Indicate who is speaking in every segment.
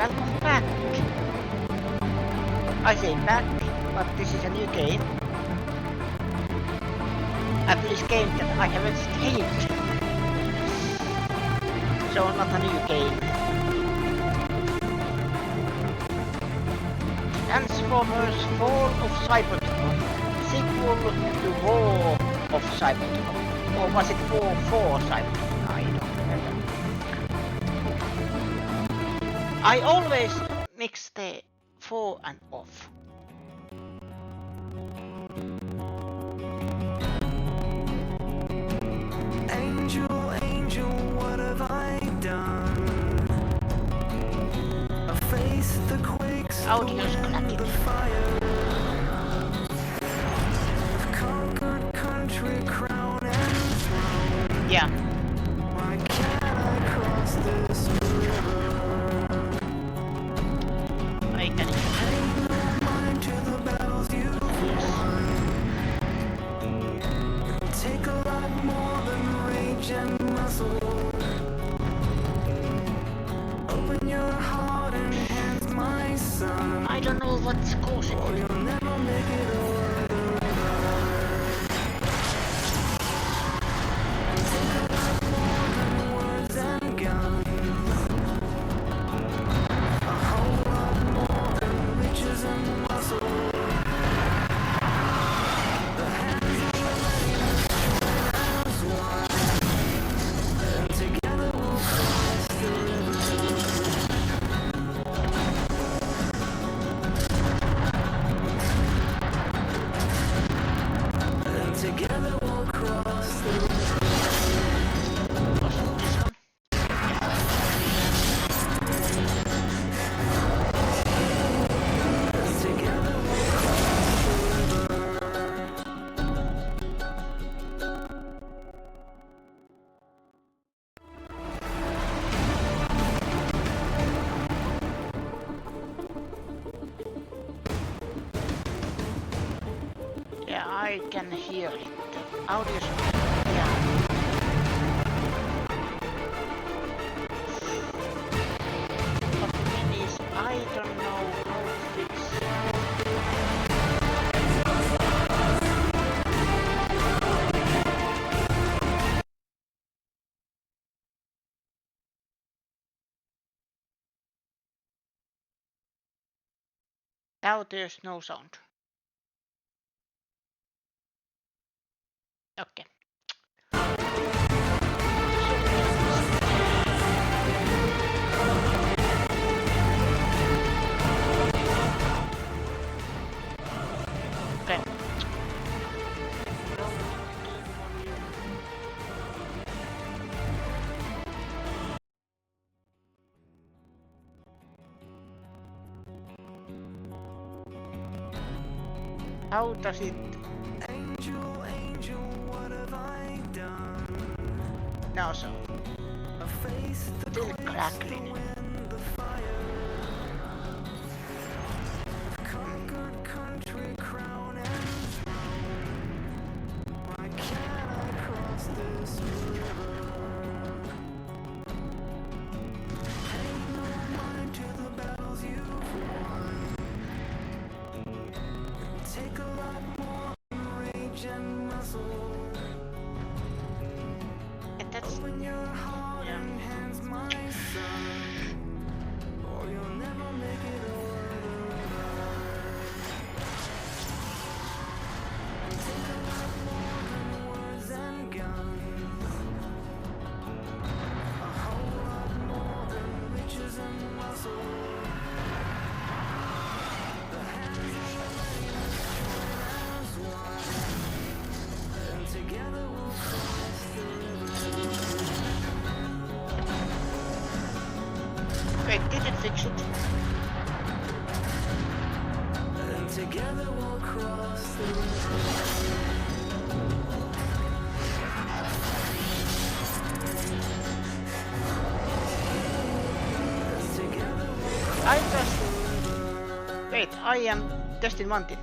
Speaker 1: welcome back. I say back, but this is a new game. At least game that I haven't streamed. So not a new game. Transformers Fall of Cybertron. Sequel to War of Cybertron. Or was it War for Cybertron? I don't remember. I always mix the for and off.
Speaker 2: Angel, angel, what have I done? I faced the quakes,
Speaker 1: Audio's cracking.
Speaker 2: the fire. I've conquered country, crown and throne.
Speaker 1: Yeah.
Speaker 2: Why can't I cross this river?
Speaker 1: I can
Speaker 2: Pay no mind to the battles you've won. Take a lot more than rage and muscle. Open your heart and hands, my son.
Speaker 1: I don't know what's causing
Speaker 2: Or
Speaker 1: it.
Speaker 2: you'll never make it over the river. Take a lot more than words and guns. A whole lot more than riches and muscle. The hands of the lady as one. And together we'll cross the river. And together we'll cross the river.
Speaker 1: Was it this one?
Speaker 2: And together we'll cross the river.
Speaker 1: Yeah, I can hear it. The audio's... Yeah. But the thing is, I don't know how to fix it. Now there's no sound. Okay. Okay. How does it
Speaker 2: Angel, angel, what have I done?
Speaker 1: now so?
Speaker 2: I faced the
Speaker 1: Still
Speaker 2: quakes, the
Speaker 1: crackling.
Speaker 2: wind, the fire. I've conquered country, crown and throne. Why can't I cross this river? Pay no mind to the battles you've won. Take a lot more than rage and muscle.
Speaker 1: And that's
Speaker 2: Open your heart
Speaker 1: Yeah.
Speaker 2: and hands, my son, or you'll never make it over the river. Take a lot more than words and guns. A whole lot more than riches and muscle. The hands of the lady join as one, and together we'll cross the river.
Speaker 1: wait, did it fix it?
Speaker 2: And together we'll cross the river. And together we'll
Speaker 1: I just wait, I am testing one thing.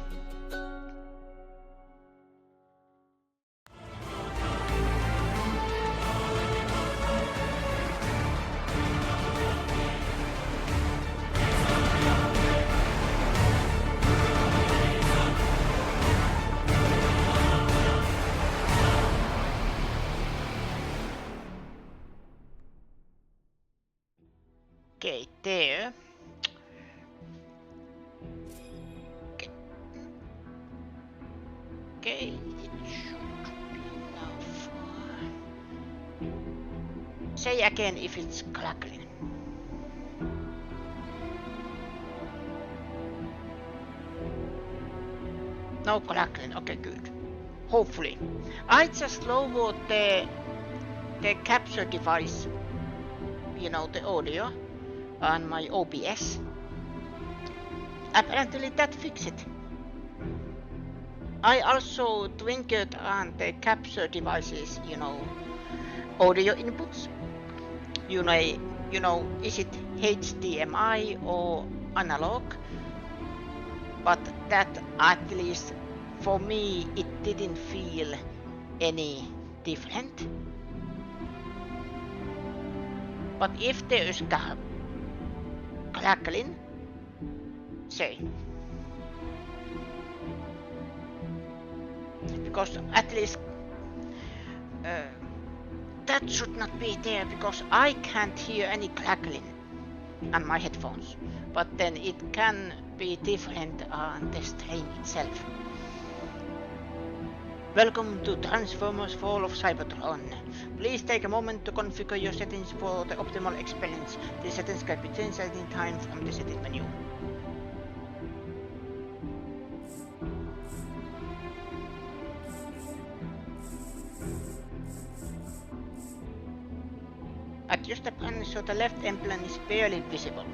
Speaker 1: there. Okay, it should be enough. Say again if it's crackling. No crackling, okay, good. Hopefully. I just lowered the capture device, you know, the audio on my OBS. Apparently that fixed it. I also twinkled on the capture devices, you know, audio inputs. You know, is it HDMI or analog? But that, at least for me, it didn't feel any different. But if there is crackling, say, because at least that should not be there, because I can't hear any crackling on my headphones, but then it can be different on the stream itself. Welcome to Transformers Fall of Cybertron. Please take a moment to configure your settings for the optimal experience. These settings can be changed at any time from the setting menu. Adjust the pen so the left emblem is barely visible.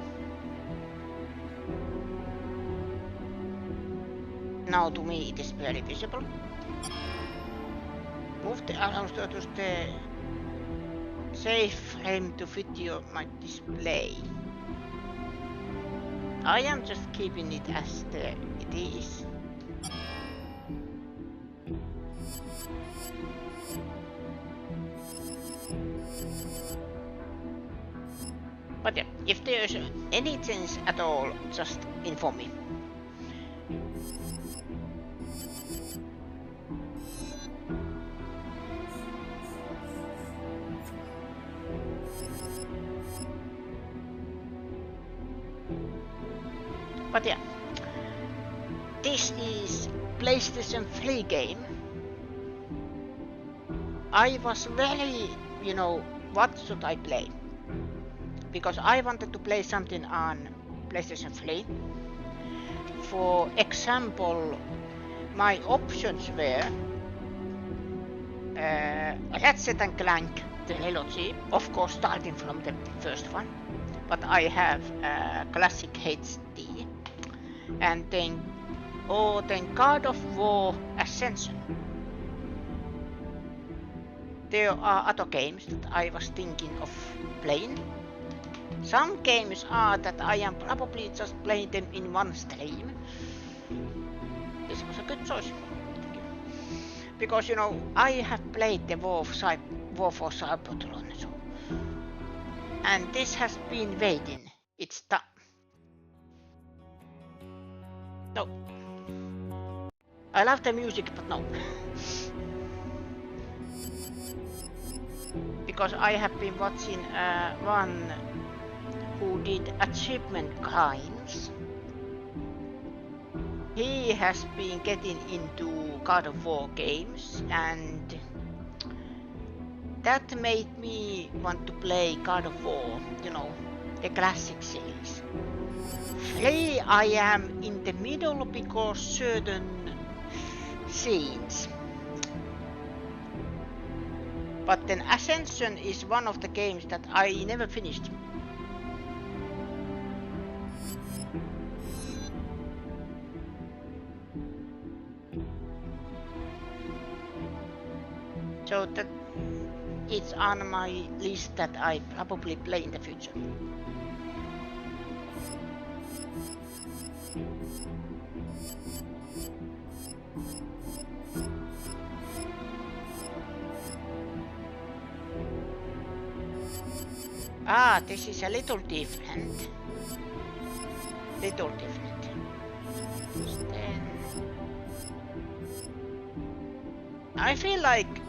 Speaker 1: Now to me it is barely visible. Move the arrows to the safe frame to fit my display. I am just keeping it as it is. But yeah, if there's any change at all, just inform me. But yeah, this is PlayStation 3 game. I was very, you know, what should I play? Because I wanted to play something on PlayStation 3. For example, my options were Ratchet and Clank trilogy, of course starting from the first one, but I have Classic HD, and then God of War Ascension. There are other games that I was thinking of playing. Some games are that I am probably just playing them in one stream. This was a good choice. Because, you know, I have played the War for Cybertron, so. And this has been waiting. It's done. No. I love the music, but no. Because I have been watching one who did achievement crimes. He has been getting into God of War games, and that made me want to play God of War, you know, the classic series. 3 I am in the middle because certain scenes. But then Ascension is one of the games that I never finished. So that it's on my list that I probably play in the future. Ah, this is a little different. Little different. Then I feel like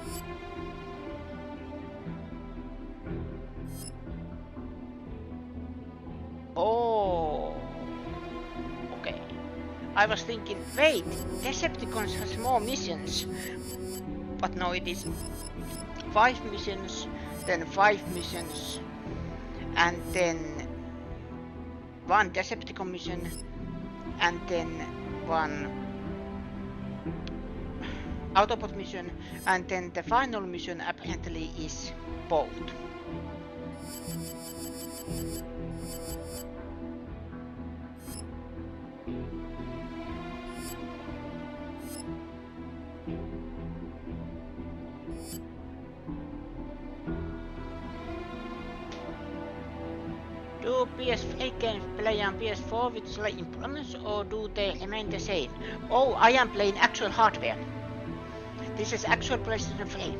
Speaker 1: I was thinking, wait, Decepticons has more missions. But no, it is 5 missions, then 5 missions, and then 1 Decepticon mission, and then 1 Autobot mission, and then the final mission apparently is both. Do PS3 games play on PS4 with slight improvements, or do they remain the same? Oh, I am playing actual hardware. This is actual PlayStation 3.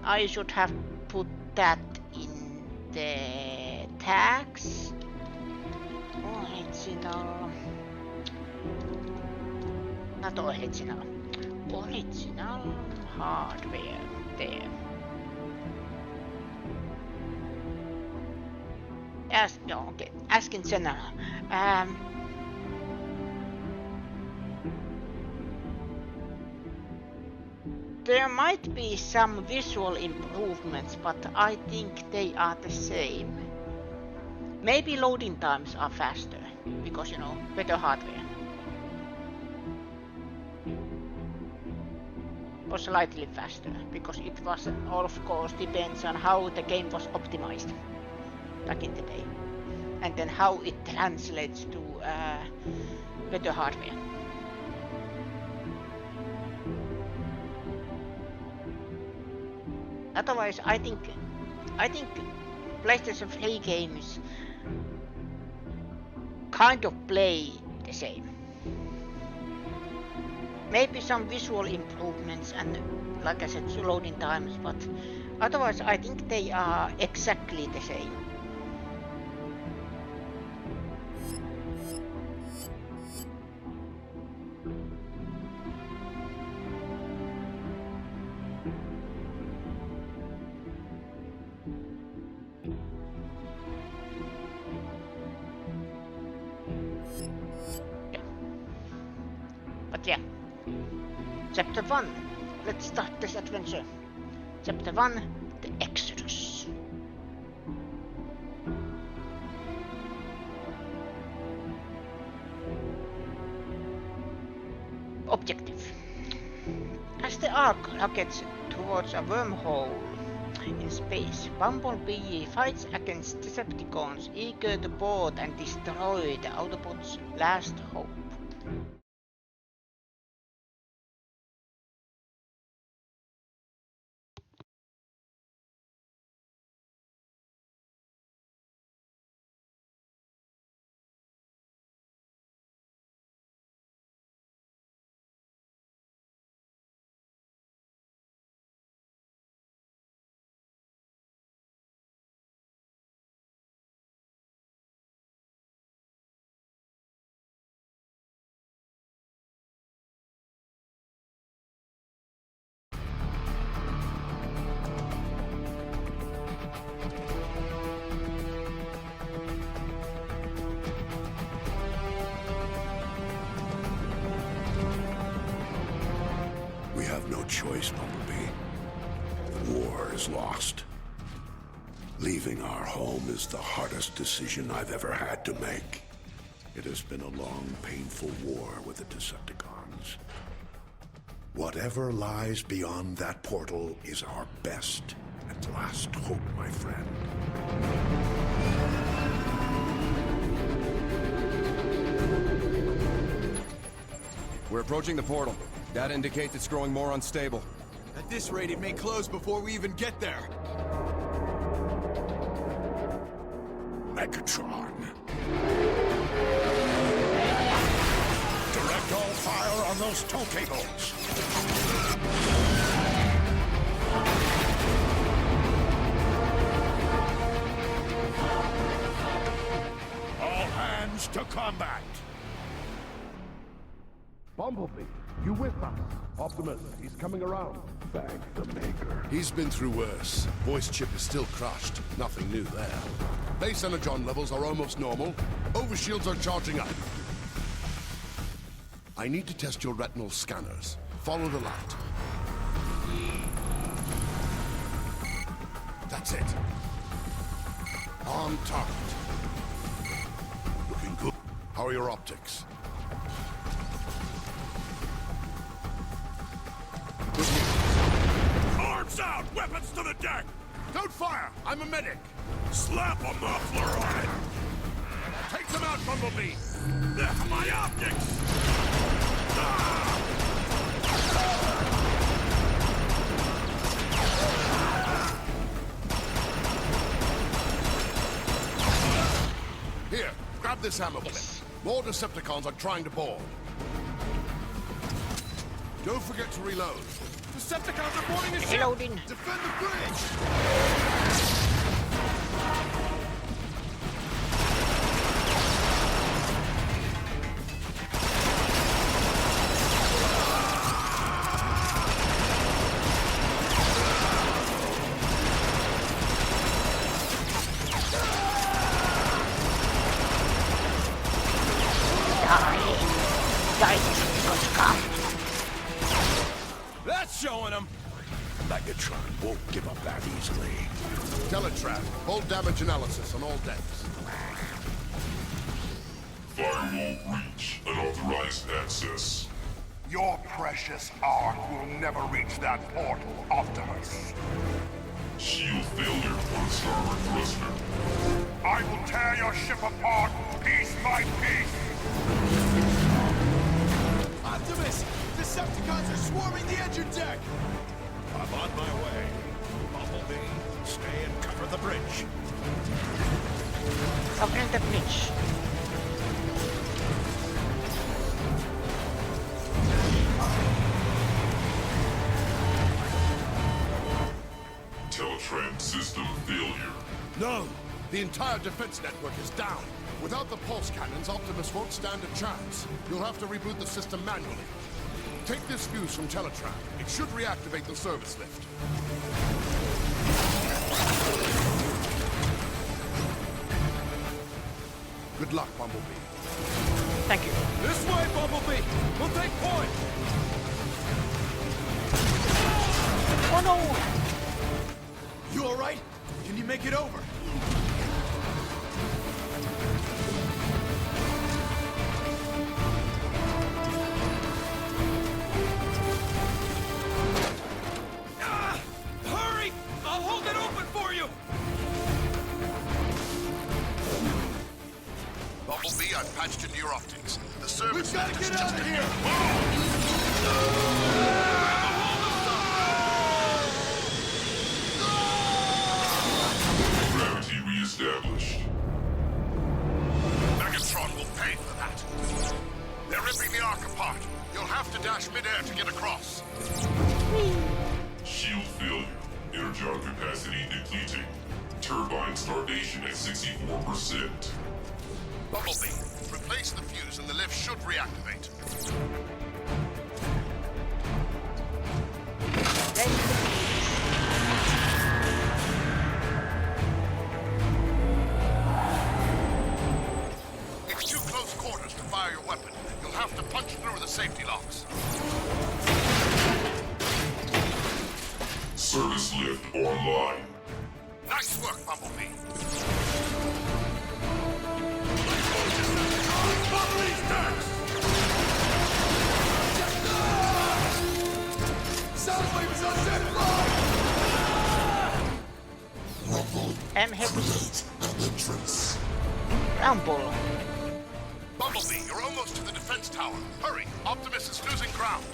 Speaker 1: I should have put that in the tags. Original. Not original. Original hardware. There. Ask, no, okay. Ask in general. There might be some visual improvements, but I think they are the same. Maybe loading times are faster, because you know, better hardware. Or slightly faster, because it was, of course, depends on how the game was optimized back in the day, and then how it translates to better hardware. Otherwise, I think PlayStation 3 games kind of play the same. Maybe some visual improvements and, like I said, loading times, but otherwise I think they are exactly the same. But yeah. Chapter 1. Let's start this adventure. Chapter 1. The Exodus. Objective. As the Ark rockets towards a wormhole in space, Bumblebee fights against Decepticons eager to board and destroy the Autobots' last hope.
Speaker 3: We have no choice, Bumblebee. The war is lost. Leaving our home is the hardest decision I've ever had to make. It has been a long, painful war with the Decepticons. Whatever lies beyond that portal is our best and last hope, my friend.
Speaker 4: We're approaching the portal. Data indicates it's growing more unstable.
Speaker 5: At this rate, it may close before we even get there.
Speaker 3: Megatron. Direct all fire on those tow cables. All hands to combat.
Speaker 4: Bumblebee!
Speaker 3: You with us? Optimus, he's coming around. Thank the Maker. He's been through worse. Voice chip is still crushed. Nothing new there. Base energon levels are almost normal. Overshields are charging up. I need to test your retinal scanners. Follow the light. That's it. On target. Looking good. How are your optics? Good news. Arms out! Weapons to the deck! Don't fire! I'm a medic! Slap a muffler on it! Take them out, Bumblebee! My optics! Here, grab this ammo clip. More Decepticons are trying to board. Don't forget to reload.
Speaker 5: Decepticons are boarding a ship!
Speaker 1: Reloading.
Speaker 5: Defend the bridge!
Speaker 4: That's showing them.
Speaker 3: Megatron won't give up that easily. Teletrap, hold damage analysis on all decks.
Speaker 6: Firewall breach. Unauthorized access.
Speaker 3: Your precious ark will never reach that portal, Optimus.
Speaker 6: Shield failure on starboard thruster.
Speaker 3: I will tear your ship apart, piece by piece.
Speaker 5: Optimus! Decepticons are swarming the engine deck!
Speaker 3: I'm on my way. Bumblebee, stay and cover the bridge.
Speaker 1: Covering the bridge.
Speaker 6: Teletran system failure.
Speaker 3: No! The entire defense network is down. Without the pulse cannons, Optimus won't stand a chance. You'll have to reboot the system manually. Take this fuse from Teletran. It should reactivate the service lift. Good luck, Bumblebee.
Speaker 1: Thank you.
Speaker 4: This way, Bumblebee! We'll take point!
Speaker 1: Oh no!
Speaker 5: You alright? Can you make it over?
Speaker 4: Hurry! I'll hold it open for you!
Speaker 3: Bumblebee, I've patched into your optics. The service
Speaker 5: We've got to
Speaker 3: lift is
Speaker 5: get out
Speaker 3: just
Speaker 5: of
Speaker 3: ahead.
Speaker 6: Gravity reestablished.
Speaker 3: Megatron will pay for that. They're ripping the Ark apart. You'll have to dash midair to get across.
Speaker 6: Shield failure. Energon capacity depleting. Turbine starvation at 64%.
Speaker 3: Bumblebee, replace the fuse and the lift should reactivate. It's too close quarters to fire your weapon. You'll have to punch through the safety locks.
Speaker 6: Service lift online.
Speaker 3: Nice work, Bumblebee.
Speaker 5: Soundwave is on deck!
Speaker 1: I'm happy. Rumble.
Speaker 3: Bumblebee, you're almost to the defense tower. Hurry, Optimus is losing ground.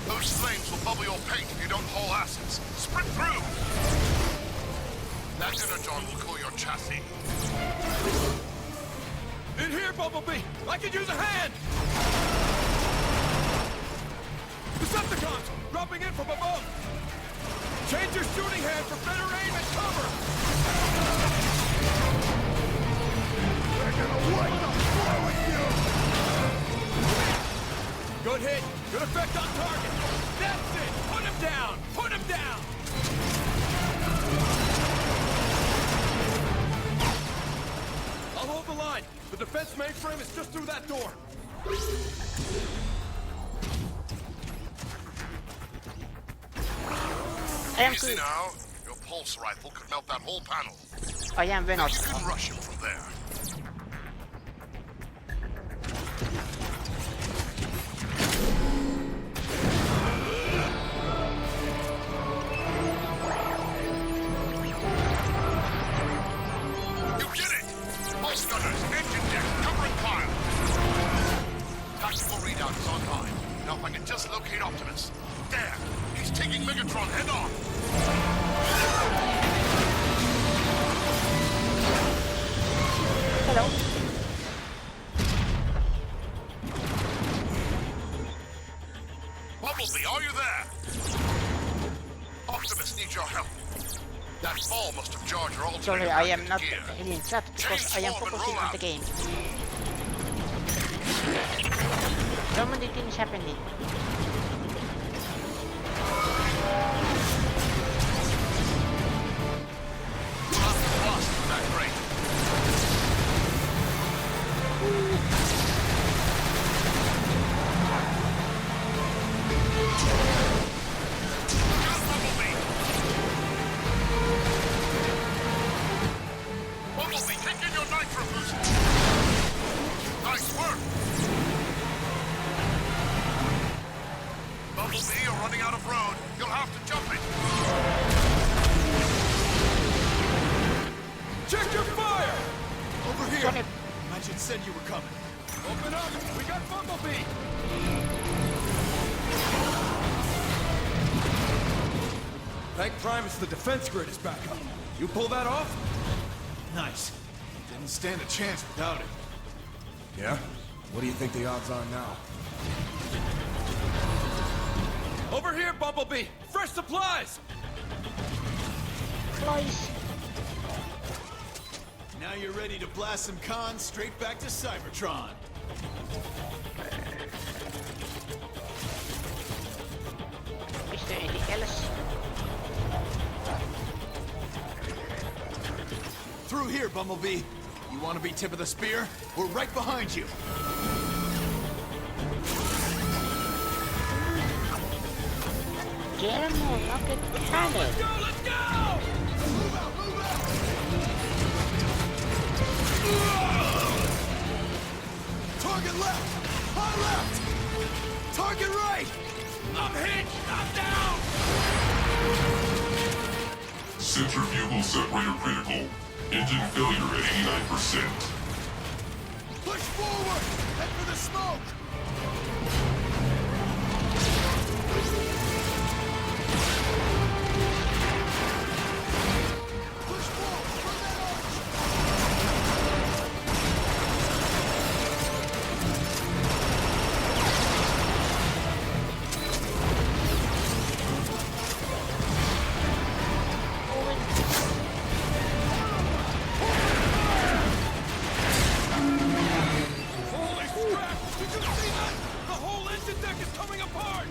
Speaker 3: Those flames will bubble your paint if you don't haul asses. Sprint through! That energon will cool your chassis.
Speaker 4: In here, Bumblebee! I could use a hand! Decepticons! Dropping in from above!
Speaker 5: Change your shooting hand for better aim and cover! We're gonna wipe the floor with you! Good hit! Good effect on target! That's it! Put him down! Put him down! I'll hold the line. The defense mainframe is just through that door.
Speaker 1: I am
Speaker 7: Easy
Speaker 1: good.
Speaker 7: now. Your pulse rifle could melt that whole panel.
Speaker 1: I am
Speaker 7: Now
Speaker 1: Venus.
Speaker 7: you can rush him from there. You did it! Pulse gunners, engine deck, covering fire. Tactical readout is online. Now if I can just locate Optimus. There! He's taking Megatron head on!
Speaker 1: Hello.
Speaker 7: Bumblebee, are you there? Optimus needs your help. That fall must have jarred your alternator
Speaker 1: Sorry, I am
Speaker 7: into
Speaker 1: not
Speaker 7: gear.
Speaker 1: in chat because I am focusing on the game. So many things happening.
Speaker 7: That great. Got Bumblebee. Bumblebee, kick in your nitro boost. Nice work. Bumblebee, you're running out of road. You'll have to jump it.
Speaker 5: Check your fire! Over here!
Speaker 1: Sorry.
Speaker 5: I just said you were coming. Open up! We got Bumblebee!
Speaker 4: Thank Primus the defense grid is back up. You pull that off?
Speaker 5: Nice. Didn't stand a chance without it.
Speaker 4: Yeah? What do you think the odds are now?
Speaker 5: Over here, Bumblebee! Fresh supplies!
Speaker 1: Flies.
Speaker 5: Now you're ready to blast some cons straight back to Cybertron.
Speaker 1: Is there anything else?
Speaker 5: Through here, Bumblebee. You want to be tip of the spear? We're right behind you.
Speaker 1: Get more rocket cannon.
Speaker 5: Go, let's go! Move out, move out! Target left! High left! Target right! I'm hit! I'm down!
Speaker 6: Centrifugal separator critical. Engine failure at 89%.
Speaker 5: Push forward! Head for the smoke! Push forward! From that arch! Holy crap! Did you see that? The whole engine deck is coming apart!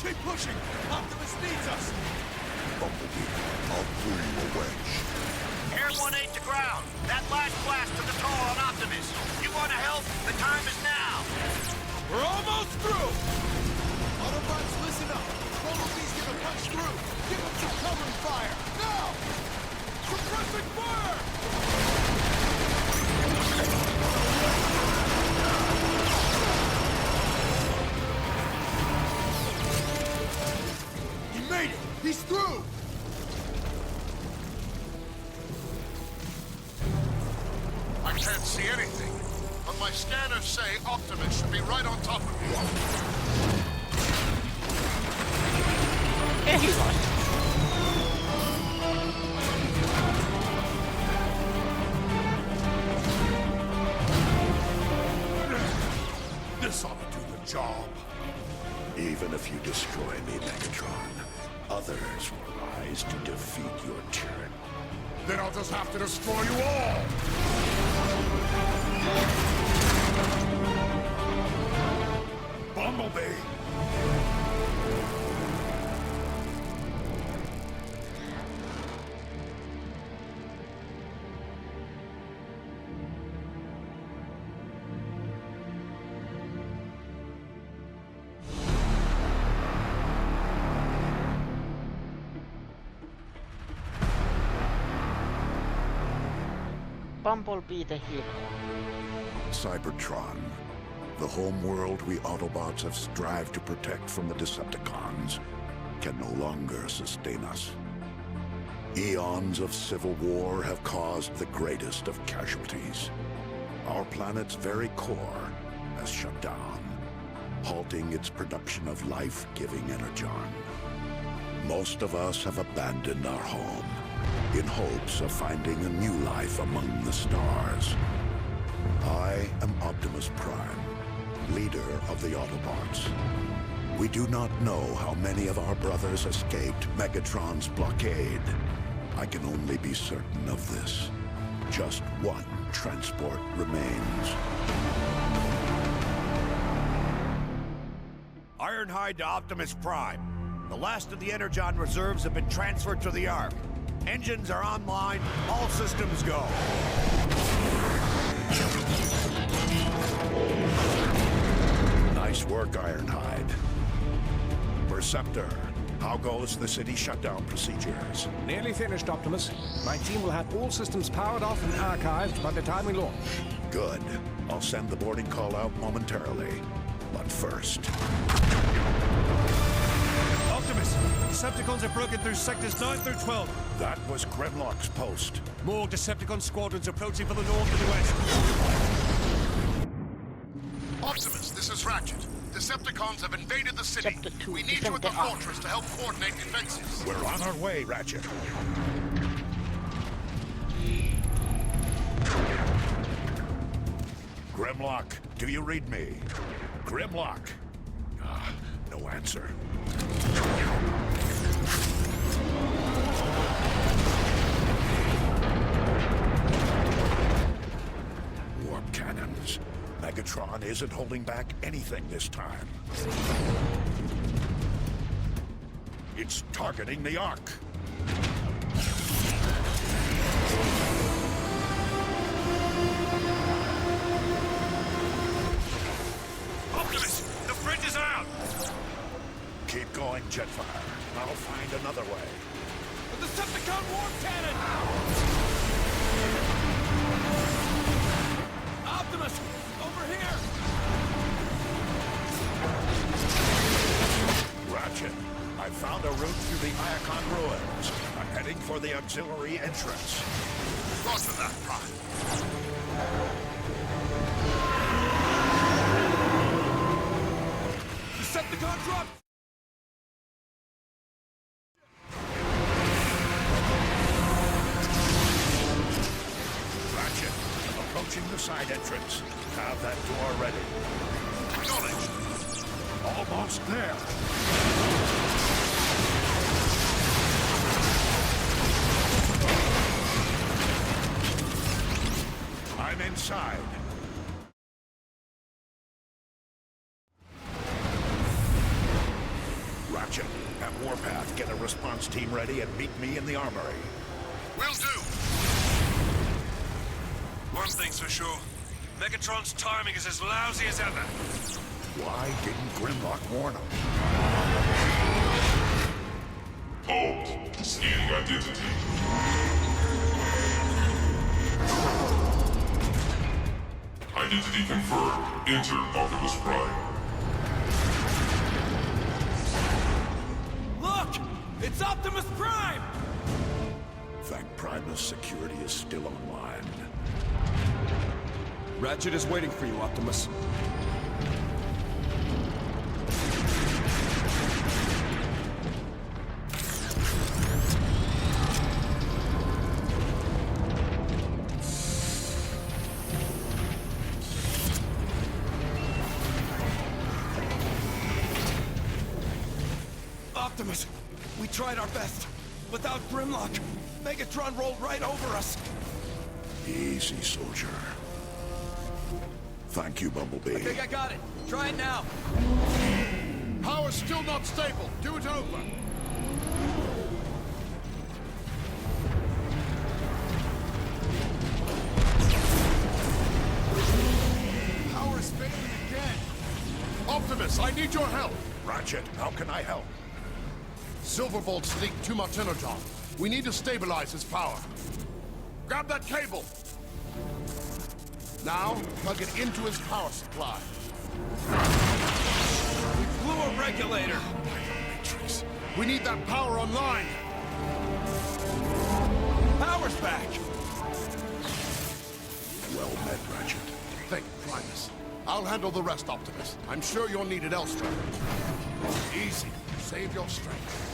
Speaker 5: Keep pushing! Optimus needs us!
Speaker 3: Bumblebee, I'll pull you a wedge.
Speaker 7: Air 1-8 to ground. That last blast took a toll on Optimus. You want to help? The time is now.
Speaker 5: We're almost through! Autobots, listen up! Bumblebee's gonna punch through! Give him some covering fire! Now! Suppressing fire! He made it! He's through!
Speaker 7: I can't see anything, but my scanners say Optimus should be right on top of you.
Speaker 1: There he was.
Speaker 3: This ought to do the job. Even if you destroy me, Megatron, others will rise to defeat your tyranny.
Speaker 7: Then I'll just have to destroy you all!
Speaker 3: Bumblebee!
Speaker 1: Bumblebee the hero.
Speaker 3: Cybertron, the home world we Autobots have strived to protect from the Decepticons, can no longer sustain us. Eons of civil war have caused the greatest of casualties. Our planet's very core has shut down, halting its production of life-giving energon. Most of us have abandoned our home in hopes of finding a new life among the stars. I am Optimus Prime, leader of the Autobots. We do not know how many of our brothers escaped Megatron's blockade. I can only be certain of this. Just one transport remains.
Speaker 8: Ironhide to Optimus Prime. The last of the Energon reserves have been transferred to the Ark. Engines are online, all systems go.
Speaker 3: Nice work, Ironhide. Perceptor, how goes the city shutdown procedures?
Speaker 9: Nearly finished, Optimus. My team will have all systems powered off and archived by the time we launch.
Speaker 3: Good. I'll send the boarding call out momentarily. But first...
Speaker 10: Optimus, Decepticons have broken through sectors 9 through 12.
Speaker 3: That was Grimlock's post.
Speaker 10: More Decepticon squadrons approaching from the north and the west.
Speaker 7: Optimus, this is Ratchet. Decepticons have invaded the city.
Speaker 1: Chapter 2,
Speaker 7: We need you at the
Speaker 1: defend the Ark.
Speaker 7: fortress to help coordinate defenses.
Speaker 3: We're on our way, Ratchet. Grimlock, do you read me? Grimlock. No answer. Warp cannons. Megatron isn't holding back anything this time. It's targeting the Ark.
Speaker 10: Optimus, the fridge is out!
Speaker 3: Keep going, Jetfire. I'll find another way.
Speaker 10: The Decepticon warp cannon! Optimus, over here!
Speaker 3: Ratchet, I found a route through the Iacon ruins. I'm heading for the auxiliary entrance.
Speaker 7: Roger that, Prime.
Speaker 10: Decepticon drop!
Speaker 3: Ratchet, approaching the side entrance. Have that door ready.
Speaker 7: Acknowledged.
Speaker 3: Almost there. I'm inside. Ratchet, at Warpath, get a response team ready and meet me in the armory.
Speaker 7: Will do.
Speaker 10: One thing's for sure. Megatron's timing is as lousy as ever.
Speaker 3: Why didn't Grimlock warn him?
Speaker 6: Halt. Scanning identity. Identity confirmed. Enter Optimus Prime.
Speaker 10: Look! It's Optimus Prime!
Speaker 3: Thank Primus security is still online.
Speaker 4: Ratchet is waiting for you, Optimus.
Speaker 10: Optimus, We tried our best. Without Grimlock, Megatron rolled right over us.
Speaker 3: Easy, soldier. Thank you, Bumblebee.
Speaker 10: I think I got it. Try it now.
Speaker 5: Power's still not stable. Do it over. Power's failing again. Optimus, I need your help.
Speaker 3: Ratchet, how can I help?
Speaker 5: Silverbolt's leaked too much energon. We need to stabilize his power. Grab that cable. Now, plug it into his power supply.
Speaker 10: We blew a regulator.
Speaker 5: Matrix. We need that power online.
Speaker 10: Power's back.
Speaker 3: Well met, Ratchet.
Speaker 5: Thank you, Primus. I'll handle the rest, Optimus. I'm sure you're needed elsewhere. Easy. Save your strength.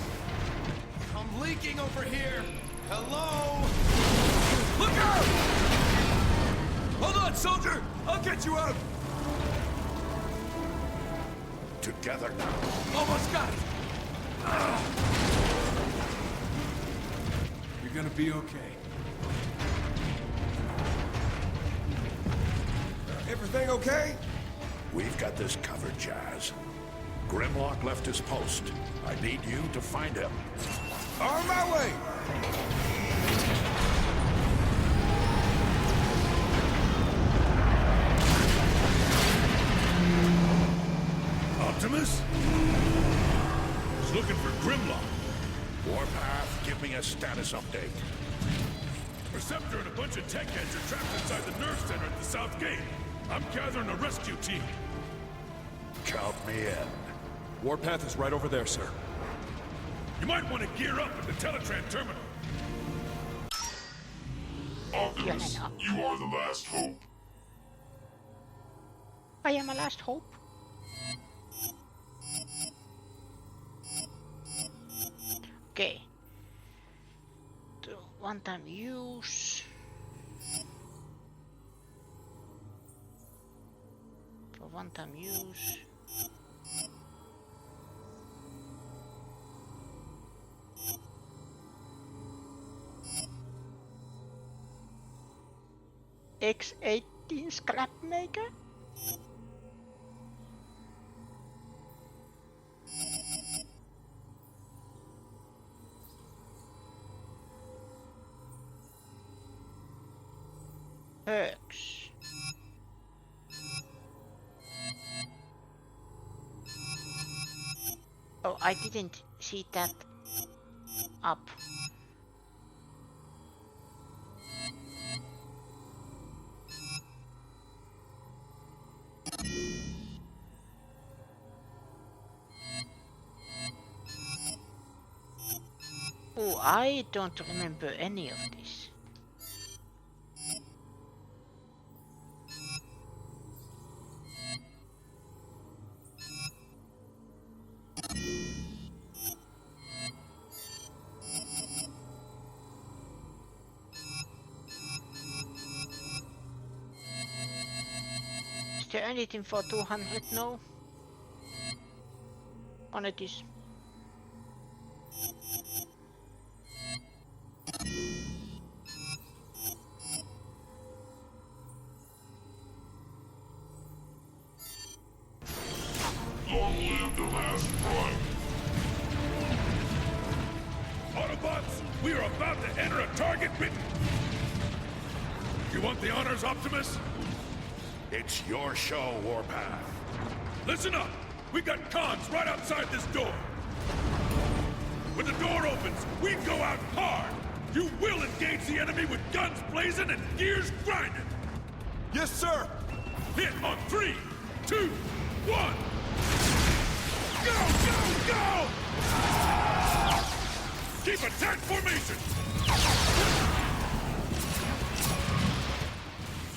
Speaker 10: I'm leaking over here. Hello? Look out! Hold on, soldier! I'll get you out!
Speaker 3: Together now.
Speaker 10: Almost got it! You're gonna be okay. Everything okay?
Speaker 3: We've got this covered, Jazz. Grimlock left his post. I need you to find him.
Speaker 10: On my way!
Speaker 3: Optimus? He's looking for Grimlock. Warpath, give me a status update.
Speaker 6: Receptor and a bunch of tech heads are trapped inside the nerve center at the south gate. I'm gathering a rescue team.
Speaker 3: Count me in.
Speaker 10: Warpath is right over there, sir.
Speaker 6: You might want to gear up at the Teletran terminal. Optimus, you are the last hope.
Speaker 1: I am a last hope. Okay. To one-time use. For one-time use. X18 scrap maker. Perks. Oh, I didn't see that up. Oh, I don't remember any of this. Is there anything for 200? No. On it is.
Speaker 6: Long live the last prime. Autobots, we are about to enter a target ridden. You want the honors, Optimus?
Speaker 3: It's your show, Warpath.
Speaker 6: Listen up! We got cons right outside this door. When the door opens, we go out hard. You will engage the enemy with guns blazing and gears grinding.
Speaker 10: Yes, sir!
Speaker 6: Hit on 3, 2, 1. Go, go, go! Keep attack formation.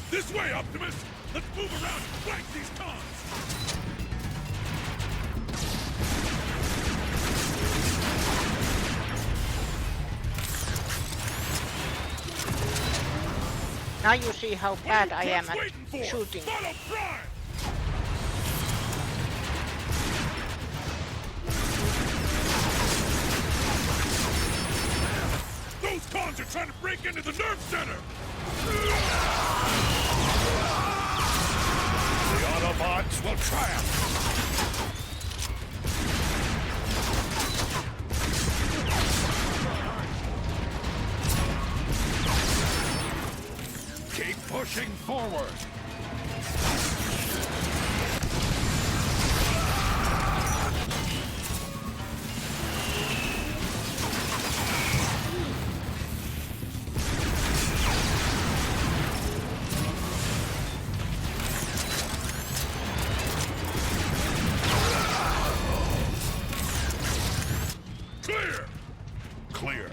Speaker 6: This way, Optimus. Let's move around and flank these cons.
Speaker 1: Now you see how bad I am at shooting.
Speaker 6: Follow Prime! trying to break into the nerve center!
Speaker 3: The Autobots will triumph! Keep pushing forward!
Speaker 6: Clear!
Speaker 3: Clear.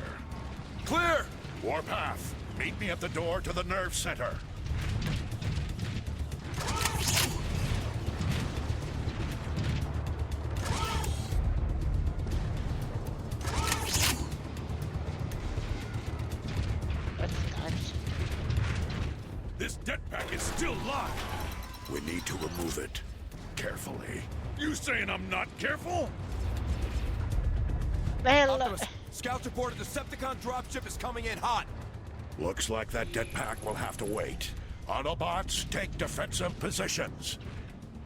Speaker 10: Clear!
Speaker 3: Warpath, meet me at the door to the nerve center.
Speaker 1: What's that?
Speaker 6: This jetpack is still locked!
Speaker 3: We need to remove it. Carefully.
Speaker 6: You saying I'm not careful?
Speaker 1: Well,
Speaker 10: Optimus, scouts report a Decepticon dropship is coming in hot.
Speaker 3: Looks like that jetpack will have to wait. Autobots, take defensive positions.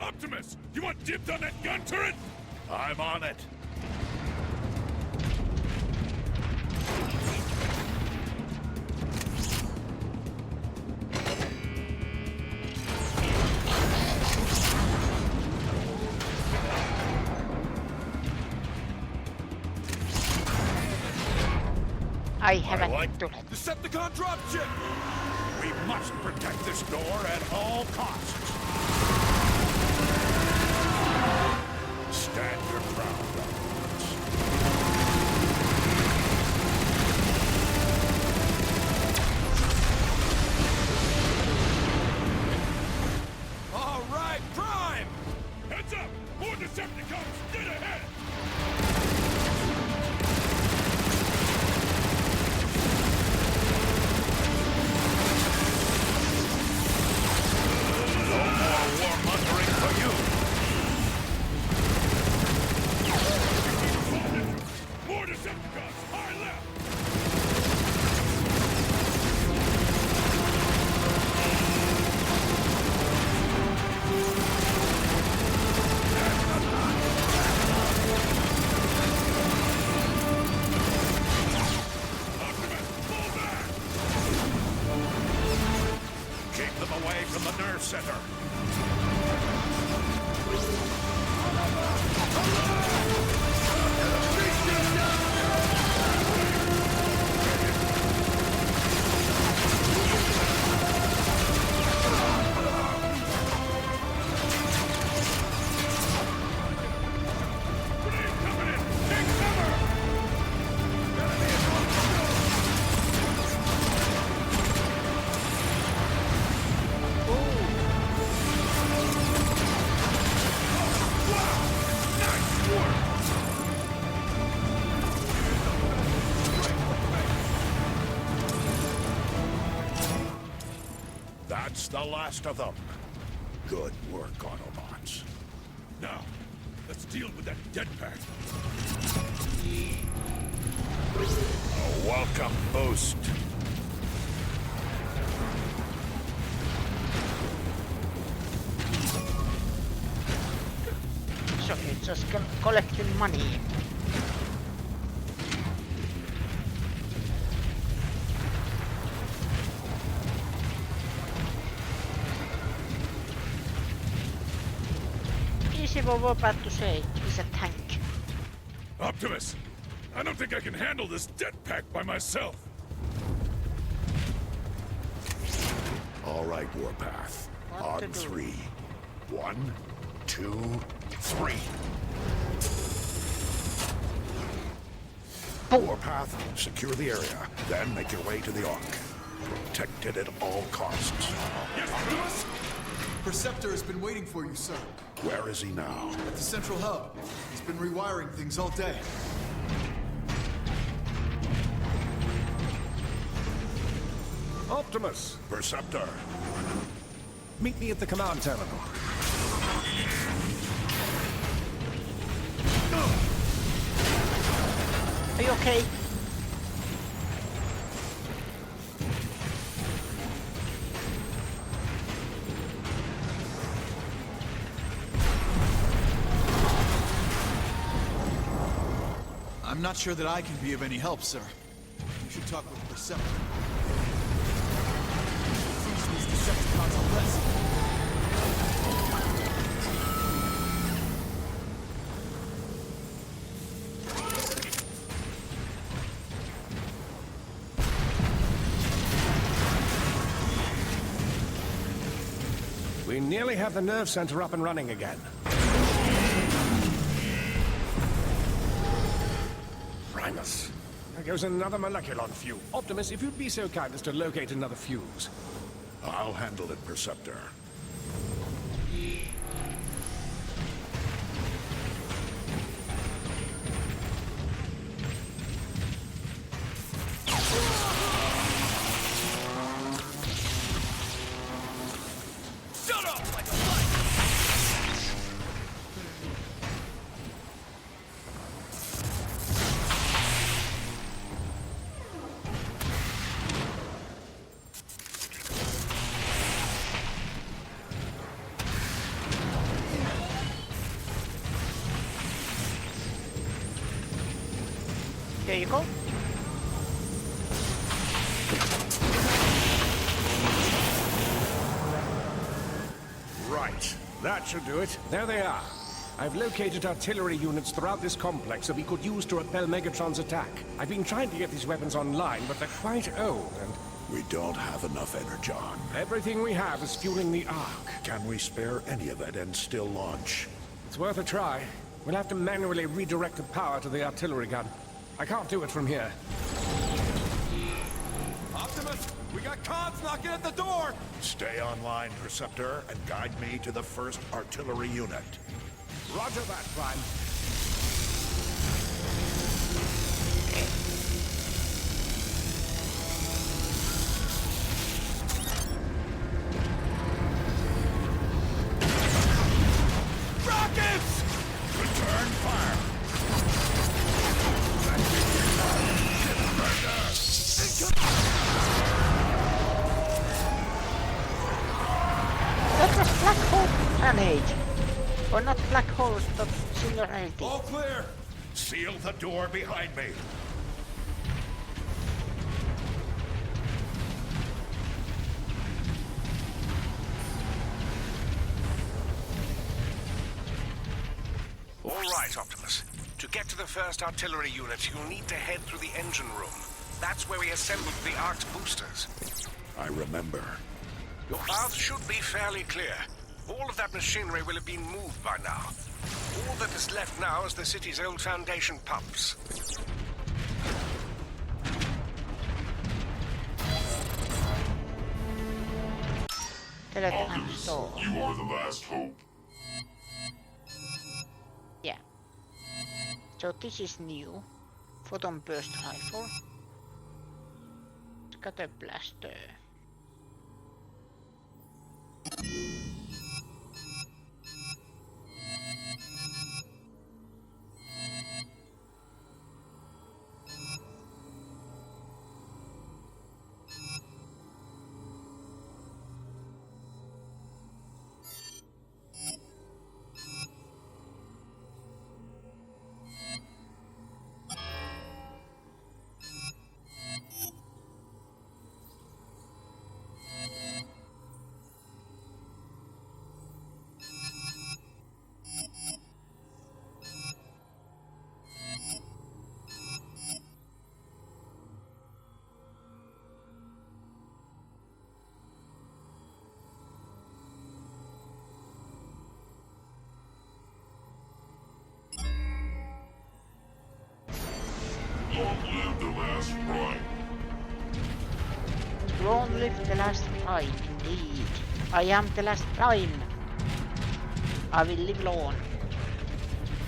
Speaker 6: Optimus, you want dibs on that gun turret?
Speaker 3: I'm on it.
Speaker 1: I haven't
Speaker 3: like-
Speaker 1: done it.
Speaker 10: Decepticon dropship!
Speaker 3: We must protect this door at all costs. Stand your ground, Autobots.
Speaker 10: All right, Prime!
Speaker 6: Heads up! More Decepticons! Dead ahead!
Speaker 3: No more warmongering for you.
Speaker 6: More Decepticons! High left! Optimus, pull back!
Speaker 3: Keep them away from the nerve center.
Speaker 6: Grenade coming in! Take cover! Nice work!
Speaker 3: That's the last of them. Good work, Autobots.
Speaker 6: Now, let's deal with that jetpack.
Speaker 3: A welcome boost.
Speaker 1: So it's just collecting money. Easy for Warpath to say, he's a tank.
Speaker 6: Optimus, I don't think I can handle this jetpack by myself.
Speaker 3: All right, Warpath.
Speaker 1: What to
Speaker 3: On
Speaker 1: do?
Speaker 3: 3. 1, 2, 3. Warpath, secure the area, then make your way to the Ark. Protect it at all costs.
Speaker 6: Yes,
Speaker 5: Optimus? Perceptor has been waiting for you, sir.
Speaker 3: Where is he now?
Speaker 5: At the central hub. He's been rewiring things all day.
Speaker 9: Optimus,
Speaker 3: Perceptor.
Speaker 9: meet me at the command terminal.
Speaker 1: Are you okay?
Speaker 5: I'm not sure that I can be of any help, sir. You should talk with Perceptor. Teach these Decepticons a lesson.
Speaker 9: We nearly have the nerve center up and running again. Primus. There goes another molecular fuse. Optimus, if you'd be so kind as to locate another fuse.
Speaker 3: I'll handle it, Perceptor.
Speaker 10: Shut up like a light!
Speaker 1: There you go.
Speaker 9: Right. That should do it. There they are. I've located artillery units throughout this complex that we could use to repel Megatron's attack. I've been trying to get these weapons online, but they're quite old, and
Speaker 3: We don't have enough energon.
Speaker 9: everything we have is fueling the Ark.
Speaker 3: Can we spare any of it and still launch?
Speaker 9: It's worth a try. We'll have to manually redirect the power to the artillery gun. I can't do it from here.
Speaker 10: Optimus, we got cons knocking at the door!
Speaker 3: Stay online, Perceptor, and guide me to the first artillery unit.
Speaker 9: Roger that, Prime.
Speaker 10: Rockets!
Speaker 3: Return fire!
Speaker 1: That was black hole grenade. Or not black holes, but singularity.
Speaker 10: All clear!
Speaker 3: Seal the door behind me.
Speaker 9: All right, Optimus. To get to the first artillery unit, you'll need to head through the engine room. That's where we assembled the Ark's boosters.
Speaker 3: I remember.
Speaker 9: Your path should be fairly clear. All of that machinery will have been moved by now. All that is left now is the city's old foundation pumps.
Speaker 1: Telegram store.
Speaker 6: You are the last hope.
Speaker 1: Yeah. So this is new. Photon burst rifle. Scatter blaster.
Speaker 6: Long live the last prime.
Speaker 1: Long live the last prime, indeed. I am the last prime. I will live long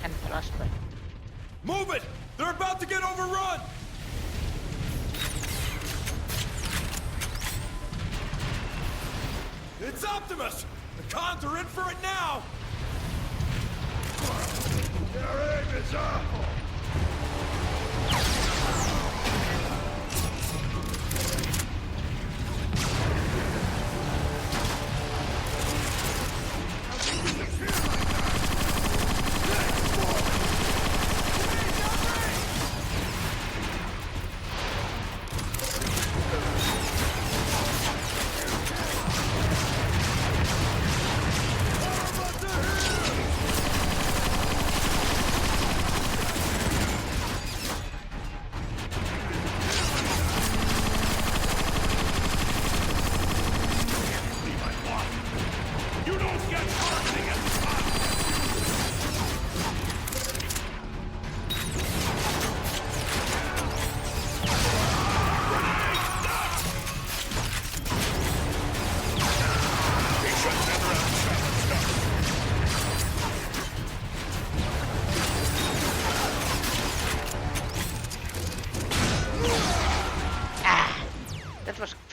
Speaker 1: and prosper.
Speaker 10: Move it! They're about to get overrun! It's Optimus! The cons are in for it now!
Speaker 3: Their aim is awful!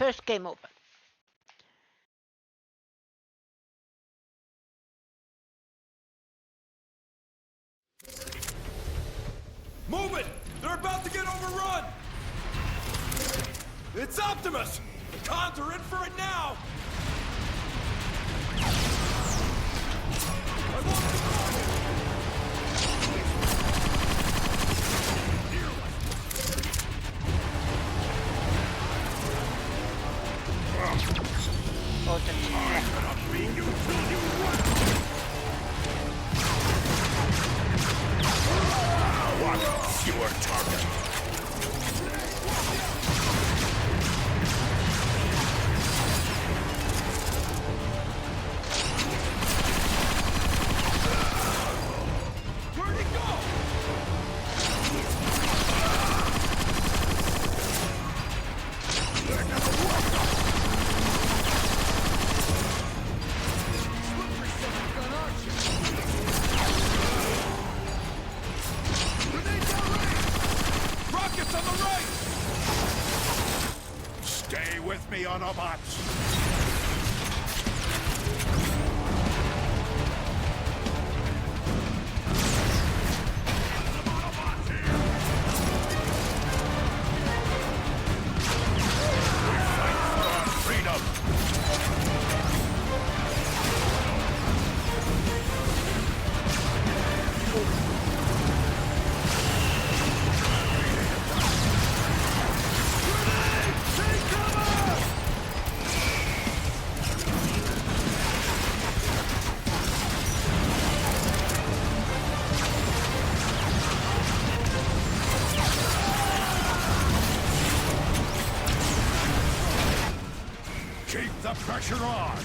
Speaker 1: first game over.
Speaker 10: Move it! They're about to get overrun! It's Optimus! The Cons are in for it now! I want the target!
Speaker 1: Oh, that's
Speaker 3: One fewer target.
Speaker 10: Where'd he go? Rockets on the right!
Speaker 3: Stay with me, Autobots. Keep the pressure on.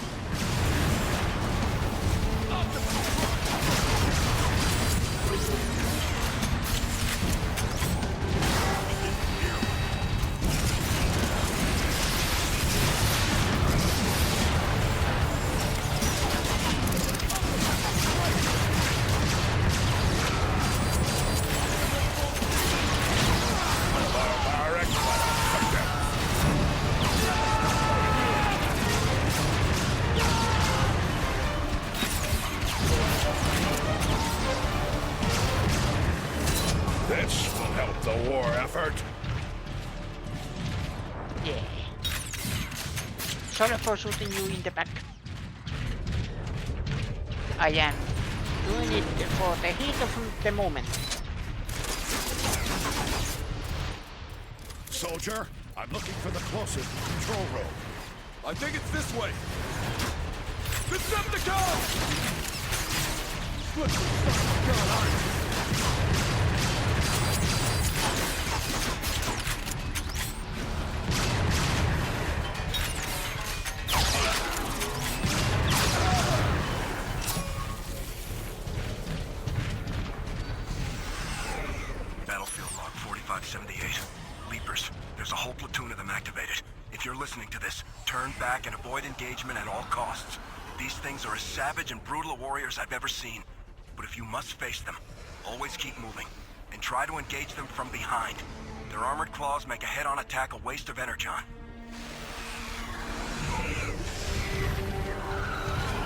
Speaker 3: This will help the war effort.
Speaker 1: yeah. Sorry for shooting you in the back. I am doing it for the heat of the moment.
Speaker 3: Soldier, I'm looking for the closest control room.
Speaker 10: I think it's this way. Decepticons! Look, Decepticon, aren't you?
Speaker 11: Battlefield log 4578. Leapers. There's a whole platoon of them activated. If you're listening to this, turn back and avoid engagement at all costs. These things are as savage and brutal warriors I've ever seen. But if you must face them, always keep moving, and try to engage them from behind. Their armored claws make a head-on attack a waste of energon.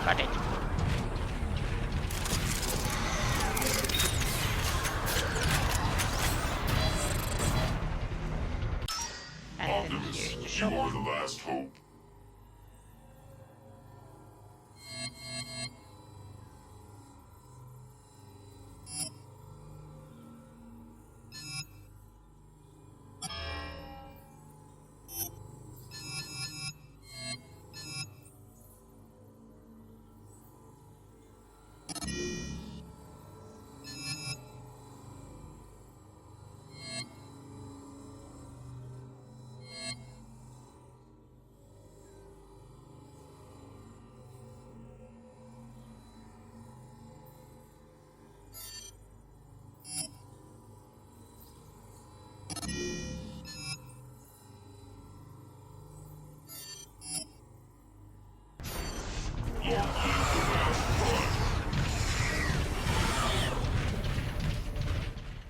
Speaker 1: Got it. And then here's the shop.
Speaker 3: the last hope.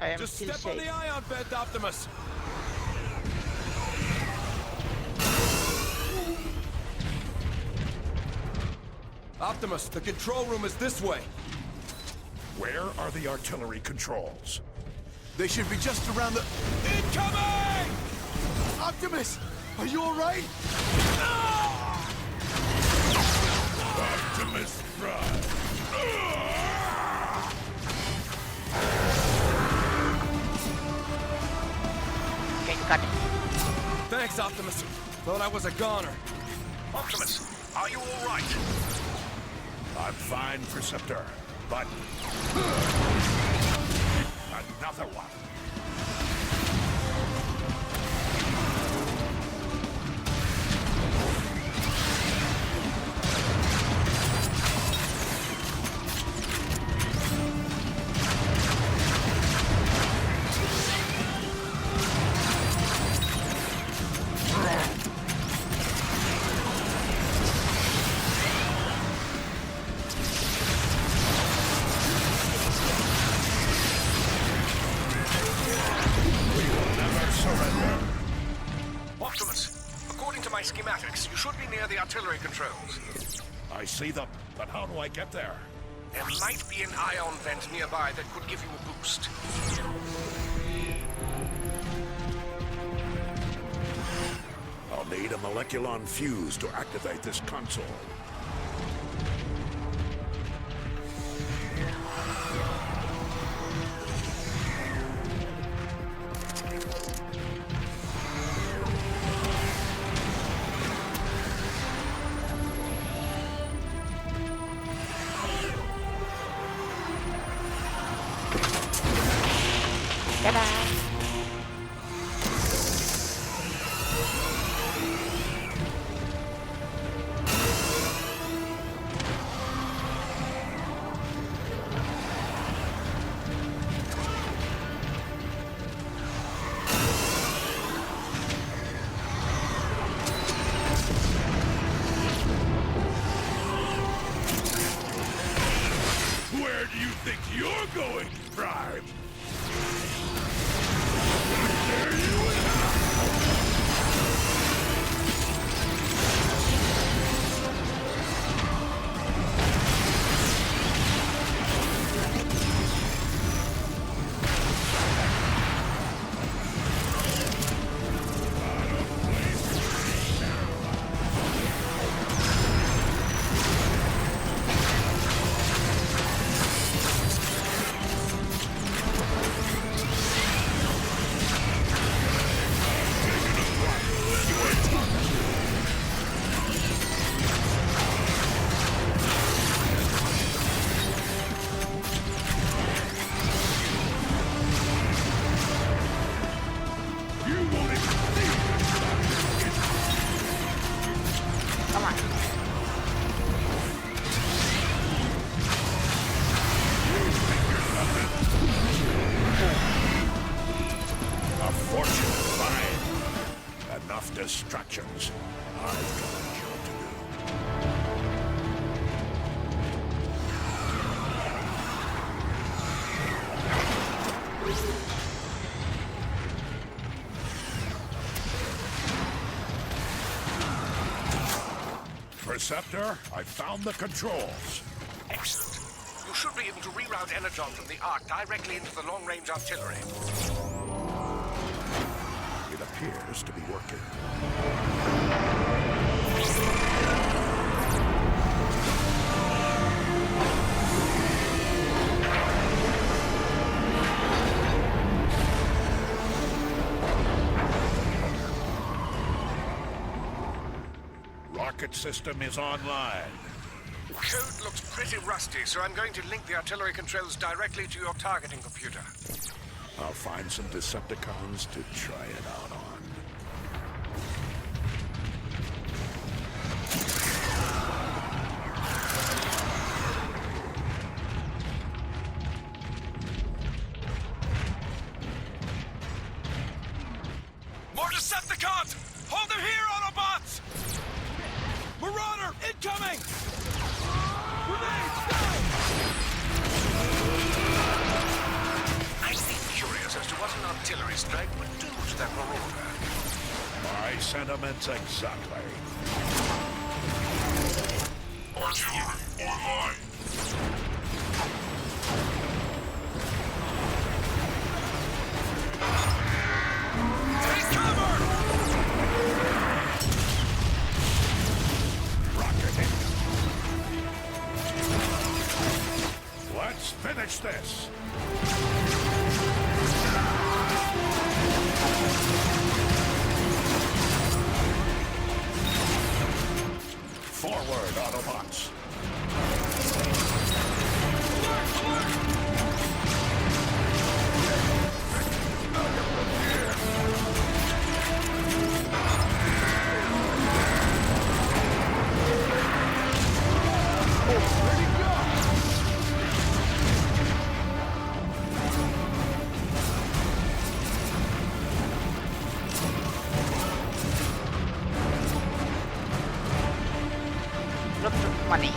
Speaker 1: I am
Speaker 10: Just
Speaker 1: still
Speaker 10: step on
Speaker 1: safe.
Speaker 10: the ion vent, Optimus!
Speaker 4: Optimus, the control room is this way.
Speaker 3: Where are the artillery controls?
Speaker 5: They should be just around the... Incoming! Optimus, are you all right?
Speaker 6: Optimus Prime!
Speaker 1: Okay, got it.
Speaker 4: Thanks, Optimus. Thought I was a goner.
Speaker 8: Optimus, are you all right?
Speaker 3: I'm fine, Preceptor, but... another one.
Speaker 8: Schematics. You should be near the artillery controls.
Speaker 3: I see them, but how do I get there?
Speaker 8: There might be an ion vent nearby that could give you a boost.
Speaker 3: I'll need a moleculon fuse to activate this console.
Speaker 6: Where do you think you're going, Prime? There you
Speaker 1: Come on.
Speaker 3: A fortune fine. Enough distractions. I've got a job to do. Preceptor, I found the controls.
Speaker 8: Excellent. You should be able to reroute energon from the Ark directly into the long-range artillery.
Speaker 3: It appears to be working. Rocket system is online.
Speaker 8: Code looks pretty rusty, so I'm going to link the artillery controls directly to your targeting computer.
Speaker 3: I'll find some Decepticons to try it out on.
Speaker 10: More Decepticons! Hold them here, Autobots! Marauder, incoming! Grenades, down!
Speaker 8: I'd be curious as to what an artillery strike would do to that marauder.
Speaker 3: My sentiments exactly.
Speaker 6: Artillery online.
Speaker 10: Take cover!
Speaker 3: Rocket hit. Let's finish this. Forward, Autobots.
Speaker 1: Lots of money.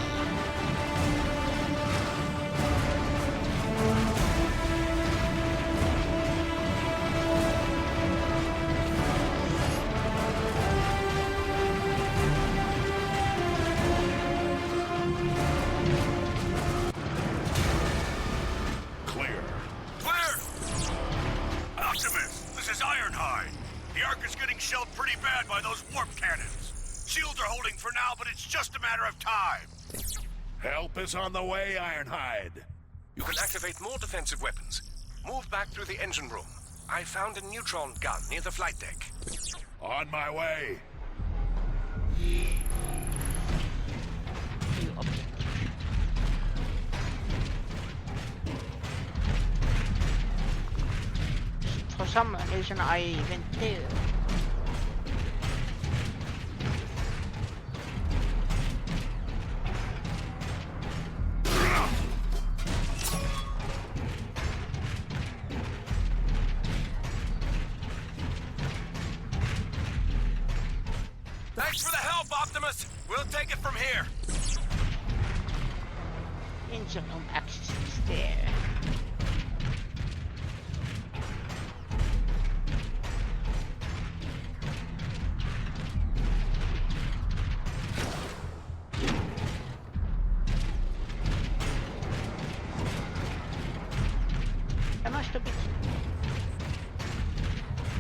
Speaker 3: Clear.
Speaker 8: Clear! Optimus, this is Ironhide. The Ark is getting shelled pretty bad by those warp cannons. Shields are holding for now, but it's just a matter of time.
Speaker 3: Help is on the way, Ironhide.
Speaker 9: You can activate more defensive weapons. Move back through the engine room. I found a neutron gun near the flight deck.
Speaker 3: On my way.
Speaker 1: New object. For some reason I went there.
Speaker 10: Thanks for the help, Optimus! We'll take it from here!
Speaker 1: Engine room access is there. Am I stupid?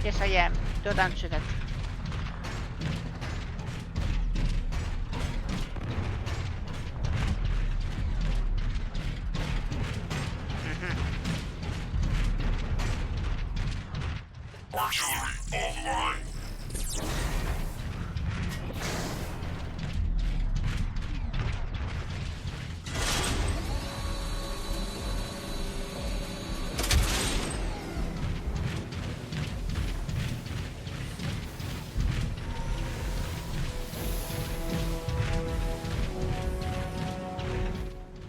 Speaker 1: Yes, I am. Don't answer that.
Speaker 6: Artillery online.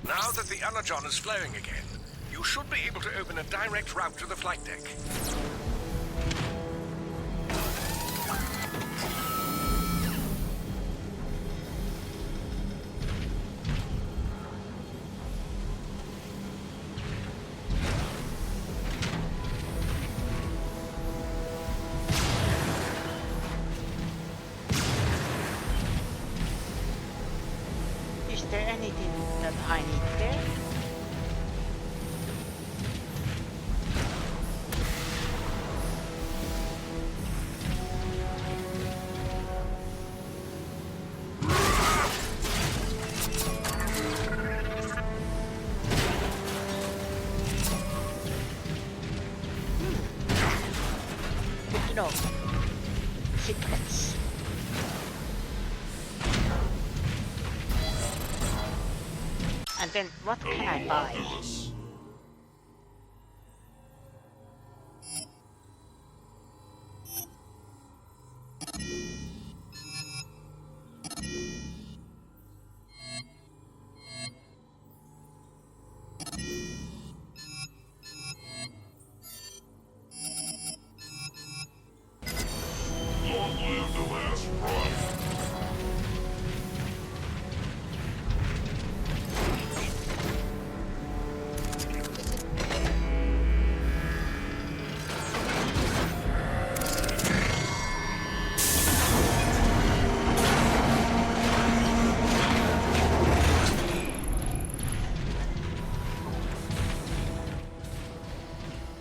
Speaker 9: Now that the energon is flowing again, you should be able to open a direct route to the flight deck.
Speaker 1: Is there anything that I need there? Good to know. Secrets. And then what can I buy?
Speaker 6: Optimus. Long live the last Prime.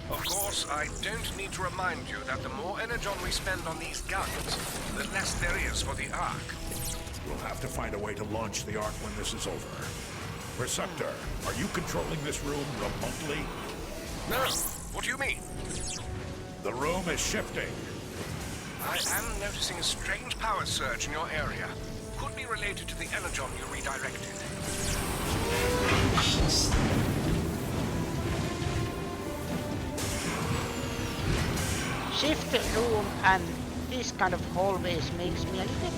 Speaker 9: Of course, I don't need to remind you that the more energon we spend on these guns, the less there is for the Ark.
Speaker 3: We'll have to find a way to launch the Ark when this is over. Receptor, are you controlling this room remotely?
Speaker 9: No. What do you mean?
Speaker 3: The room is shifting.
Speaker 9: I am noticing a strange power surge in your area. Could be related to the energon you redirected.
Speaker 1: Shift the room and this kind of hallways makes me a little bit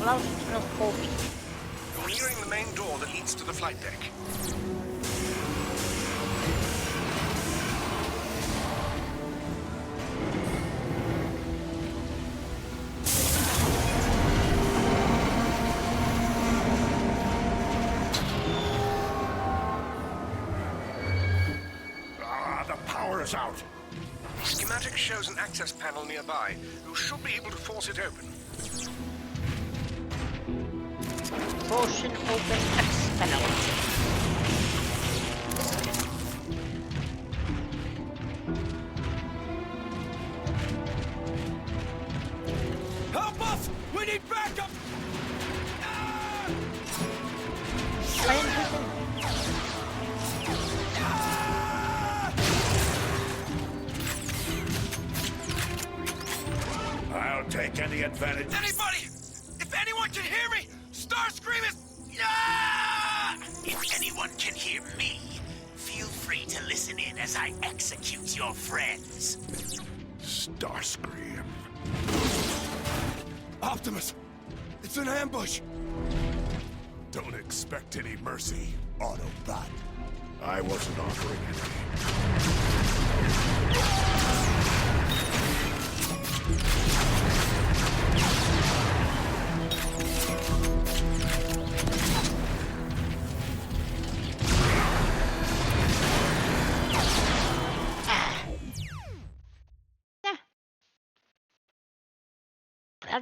Speaker 1: claustrophobic.
Speaker 9: You're nearing the main door that leads to the flight deck.
Speaker 3: The power is out.
Speaker 9: The schematic shows an access panel nearby. You should be able to force it open.
Speaker 1: Forcing open access panel.
Speaker 10: Help us! We need backup!
Speaker 3: I'll take any advantage.
Speaker 8: Anybody! If anyone can hear me, Starscream is... Ah!
Speaker 12: If anyone can hear me, feel free to listen in as I execute your friends.
Speaker 3: Starscream.
Speaker 10: Optimus! It's an ambush!
Speaker 5: Don't expect any mercy, Autobot.
Speaker 3: I wasn't offering any.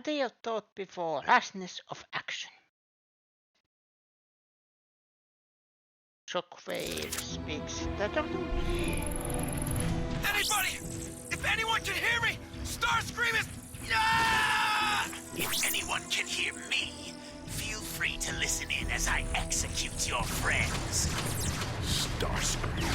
Speaker 1: Radio thought before rashness of action. Shockwave speaks.
Speaker 8: Anybody! If anyone can hear me, Starscream is... Ah!
Speaker 12: If anyone can hear me, feel free to listen in as I execute your friends.
Speaker 3: Starscream.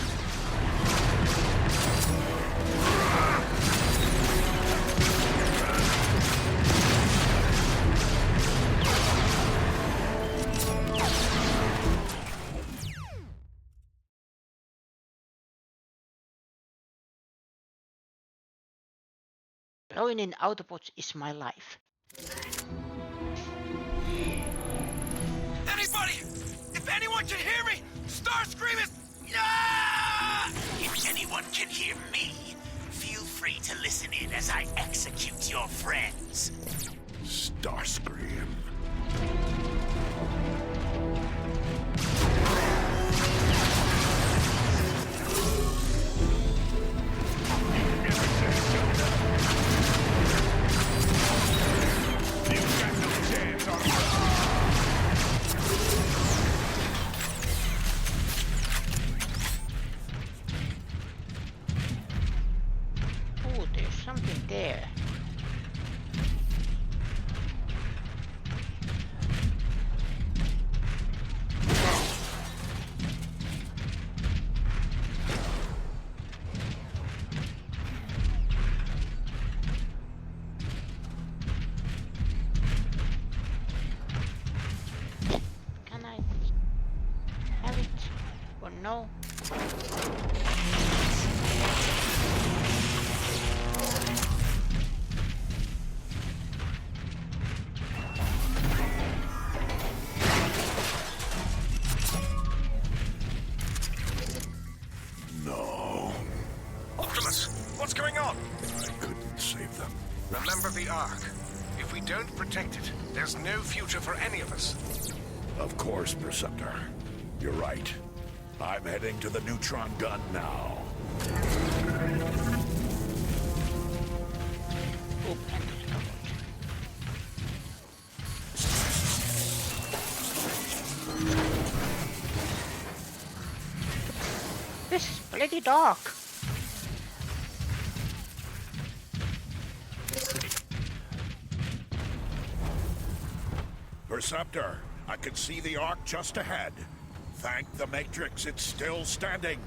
Speaker 1: Blowing in Autobots is my life.
Speaker 8: Anybody! If anyone can hear me, Starscream is... Ah!
Speaker 12: If anyone can hear me, feel free to listen in as I execute your friends.
Speaker 3: Starscream.
Speaker 1: Oh, there's something there. Can I have it or no?
Speaker 3: No.
Speaker 9: Optimus, what's going on?
Speaker 3: I couldn't save them.
Speaker 9: Remember the Ark. If we don't protect it, there's no future for any of us.
Speaker 3: Of course, Preceptor. You're right. I'm heading to the neutron gun now.
Speaker 1: Open. This is bloody dark.
Speaker 3: Perceptor. I can see the Ark just ahead. Thank the Matrix, it's still standing.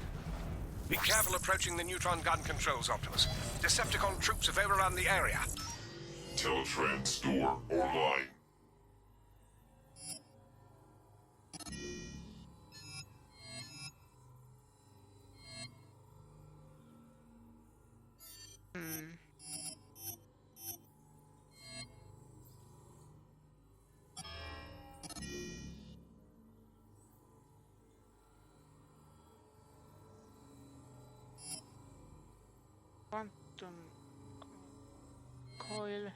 Speaker 9: Be careful approaching the neutron gun controls, Optimus. Decepticon troops have overrun the area.
Speaker 6: Teletrans store online.
Speaker 1: Quantum coil.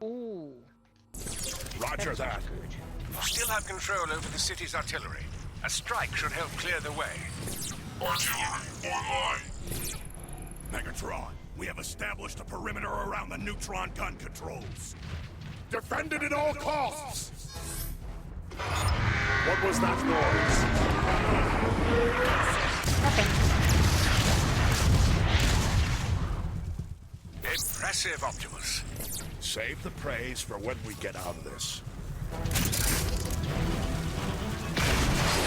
Speaker 1: Ooh.
Speaker 3: Roger that.
Speaker 9: Still have control over the city's artillery. A strike should help clear the way.
Speaker 6: Artillery online.
Speaker 3: Megatron, we have established a perimeter around the neutron gun controls. Defend it at all costs! What was that
Speaker 1: Okay.
Speaker 9: Impressive, Optimus.
Speaker 3: Save the praise for when we get out of this.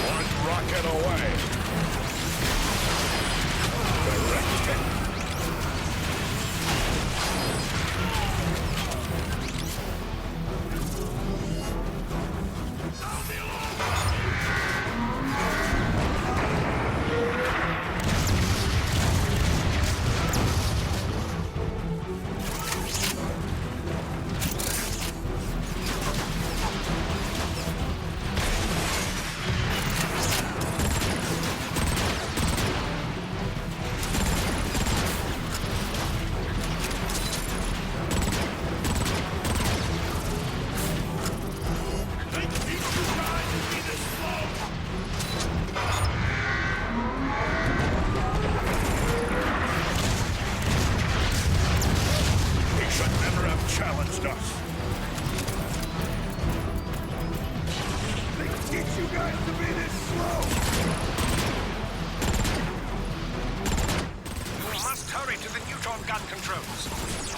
Speaker 3: One rocket away. Direct hit.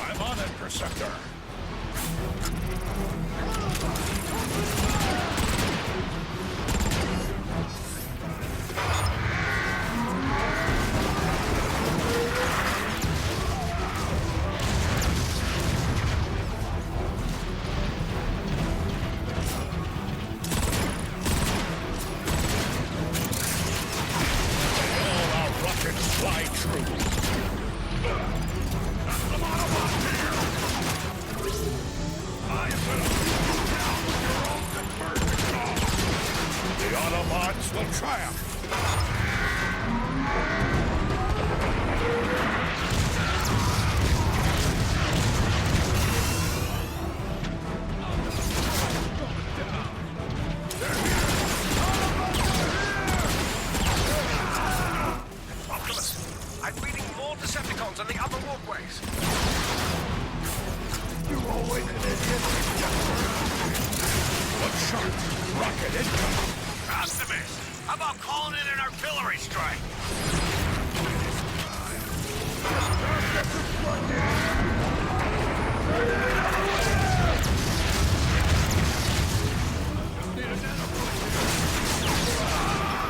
Speaker 3: I'm on it, Perceptor. All our rockets fly true. The Autobots will triumph!
Speaker 9: Optimus, I'm reading more Decepticons on the upper walkways.
Speaker 3: You always an idiot! One shot! Rocket incoming!
Speaker 8: Optimus, how about calling in an artillery strike?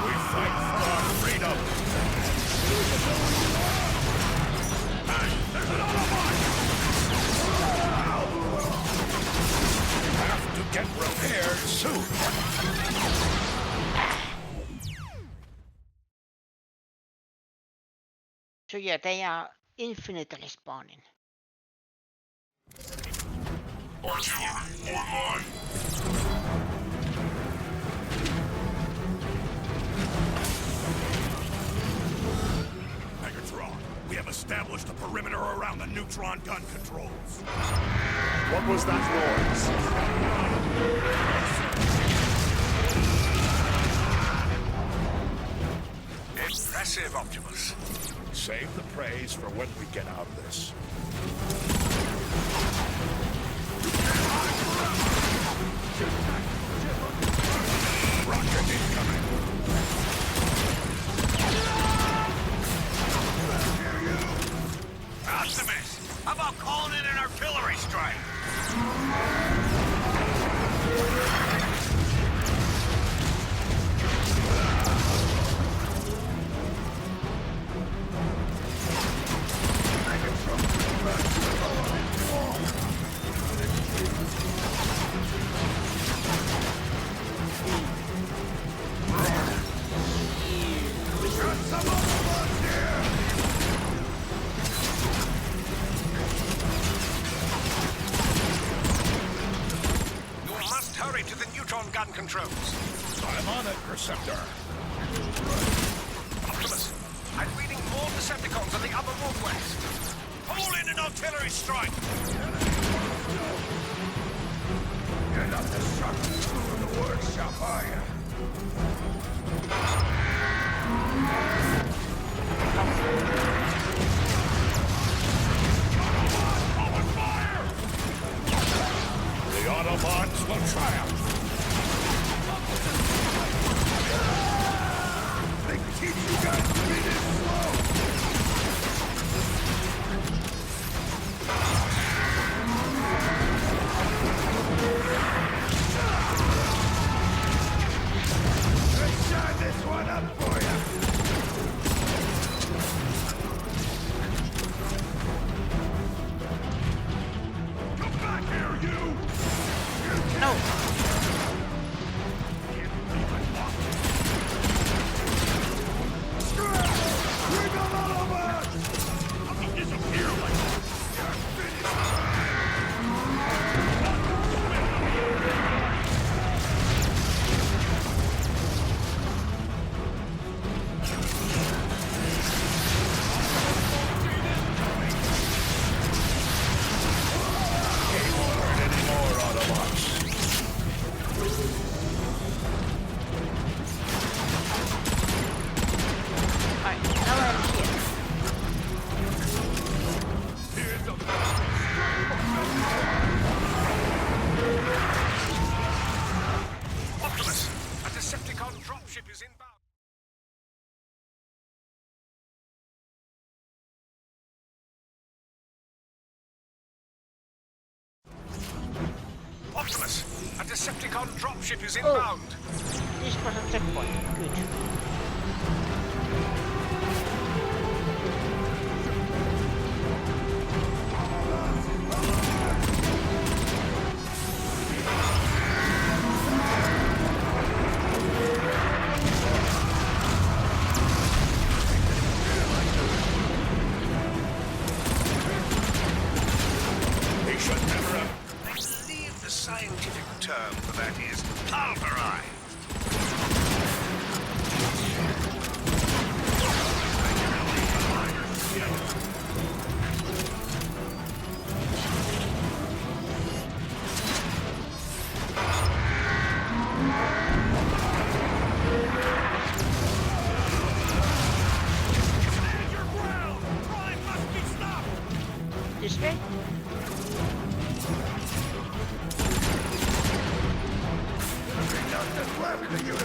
Speaker 3: We fight for our freedom! There's an Autobot! Have to get repaired soon!
Speaker 1: So yeah, they are infinitely spawning.
Speaker 6: Artillery online.
Speaker 3: Megatron, we have established a perimeter around the neutron gun controls.
Speaker 5: What was that noise?
Speaker 11: impressive, Optimus.
Speaker 3: Save the praise for when we get out of this. Rocket incoming.
Speaker 8: Optimus, how about calling in an artillery strike?
Speaker 11: Gun controls.
Speaker 3: I'm on it, Perceptor.
Speaker 11: Optimus, I'm reading more Decepticons on the upper northwest.
Speaker 8: Call in an artillery strike!
Speaker 3: You're not the sharpest tool in the workshop, are you? Open fire! The Autobots will triumph. They teach you guys to be this slow. Let's shine this one up for you. Come back here, you!
Speaker 1: No!
Speaker 11: Optimus, a Decepticon dropship is inbound. Optimus, a Decepticon dropship is inbound.
Speaker 1: This was a checkpoint. Good.
Speaker 3: He should never have.
Speaker 11: I believe the scientific term for that is pulverized.
Speaker 1: This way?
Speaker 3: Nothing left of you to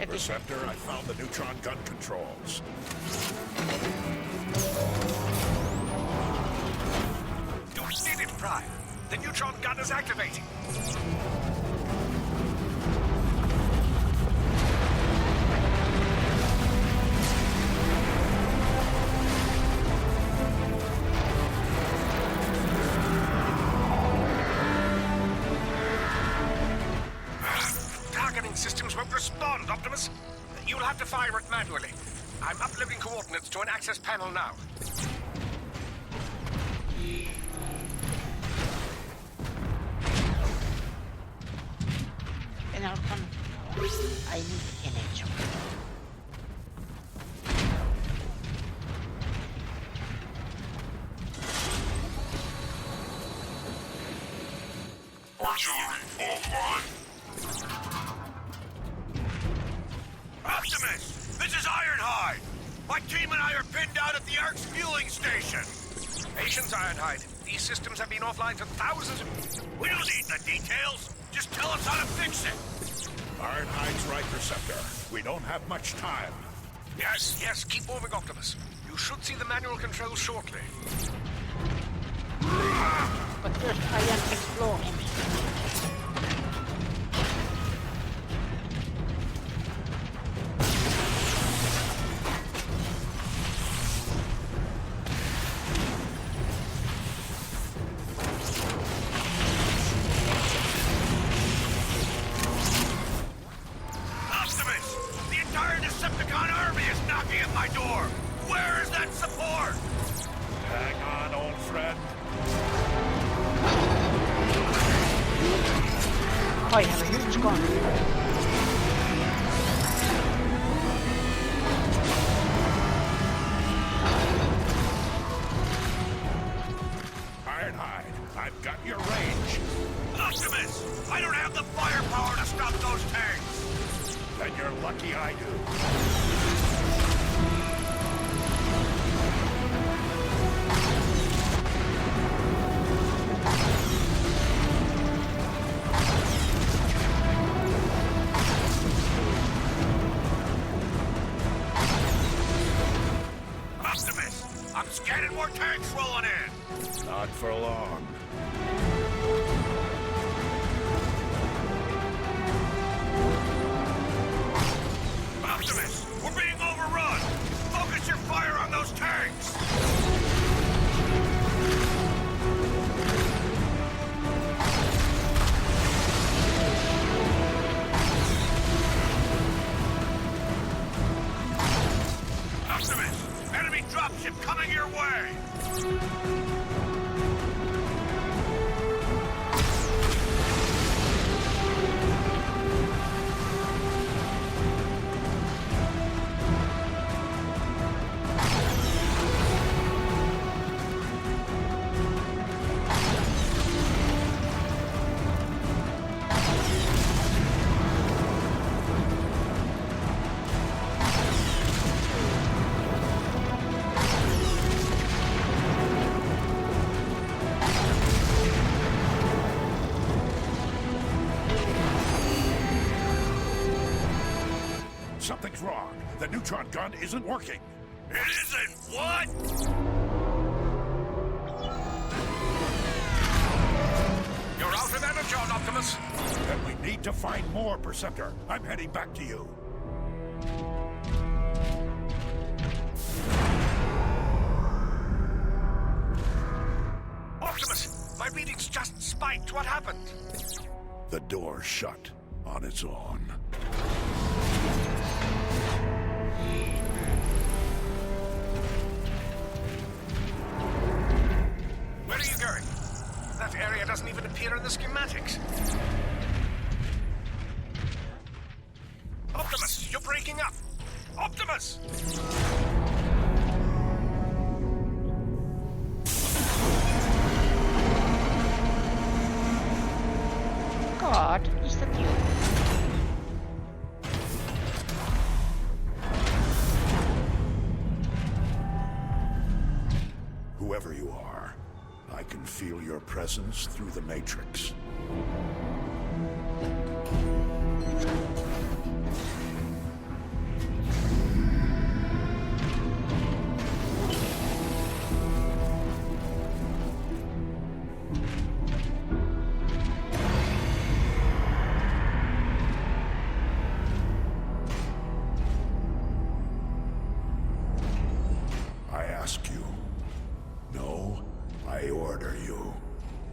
Speaker 3: Perceptor, I found the neutron gun controls.
Speaker 11: You did it, Prime. The neutron gun is activating. Targeting systems won't respond, Optimus. You'll have to fire it manually. I'm uploading coordinates to an access panel now.
Speaker 1: And I'll come. I need energy.
Speaker 8: Optimus! This is Ironhide! My team and I are pinned out at the Ark's fueling station!
Speaker 9: Patience, Ironhide. These systems have been offline for thousands of...
Speaker 8: We don't need the details! Just tell us how to fix it!
Speaker 3: Ironhide's right, Receptor. We don't have much time.
Speaker 9: Yes, keep moving, Optimus. You should see the manual controls shortly.
Speaker 1: But first I am exploring.
Speaker 8: Optimus! The entire Decepticon army is knocking at my door! Where is that support?
Speaker 3: Hang on, old friend.
Speaker 1: I have a huge gun.
Speaker 3: Ironhide, I've got your range.
Speaker 8: Optimus! I don't have the firepower to stop those tanks!
Speaker 3: Then you're lucky I do.
Speaker 8: Optimus! I'm scanning more tanks rolling in!
Speaker 3: Not for long.
Speaker 8: Optimus! We're being overrun! Focus your fire on those tanks! Optimus! Enemy dropship coming your way!
Speaker 3: Something's wrong. The neutron gun isn't working.
Speaker 8: It isn't! What?
Speaker 9: You're out of energy, Optimus.
Speaker 3: Then we need to find more, Perceptor. I'm heading back to you.
Speaker 9: Optimus, my readings just spiked. What happened?
Speaker 3: The door shut on its own.
Speaker 9: Where are you going? That area doesn't even appear in the schematics. Optimus, you're breaking up. Optimus!
Speaker 1: God, is that you?
Speaker 3: Whoever you are, I can feel your presence through the Matrix. I ask you. No, I order you.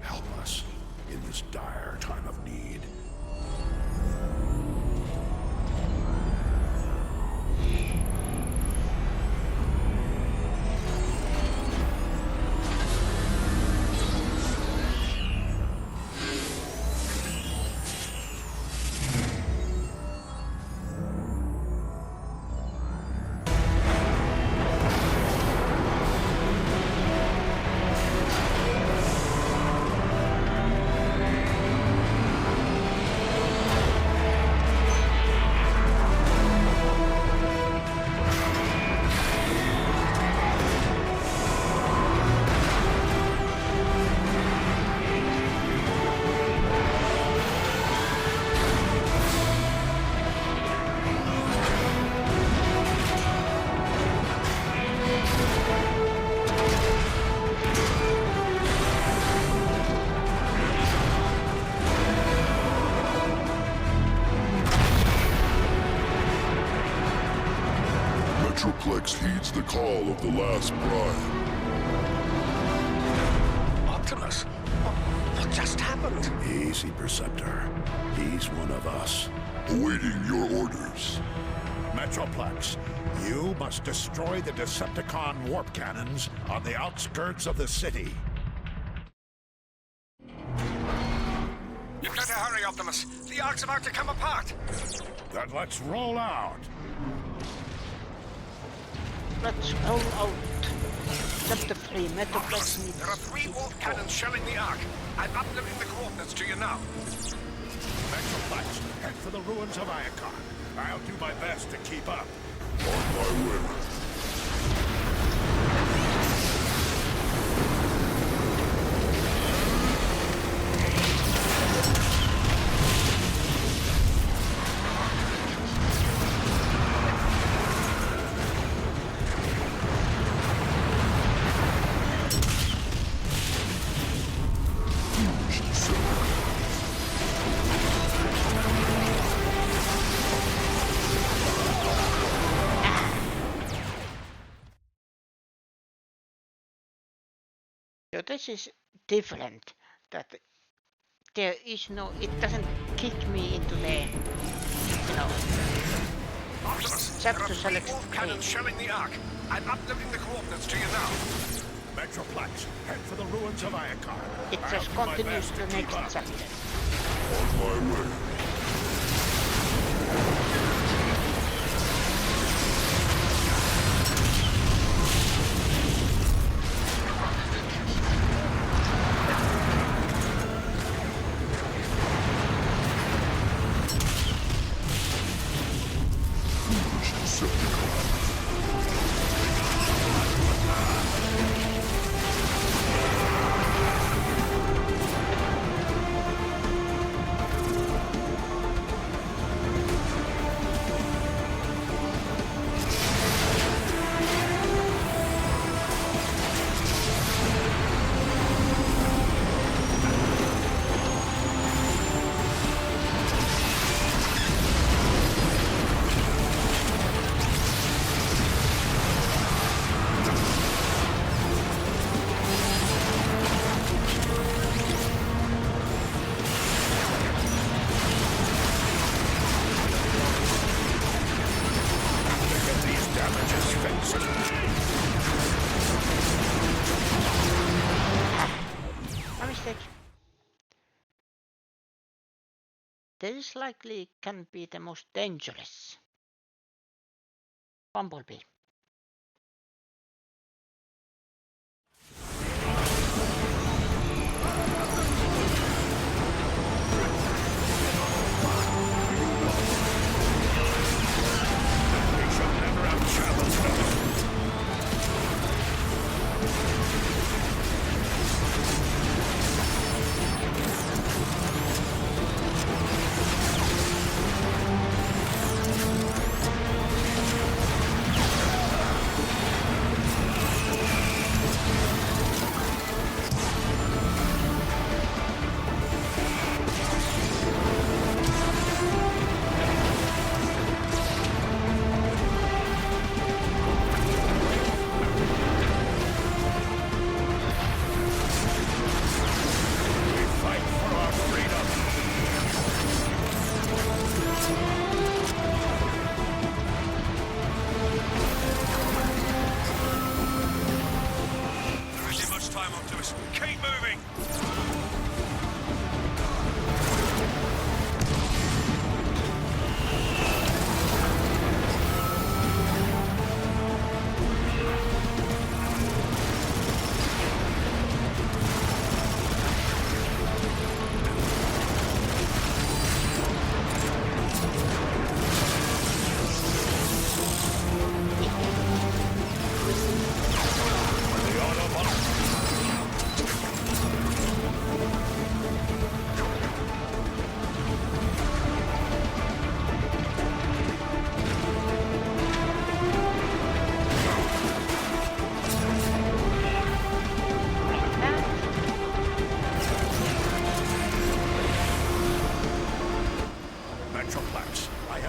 Speaker 3: Help us in this dire Metroplex heeds the call of the last Prime.
Speaker 9: Optimus, what just happened?
Speaker 3: Easy, Perceptor. He's one of us. Awaiting your orders.
Speaker 13: Metroplex, you must destroy the Decepticon warp cannons on the outskirts of the city.
Speaker 9: You've got to hurry, Optimus. The Ark's about to come apart.
Speaker 13: Then let's roll out.
Speaker 1: Let's roll out. Chapter 3, Metroplex needs...
Speaker 9: There are 3 warp cannons shelling the Ark. I'm uploading the coordinates to you now.
Speaker 13: Metroplex, head for the ruins of Iacon. I'll do my best to keep up.
Speaker 3: On my way.
Speaker 1: So this is different. That there is no, it doesn't kick me into the, you know,
Speaker 9: Optimus,
Speaker 1: Chapter
Speaker 9: there are 3
Speaker 1: select
Speaker 9: warp cannons shelling the Ark. I'm uploading the coordinates to you now.
Speaker 13: Metroplex, head for the ruins of Iacon.
Speaker 1: It
Speaker 13: I'll
Speaker 1: just
Speaker 13: do my
Speaker 1: continues
Speaker 13: best
Speaker 1: to the
Speaker 13: keep
Speaker 1: next
Speaker 13: up.
Speaker 1: chapter.
Speaker 3: On my way.
Speaker 1: My mistake. This likely can be the most dangerous. Bumblebee.
Speaker 13: We shall never have challenged us.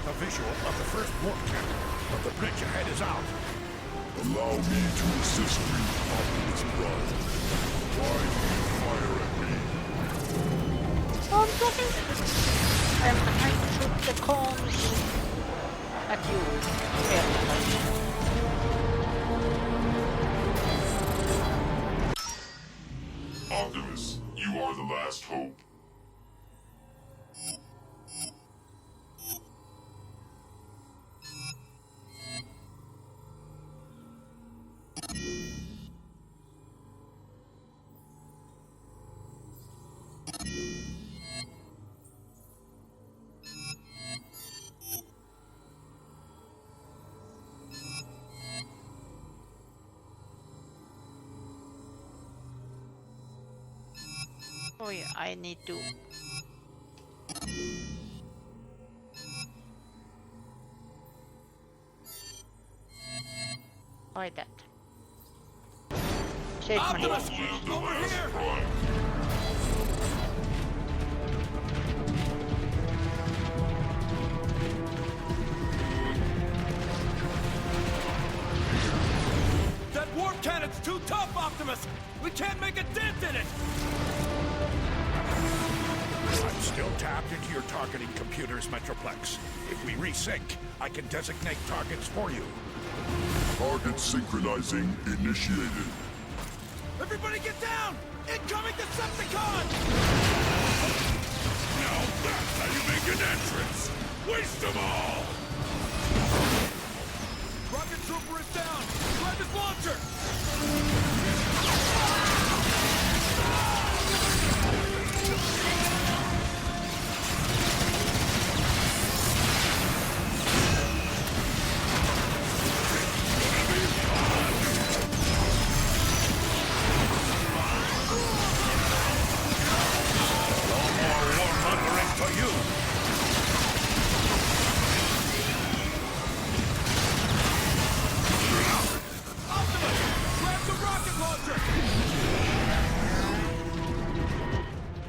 Speaker 13: a visual of the first warp cannon, but the bridge ahead is out.
Speaker 3: Allow me to assist you, Optimus Prime. Why do you fire at me?
Speaker 1: I'm talking. I'm trying to shoot the cones at you.
Speaker 3: Optimus, you are the last hope.
Speaker 1: Oh yeah, I need to. Buy that. Save money.
Speaker 10: Optimus, over here! That warp cannon's too tough, Optimus! We can't make a dent in it!
Speaker 13: I'm still tapped into your targeting computers, Metroplex. If we resync, I can designate targets for you.
Speaker 3: Target synchronizing initiated.
Speaker 10: Everybody get down! Incoming Decepticon!
Speaker 6: Now that's how you make an entrance! Waste them all!
Speaker 10: Rocket Trooper is down! Grab his launcher!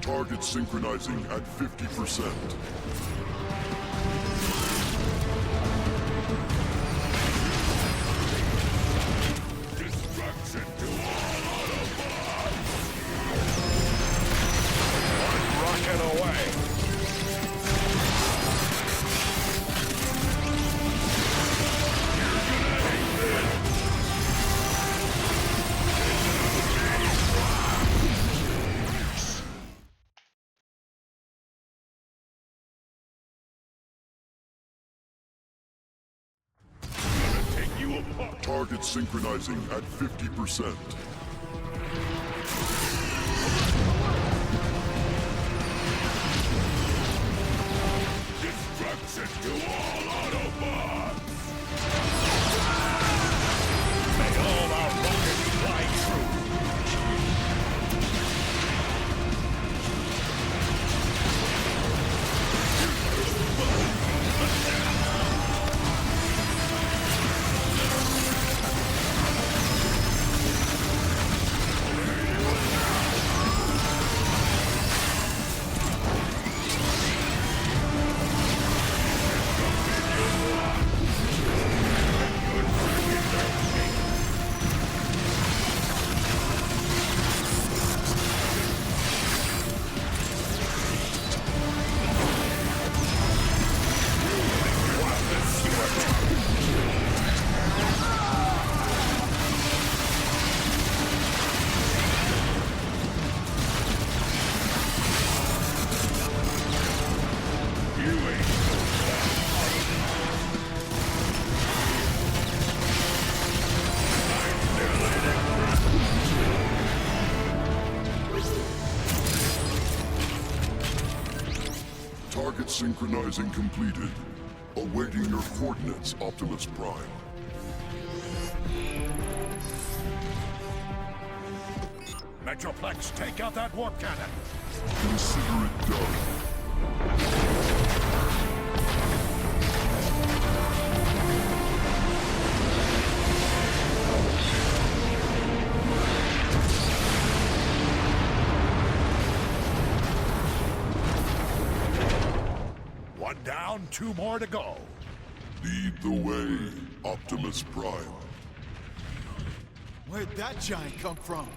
Speaker 3: Target synchronizing at 50%.
Speaker 6: Destruction to all Autobots!
Speaker 13: One rocket away.
Speaker 3: Target synchronizing at 50%.
Speaker 6: Destruction to all Autobots!
Speaker 13: May all our rockets fly true.
Speaker 3: Target synchronizing completed. Awaiting your coordinates, Optimus Prime.
Speaker 13: Metroplex, take out that warp cannon.
Speaker 3: Consider it done.
Speaker 13: One down, 2 more to go.
Speaker 3: Lead the way, Optimus Prime.
Speaker 5: Where'd that giant come from?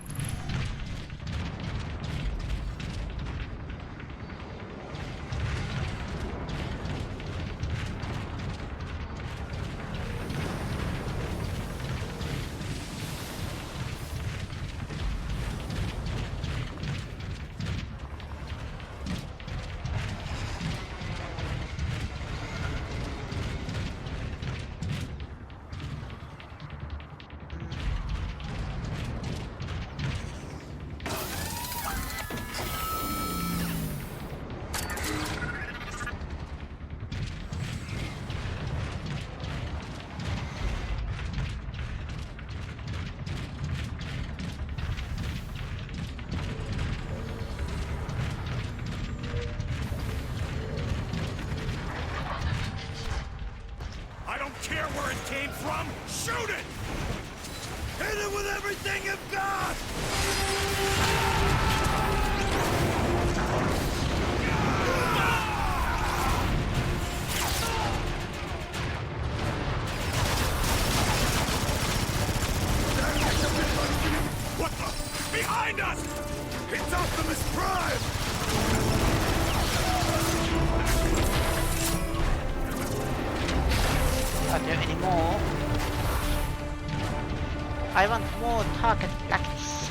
Speaker 8: I don't care where it came from! Shoot it! Hit it with everything you've got! What the? Behind us! It's Optimus Prime!
Speaker 1: Are there any more? I want more target practice.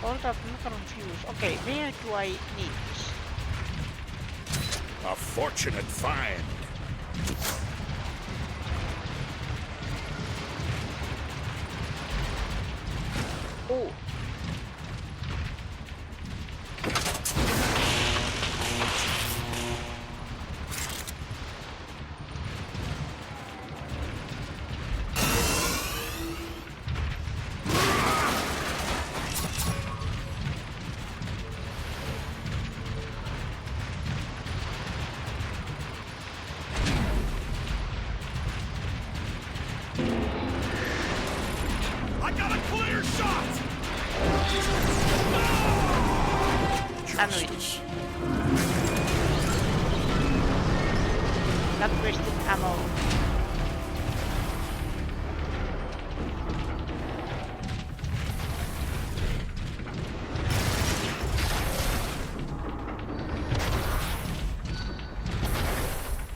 Speaker 1: Hold up, I'm confused. Okay, where do I need this?
Speaker 13: A fortunate find.
Speaker 1: Oh.
Speaker 8: I got a clear shot!
Speaker 3: Justice.
Speaker 1: Not wasting ammo.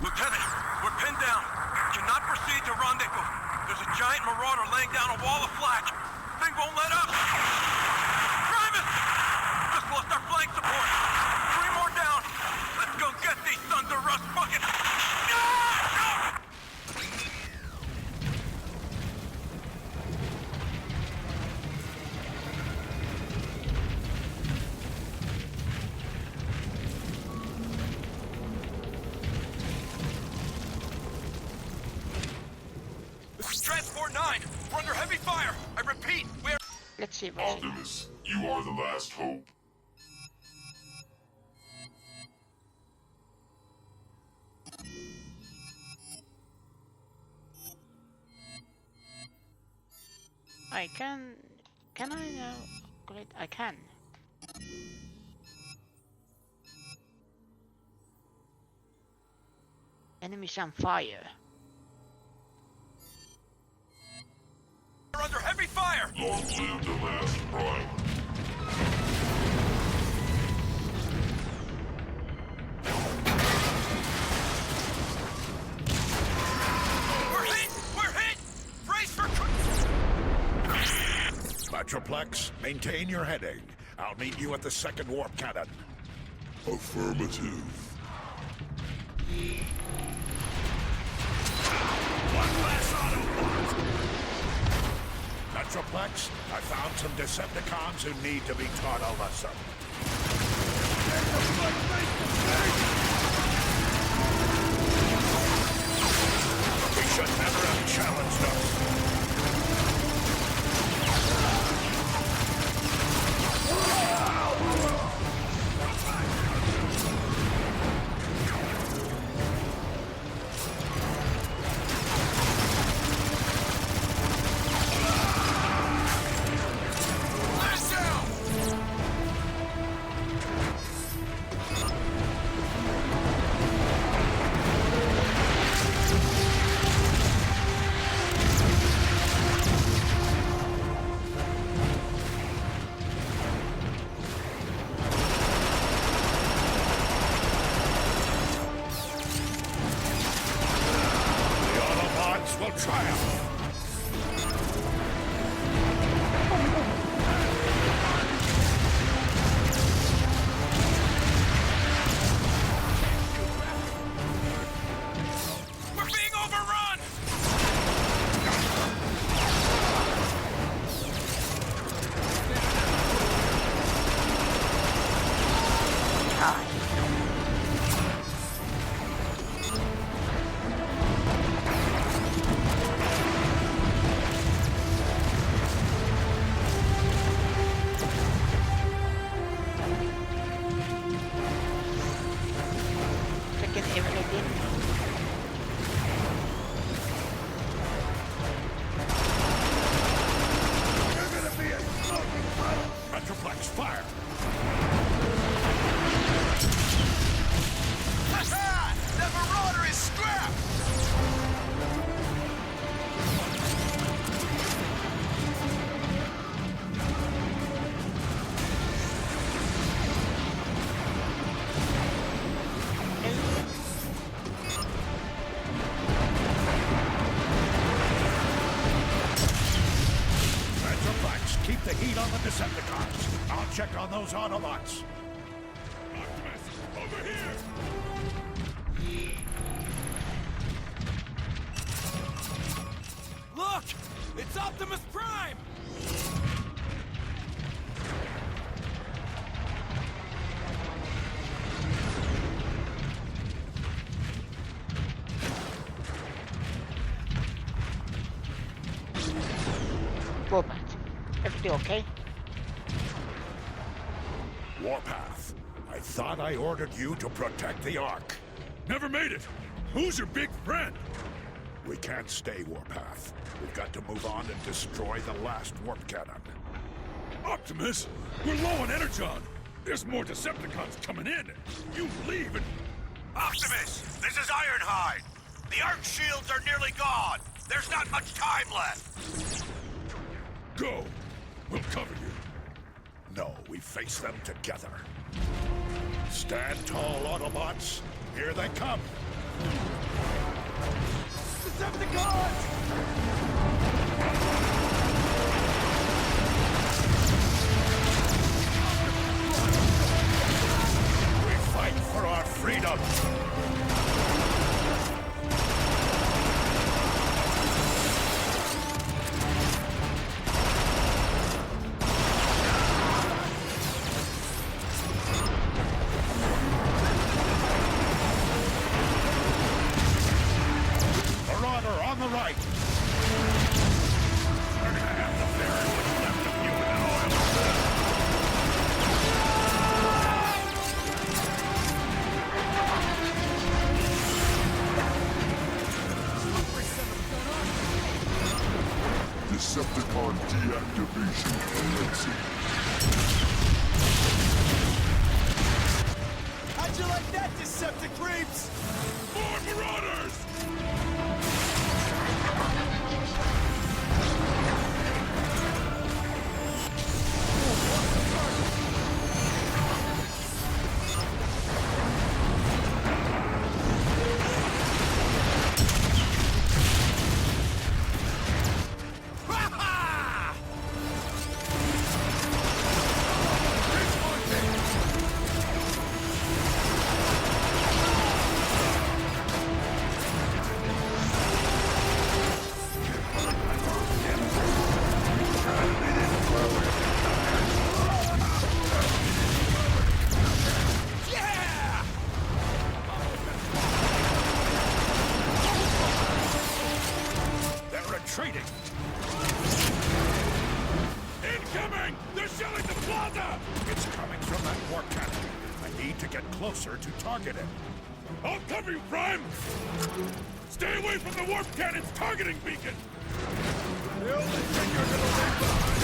Speaker 11: Lieutenant, we're pinned down. Cannot proceed to rendezvous. There's a giant marauder laying down a wall of flak. Thing won't let up. Primus! Just lost our flank support. 3 more down. Let's go get these sons of rust buckets. Ah! This is Transport 9. We're under heavy fire. I repeat, we are...
Speaker 1: Let's see what's
Speaker 3: Optimus, you are the last hope.
Speaker 1: I can I now upgrade? I can. Enemies on fire.
Speaker 11: We're under heavy fire.
Speaker 3: Long live the last Prime.
Speaker 11: We're hit! We're hit! Brace for...
Speaker 13: Metroplex, maintain your heading. I'll meet you at the second warp cannon.
Speaker 3: Affirmative.
Speaker 13: One less Autobot! Metroplex, I found some Decepticons who need to be taught a lesson. should never have challenged us.
Speaker 5: Last down!
Speaker 13: The Autobots will triumph.
Speaker 10: We're being overrun!
Speaker 1: Check it everything.
Speaker 13: Metroplex, fire!
Speaker 5: Ha-ha! The Marauder is scrapped!
Speaker 13: Metroplex, keep the heat on the Decepticons. I'll check on those Autobots.
Speaker 6: Optimus, over here!
Speaker 10: Look! It's Optimus Prime!
Speaker 1: Warpath. Everything okay?
Speaker 13: Warpath, I thought I ordered you to protect the Ark.
Speaker 6: Never made it! Who's your big friend?
Speaker 13: We can't stay, Warpath. We've got to move on and destroy the last warp cannon.
Speaker 6: Optimus, we're low on energon. There's more Decepticons coming in. You leave and...
Speaker 8: Optimus, this is Ironhide. The Arc shields are nearly gone. There's not much time left.
Speaker 6: Go. We'll cover you.
Speaker 13: No, we face them together. Stand tall, Autobots. Here they come. We fight for our freedom. Marauder on the right.
Speaker 6: We're gonna have to bury what's left of you in oil.
Speaker 3: Decepticon deactivation frenzy.
Speaker 5: How'd you like that, Decepticreeps?
Speaker 6: More Marauders! Incoming! They're shelling the plaza!
Speaker 13: It's coming from that warp cannon. I need to get closer to target it.
Speaker 6: I'll cover you, Prime! Stay away from the warp cannon's targeting beacon!
Speaker 13: The only thing you're gonna leave behind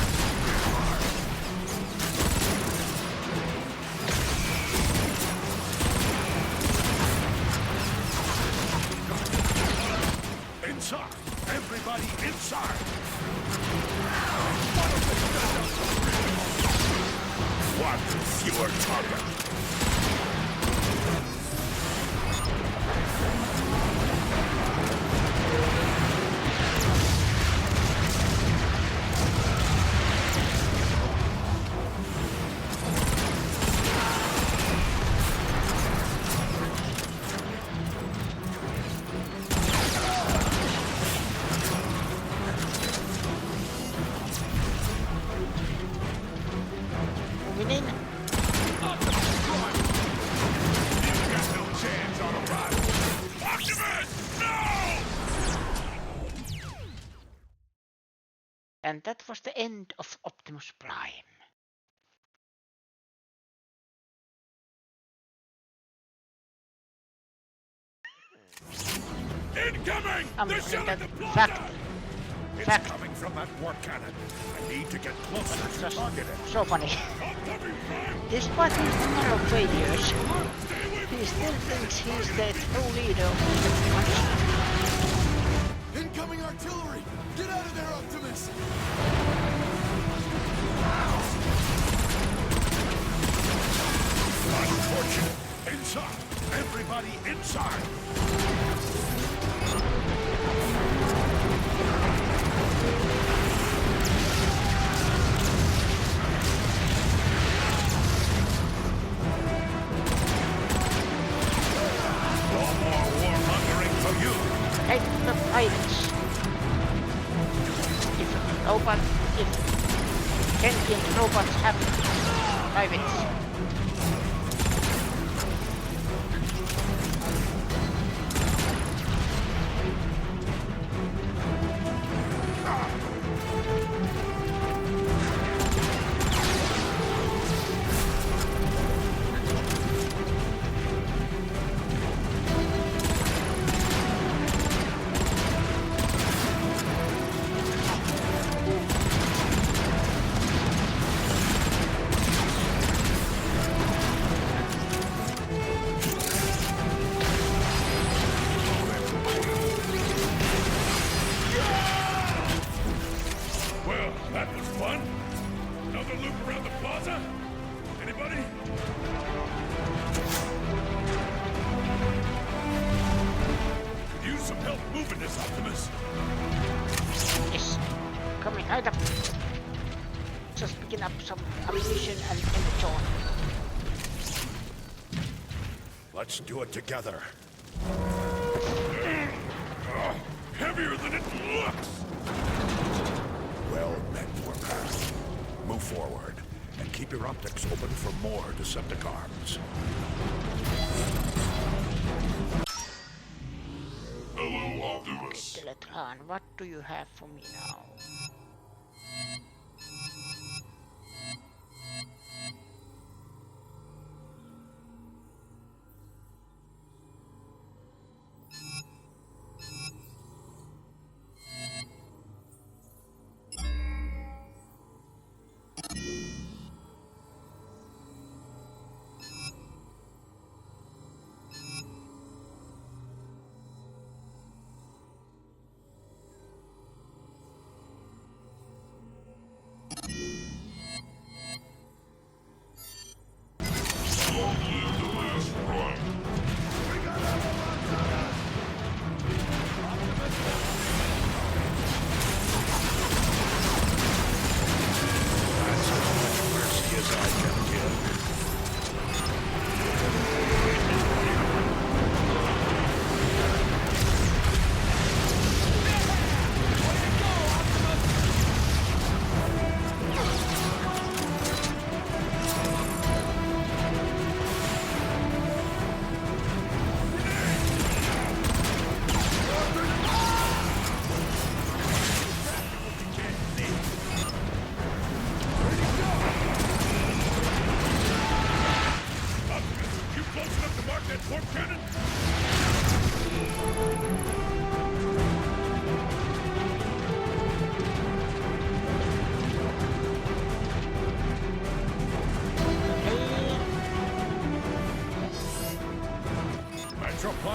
Speaker 13: inside! Everybody inside! One fewer target!
Speaker 1: Moving in. And that was the end of Optimus Prime.
Speaker 6: Incoming! They're shelling the
Speaker 1: Fact.
Speaker 6: plaza!
Speaker 13: It's coming from that warp cannon. I need to get closer to target it.
Speaker 1: So funny.
Speaker 6: I'll cover you, Prime!
Speaker 1: Despite his number of failures, he still thinks he's the true leader of the
Speaker 5: Incoming artillery! Get out of there, Optimus!
Speaker 13: Unfortunate. Inside. Everybody inside. No more warmongering for you.
Speaker 1: Take the pirates. If sentient robots have privates.
Speaker 6: Well, that was fun. Another loop around the plaza? Anybody? Could use some help moving this, Optimus.
Speaker 1: Yes. Coming right up. Just picking up some ammunition and so on.
Speaker 13: Let's do it together.
Speaker 6: Heavier than it looks!
Speaker 13: Well met, Warpath. Move forward, and keep your optics open for more Decepticons.
Speaker 6: Hello, Optimus.
Speaker 1: Teletron, what do you have for me now?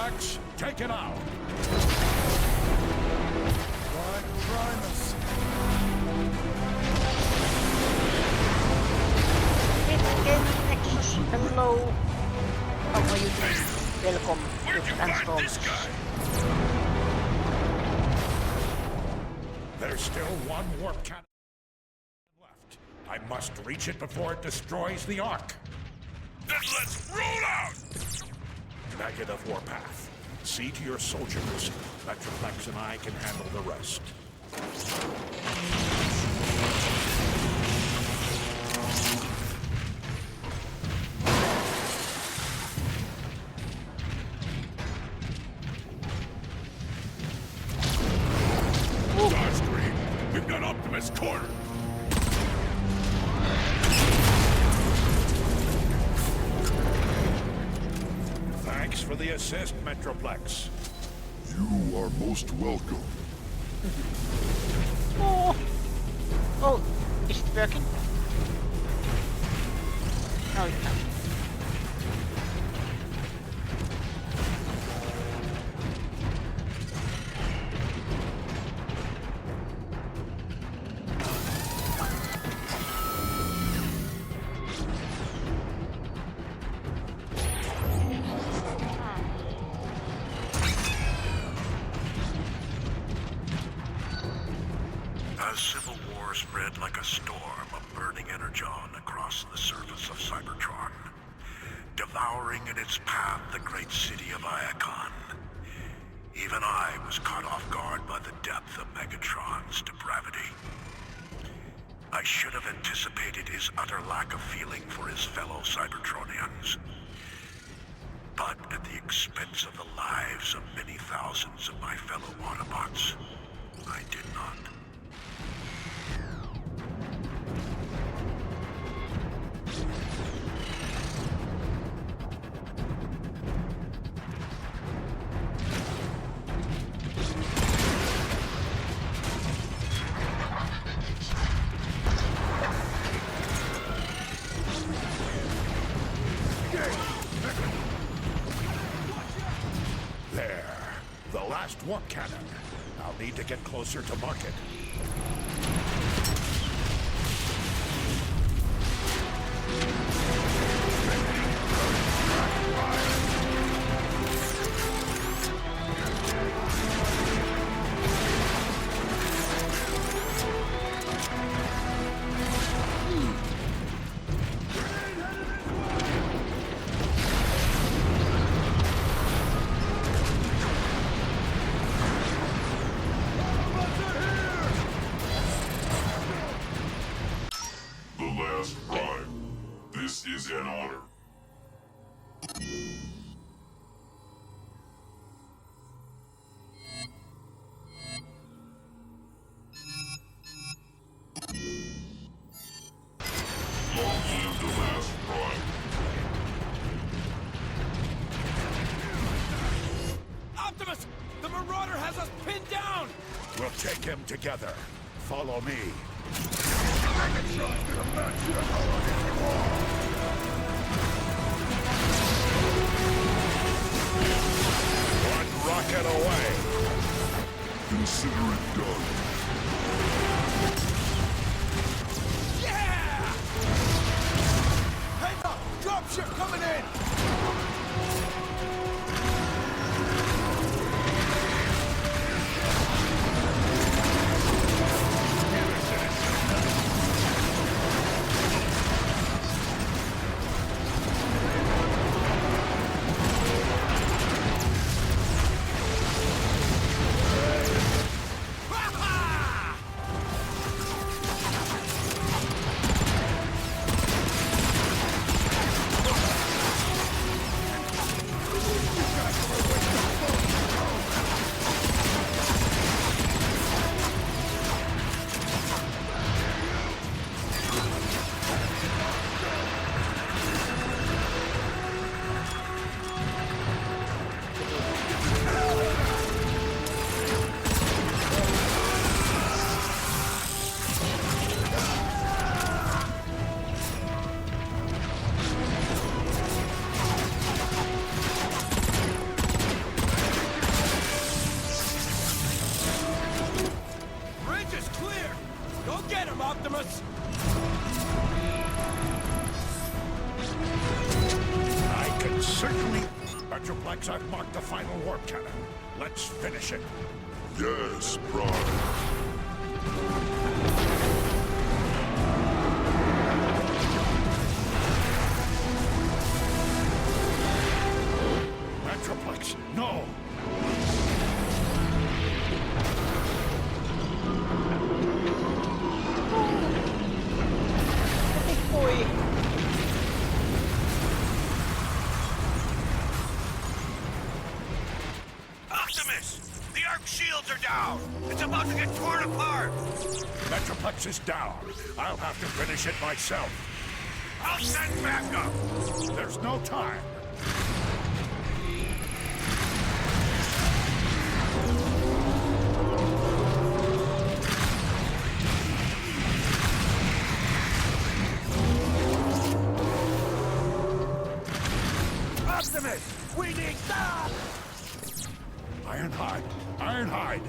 Speaker 13: Metroplex, take it out.
Speaker 5: Prime Primus.
Speaker 1: Nexus, hello. How are you doing? Welcome
Speaker 6: Where'd
Speaker 1: to
Speaker 6: you find
Speaker 1: Transformers.
Speaker 6: this guy?
Speaker 13: There's still one warp cannon left. I must reach it before it destroys the Ark.
Speaker 6: Then let's roll out!
Speaker 13: Negative warpath. See to your soldiers. Metroplex and I can handle the rest.
Speaker 6: Starscream, we've got Optimus cornered.
Speaker 13: Thanks for the assist, Metroplex.
Speaker 3: You are most welcome.
Speaker 1: Oh! Oh, is it working? No, it's not.
Speaker 11: As civil war spread like a storm of burning energon across the surface of Cybertron, devouring in its path the great city of Iacon, even I was caught off guard by the depth of Megatron's depravity. I should have anticipated his utter lack of feeling for his fellow Cybertronians. But at the expense of the lives of many thousands of my fellow Autobots, I did not.
Speaker 13: There. The last warp cannon. I'll need to get closer to market.
Speaker 3: The last prime. This is an honor. Long live the last prime.
Speaker 10: Optimus! The Marauder has us pinned down!
Speaker 13: We'll take him together. Follow me. One rocket away.
Speaker 3: Consider it done.
Speaker 10: Yeah! Hang up! Dropship coming in! Ha ha! Go get him, Optimus!
Speaker 13: I can certainly... Metroplex, I've marked the final warp cannon. Let's finish it.
Speaker 3: Yes, Prime.
Speaker 13: Metroplex, no!
Speaker 1: Big boy.
Speaker 8: Optimus! The Arc shields are down! It's about to get torn apart!
Speaker 13: Metroplex is down. I'll have to finish it myself.
Speaker 8: I'll send backup!
Speaker 13: There's no time.
Speaker 10: Optimus! We need... Ah!
Speaker 13: Ironhide! Ironhide!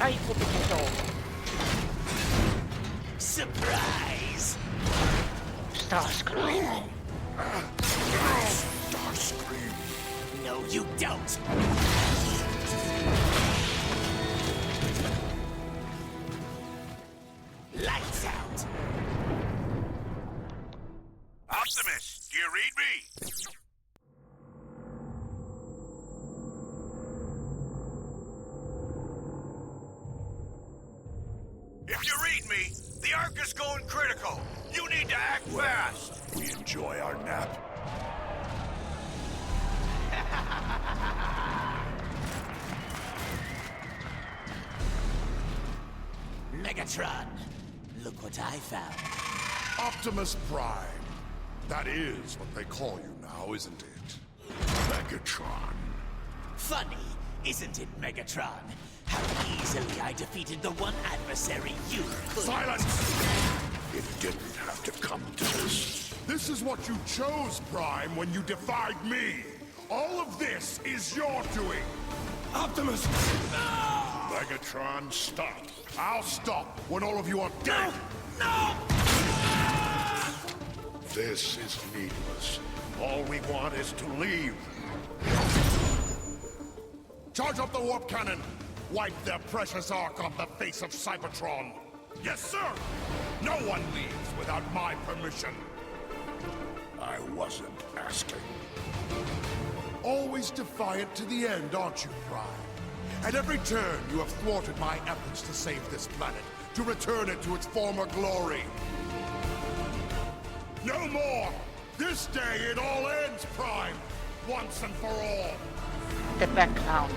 Speaker 1: Ai, kupikin
Speaker 12: Surprise!
Speaker 1: Starscream.
Speaker 13: Starscream!
Speaker 12: No, you don't. Lights out.
Speaker 8: Optimus, do you read me? If you read me, the Ark is going critical. You need to act fast.
Speaker 13: We enjoy our nap.
Speaker 12: Megatron, look what I found.
Speaker 3: Optimus Prime. That is what they call you now, isn't it? Megatron.
Speaker 12: Funny, isn't it, Megatron? How easily I defeated the one adversary you could.
Speaker 3: Silence! It didn't have to come to this. This is what you chose, Prime, when you defied me. All of this is your doing.
Speaker 10: Optimus!
Speaker 3: Megatron, stop. I'll stop when all of you are dead.
Speaker 10: No!
Speaker 3: This is needless. All we want is to leave. Charge up the warp cannon. Wipe their precious Ark off the face of Cybertron. Yes, sir. No one leaves without my permission. I wasn't asking. Always defiant to the end, aren't you, Prime? At every turn, you have thwarted my efforts to save this planet, to return it to its former glory. No more! This day it all ends, Prime! Once and for all!
Speaker 1: The background.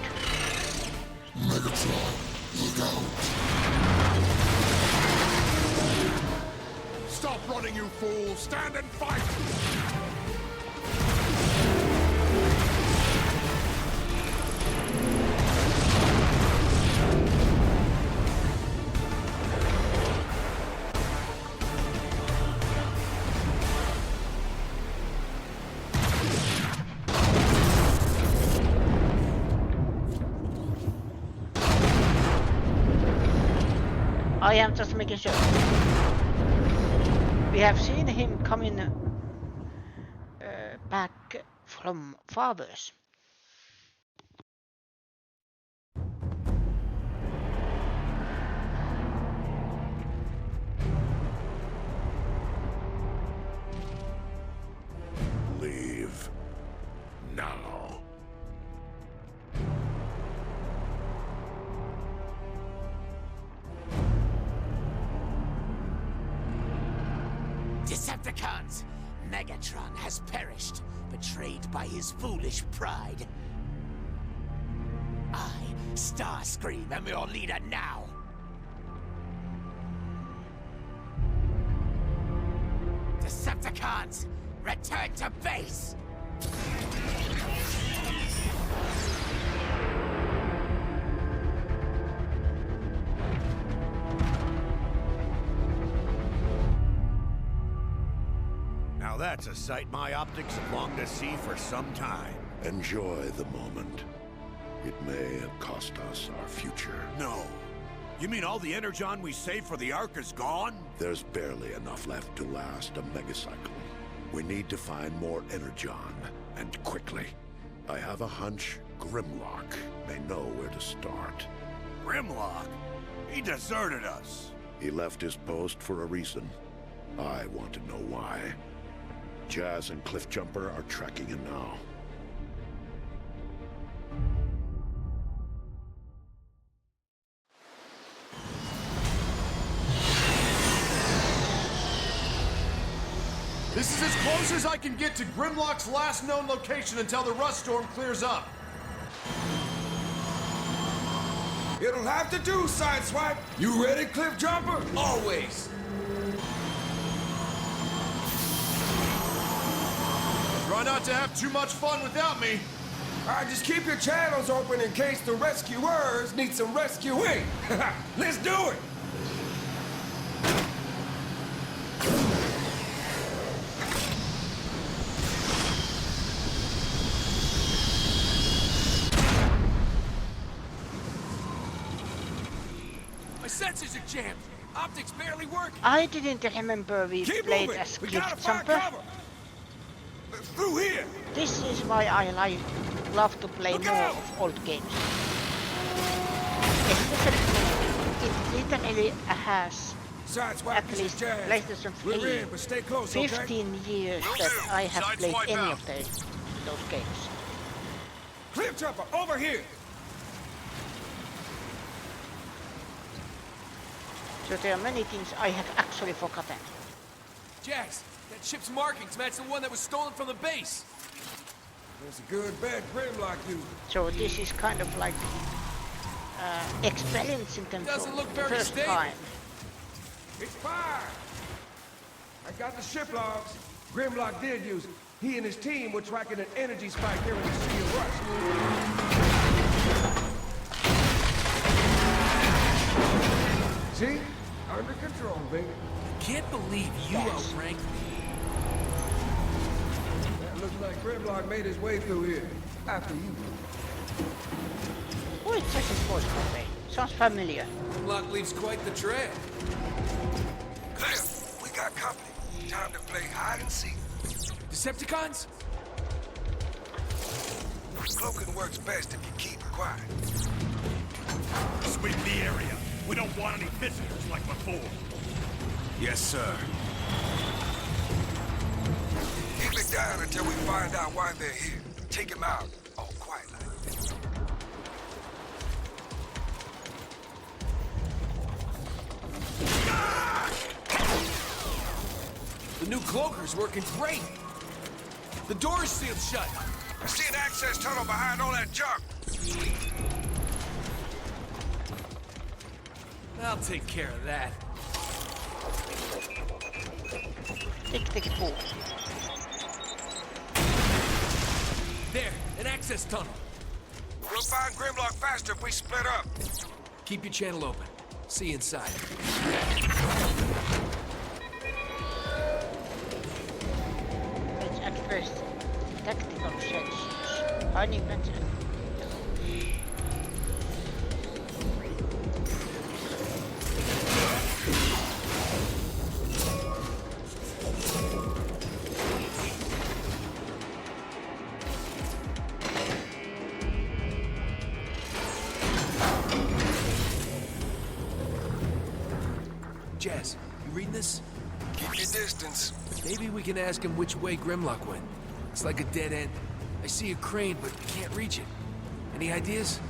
Speaker 3: Megatron, look out! Stop running, you fool! Stand and fight!
Speaker 1: I am just making sure. We have seen him coming back from fathers.
Speaker 3: Leave. Now.
Speaker 12: Decepticons! Megatron has perished, betrayed by his foolish pride. I, Starscream, am your leader now. Decepticons, return to base!
Speaker 5: That's a sight my optics have longed to see for some time.
Speaker 3: Enjoy the moment. It may have cost us our future.
Speaker 5: No. You mean all the energon we saved for the Ark is gone?
Speaker 3: There's barely enough left to last a megacycle. We need to find more energon, and quickly. I have a hunch Grimlock may know where to start.
Speaker 5: Grimlock? He deserted us.
Speaker 3: He left his post for a reason. I want to know why. Jazz and Cliffjumper are tracking him now.
Speaker 10: This is as close as I can get to Grimlock's last known location until the rust storm clears up.
Speaker 9: It'll have to do, Sideswipe. You ready, Cliffjumper? Always.
Speaker 10: Try not to have too much fun without me.
Speaker 9: All right, just keep your channels open in case the rescuers need some rescuing. Let's do it.
Speaker 10: My sensors are jammed. Optics barely work.
Speaker 1: I didn't remember we played as Cliffjumper.
Speaker 9: Through here.
Speaker 1: This is why I love to play more of old games. Especially it literally has at least PlayStation 3 15 years that I have played any of those games.
Speaker 9: Cliffjumper, over here.
Speaker 1: So there are many things I have actually forgotten.
Speaker 10: Jazz, that ship's markings match the one that was stolen from the base.
Speaker 9: There's a good bad Grimlock used.
Speaker 1: So this is kind of like experiencing them
Speaker 10: Doesn't
Speaker 1: for
Speaker 10: look
Speaker 1: the
Speaker 10: very
Speaker 1: first
Speaker 10: stable.
Speaker 1: time.
Speaker 9: It's fire. I got the ship logs. Grimlock did use it. He and his team were tracking an energy spike here in the Sea of Rust. See? Under control, baby.
Speaker 10: Can't believe you outranked me.
Speaker 9: That looks like Grimlock made his way through here. After you.
Speaker 1: Who is Texas voice campaign? Sounds familiar.
Speaker 10: Grimlock leaves quite the trail.
Speaker 9: Cliff, we got company. Time to play hide and seek.
Speaker 10: Decepticons?
Speaker 9: Cloaking works best if you keep it quiet.
Speaker 6: Sweep the area. We don't want any visitors like before.
Speaker 5: Yes, sir.
Speaker 9: Keep it down until we find out why they're here. Take them out, all quietly.
Speaker 10: The new cloaker's working great. The door's sealed shut.
Speaker 9: I see an access tunnel behind all that junk.
Speaker 10: I'll take care of that.
Speaker 1: Take it pull.
Speaker 10: There, an access tunnel.
Speaker 9: We'll find Grimlock faster if we split up.
Speaker 10: Keep your channel open. See you inside.
Speaker 1: Let's address tactical sensors. Finding better.
Speaker 10: Jazz, you reading this?
Speaker 9: Keep your distance.
Speaker 10: Maybe we can ask him which way Grimlock went. It's like a dead end. I see a crane, but can't reach it. Any ideas?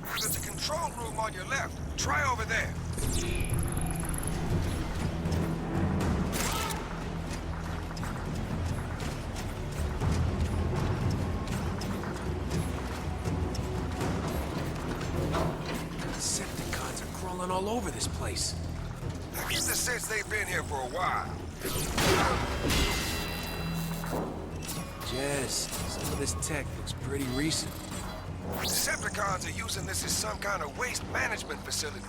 Speaker 9: There's a control room on your left. Try over there.
Speaker 10: Decepticons are crawling all over this place.
Speaker 9: I get the sense they've been here for a while.
Speaker 10: Jazz, some of this tech looks pretty recent.
Speaker 9: Decepticons are using this as some kind of waste management facility.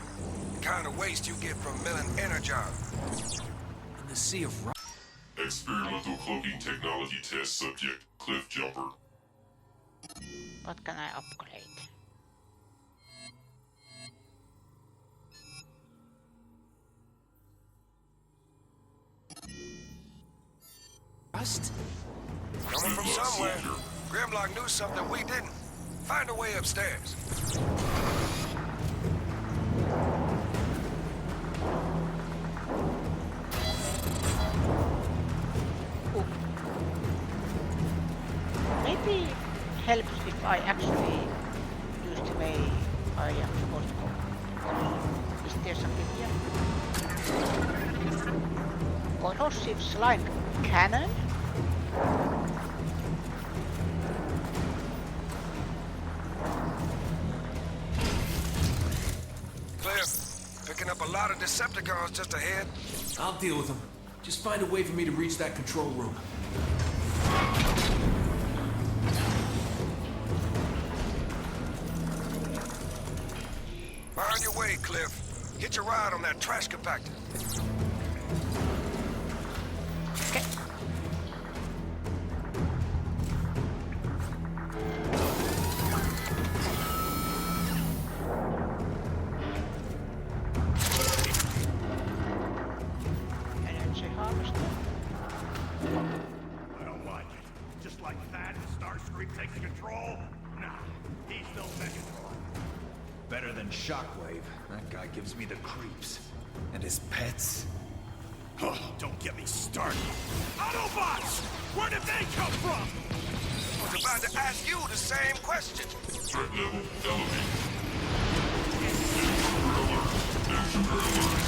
Speaker 9: The kind of waste you get from milling energon.
Speaker 10: In the Sea of Rust.
Speaker 6: A Experimental cloaking technology test subject, Cliff Jumper.
Speaker 1: What can I upgrade?
Speaker 9: Rust?
Speaker 11: Coming from somewhere. Grimlock knew something we didn't. Find a way upstairs.
Speaker 1: Maybe it helps if I actually use the way I am supposed to go. Is there something here? Corrosive slime cannon?
Speaker 11: Cliff, picking up a lot of Decepticons just ahead.
Speaker 10: I'll deal with them. Just find a way for me to reach that control room.
Speaker 11: Find your way, Cliff. Hit your ride on that trash compactor.
Speaker 1: Okay. Energy harvester.
Speaker 8: I don't like it. Just like that, Starscream takes control? Nah, he's no Megatron.
Speaker 10: Better than Shockwave. That guy gives me the creeps. And his pets?
Speaker 8: Oh, don't get me started. Autobots! Where did they come from?
Speaker 11: I was about to ask you the same question.
Speaker 6: Threat level elevated. Intruder alert. Intruder alert.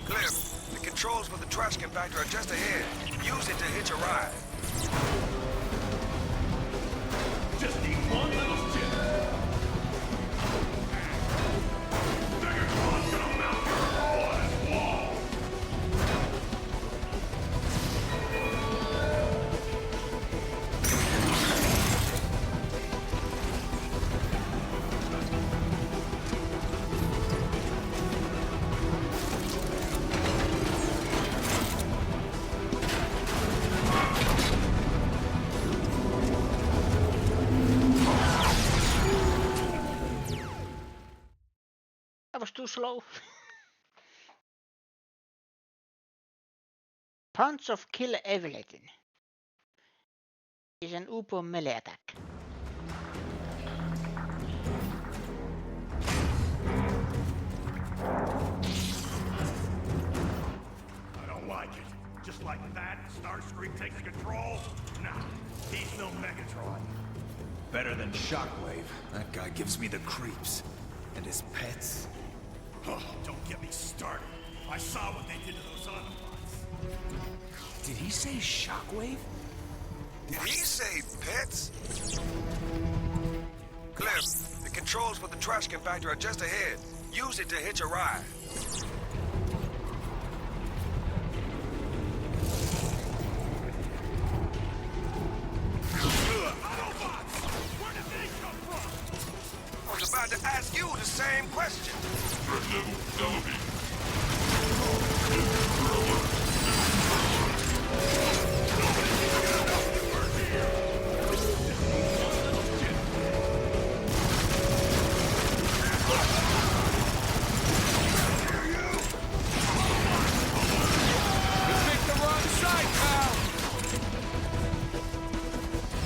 Speaker 11: Cliff, the controls for the trash compactor are just ahead. Use it to hitch a ride.
Speaker 8: Just need one little tip. Megatron's gonna mount your hole on his wall.
Speaker 1: That was too slow. Punch of kill everything. Is an Upo melee attack.
Speaker 8: I don't like it. Just like that, Starscream takes control? Nah, he's no Megatron.
Speaker 10: Better than Shockwave. That guy gives me the creeps. And his pets?
Speaker 8: Oh, don't get me started. I saw what they did to those Autobots.
Speaker 10: Did he say Shockwave?
Speaker 11: Did he say pets? Cliff, the controls for the trash compactor are just ahead. Use it to hitch a ride.
Speaker 8: Autobots! Where did they come from?
Speaker 11: I was about to ask you the same question.
Speaker 6: Threat level elevated. Intruder alert.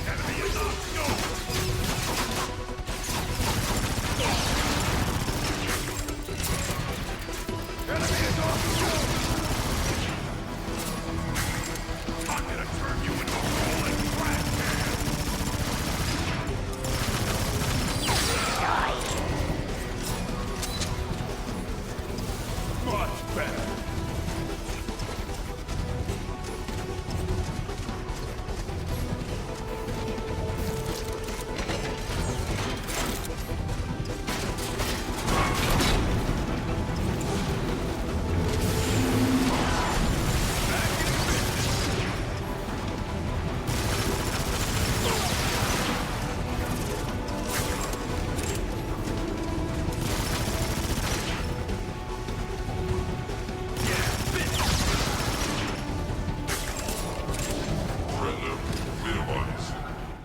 Speaker 8: Enemy is up! Go!
Speaker 13: better.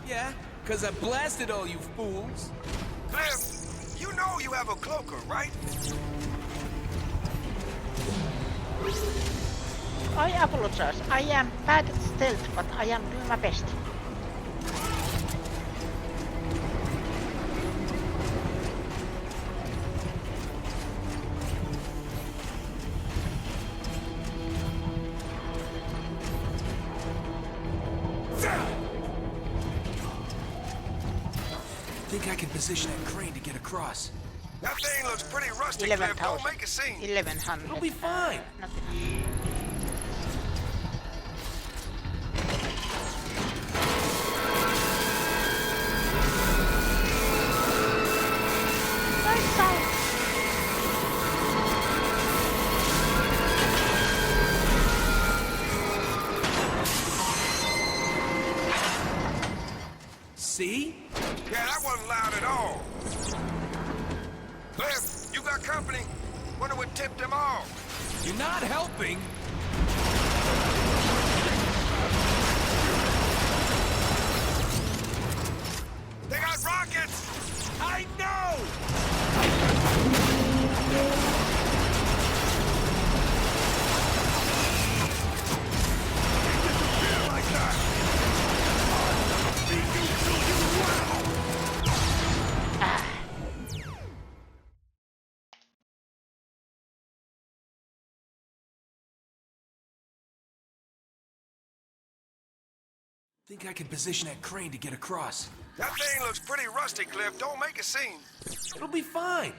Speaker 10: Yeah, because I blasted all you fools.
Speaker 11: Cliff, you know you have a cloaker, right?
Speaker 1: I apologize. I am bad at stealth, but I am doing my best.
Speaker 10: Think I can position that crane to get across.
Speaker 11: That thing looks pretty rusty, Cliff. Don't
Speaker 1: 11,000.
Speaker 11: make a scene.
Speaker 1: 1100.
Speaker 10: It'll be fine.
Speaker 1: Not enough. Nice sound.
Speaker 10: See?
Speaker 11: Yeah, that wasn't loud at all. Cliff, you got company. Wonder what tipped them off.
Speaker 10: You're not helping.
Speaker 11: They got rockets!
Speaker 10: I know! Think I can position that crane to get across.
Speaker 11: That thing looks pretty rusty, Cliff. Don't make a scene.
Speaker 10: It'll be fine.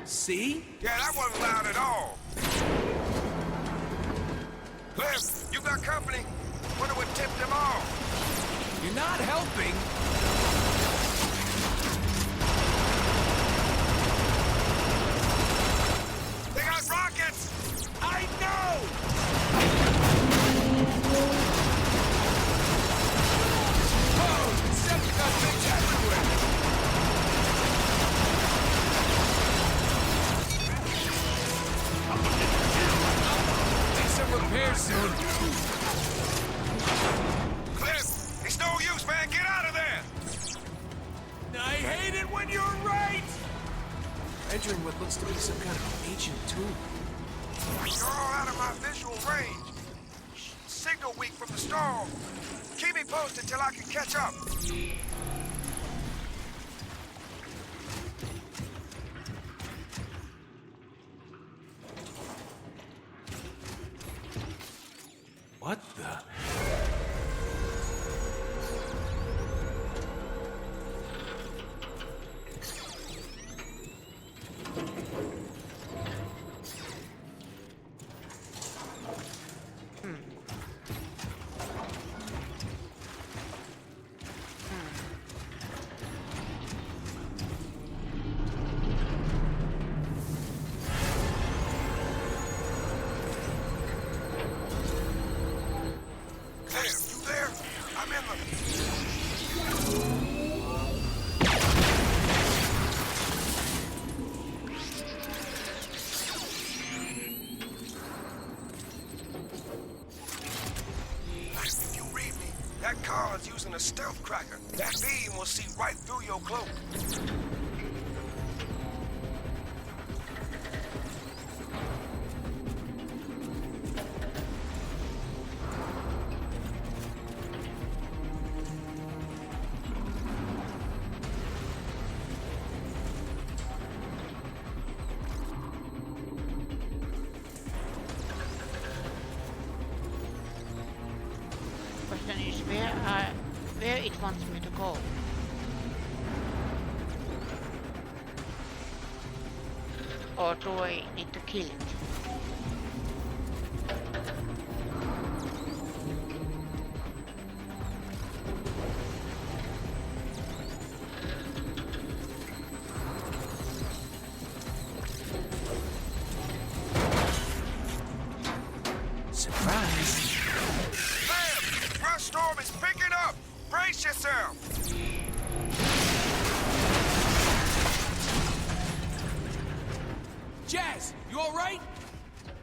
Speaker 10: See?
Speaker 11: Yeah, that wasn't loud at all. Cliff, you got company. Wonder what tipped them off.
Speaker 10: You're not helping.
Speaker 11: They got rockets!
Speaker 10: I know! Oh, Decepticon things everywhere! Need some repairs soon.
Speaker 11: Cliff, it's no use, man. Get out of there!
Speaker 10: I hate it when you're right! Entering what looks to be some kind of ancient tomb.
Speaker 11: You're all out of my visual range. Signal weak from the storm. Keep me posted till I can catch up.
Speaker 10: What the?
Speaker 11: Cliff, you there? I'm in the... If you read me, that car's using a stealth cracker. That beam will see right through your cloak.
Speaker 1: where it wants me to go. Or do I need to kill it?
Speaker 11: Surprise!
Speaker 14: Bam! Rush storm is picking up! Brace yourself!
Speaker 10: Jazz, you alright?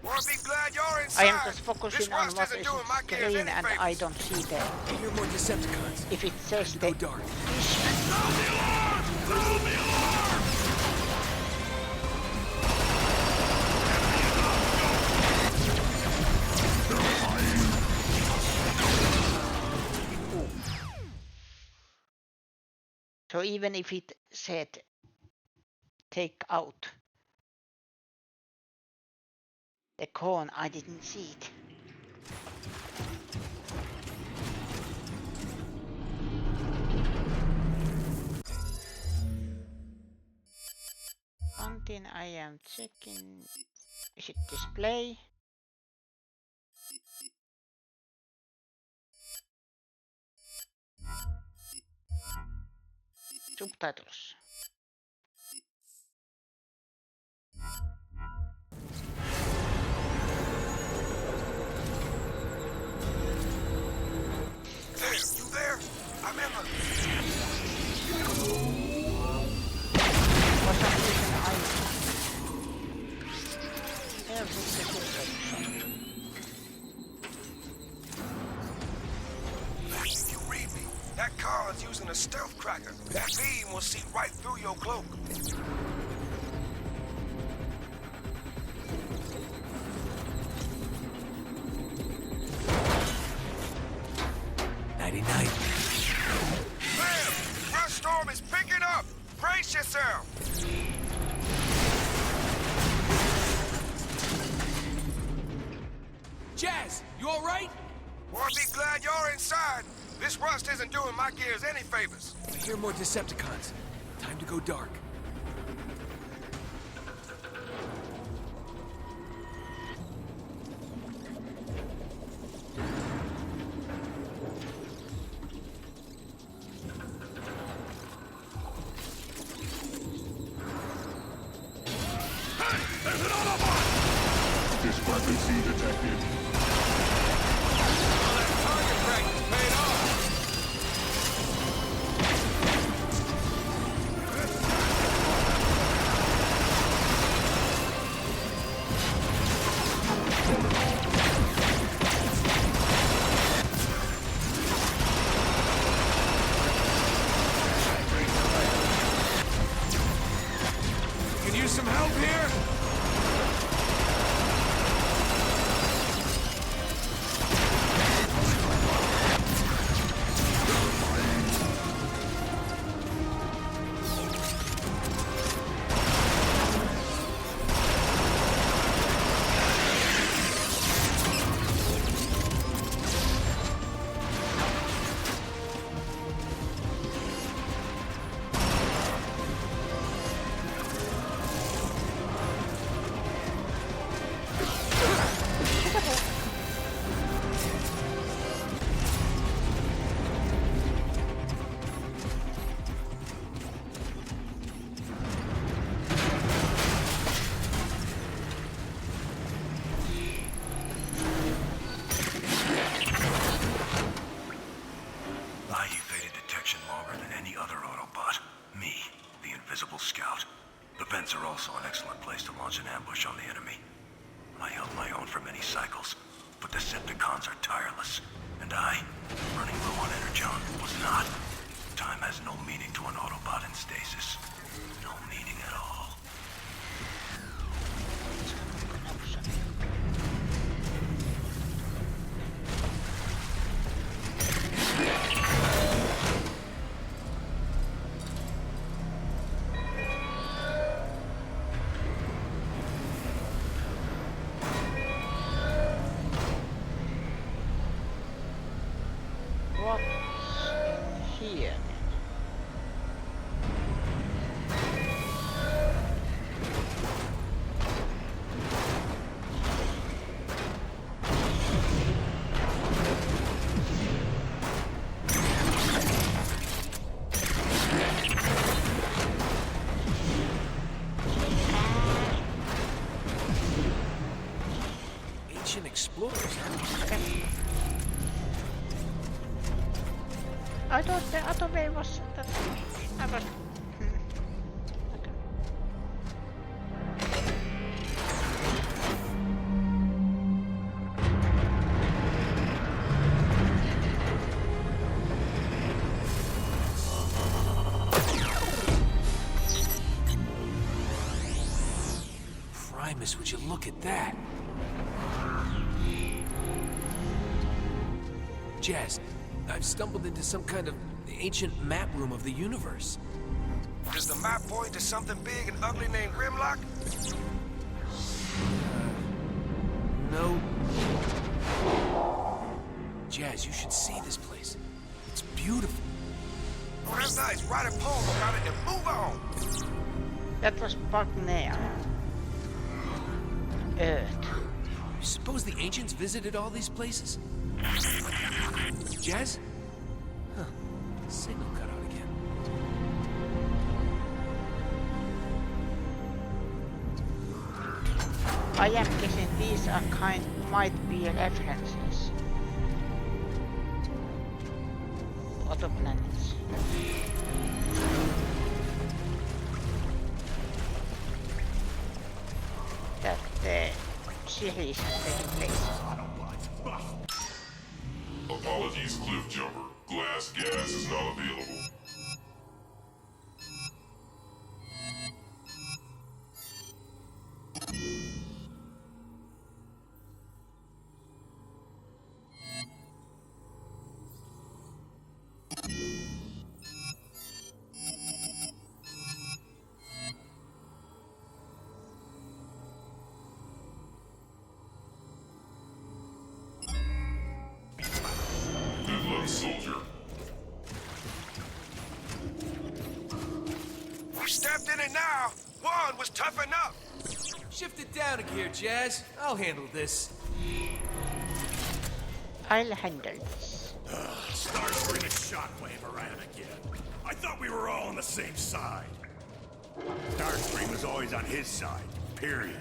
Speaker 14: Wanna be glad you're inside.
Speaker 1: I am just focusing on what is green and I don't see the...
Speaker 11: I hear more Decepticons.
Speaker 1: If it says the...
Speaker 11: dark.
Speaker 1: So even if it said take out the cone, I didn't see it. One thing I am checking, is it display? Subtitles.
Speaker 14: There, you there? I'm in the...
Speaker 1: For some reason I... There is the subtitles.
Speaker 14: If you read me, that car's using a stealth cracker. That beam will see right through your cloak.
Speaker 11: Nighty-night.
Speaker 14: Bam! Rush storm is picking up! Brace yourself!
Speaker 10: Jazz, you alright?
Speaker 14: Wanna be glad you're inside. This rust isn't doing my gears any favors.
Speaker 11: I hear more Decepticons. Time to go dark.
Speaker 3: Discrepancy detected.
Speaker 14: Target practice paid off.
Speaker 10: Can use some help here?
Speaker 11: I evaded detection longer than any other Autobot. Me, the Invisible Scout. The vents are also an excellent place to launch an ambush on the enemy. I held my own for many cycles, but Decepticons are tireless. And I, running low on energon, was not. Time has no meaning to an Autobot in stasis. No meaning at all.
Speaker 1: What
Speaker 10: explorers, huh?
Speaker 1: Okay. I thought the other way was that I was. Okay.
Speaker 10: Primus, would you look at that? Jazz, I've stumbled into some kind of ancient map room of the universe.
Speaker 14: Does the map point to something big and ugly named Grimlock?
Speaker 10: No. Jazz, you should see this place. It's beautiful.
Speaker 14: Oh, that's nice. Write a poem about it and move on.
Speaker 1: That was Bagnea. Earth.
Speaker 10: You suppose the ancients visited all these places? Jazz? Huh. Signal cut out again.
Speaker 1: I am guessing these are might be references. Other planets. That the series has taken place.
Speaker 6: Apologies, Cliff Jumper. Glass gas is not available. Good luck, soldier.
Speaker 14: We stepped in it now. One was tough enough.
Speaker 10: Shift it down a gear, Jazz. I'll handle this.
Speaker 1: I'll handle this.
Speaker 6: Starscream and Shockwave around again. I thought we were all on the same side. Starscream was always on his side, period.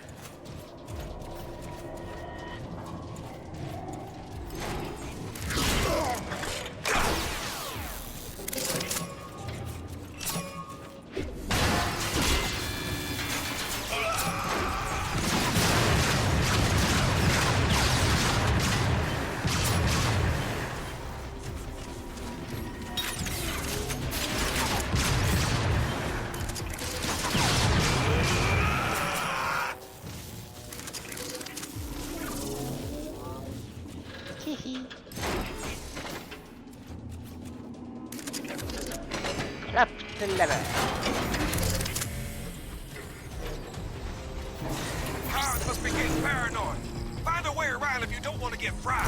Speaker 1: Up the level.
Speaker 14: Hans must be getting paranoid. Find a way around if you don't want to get fried.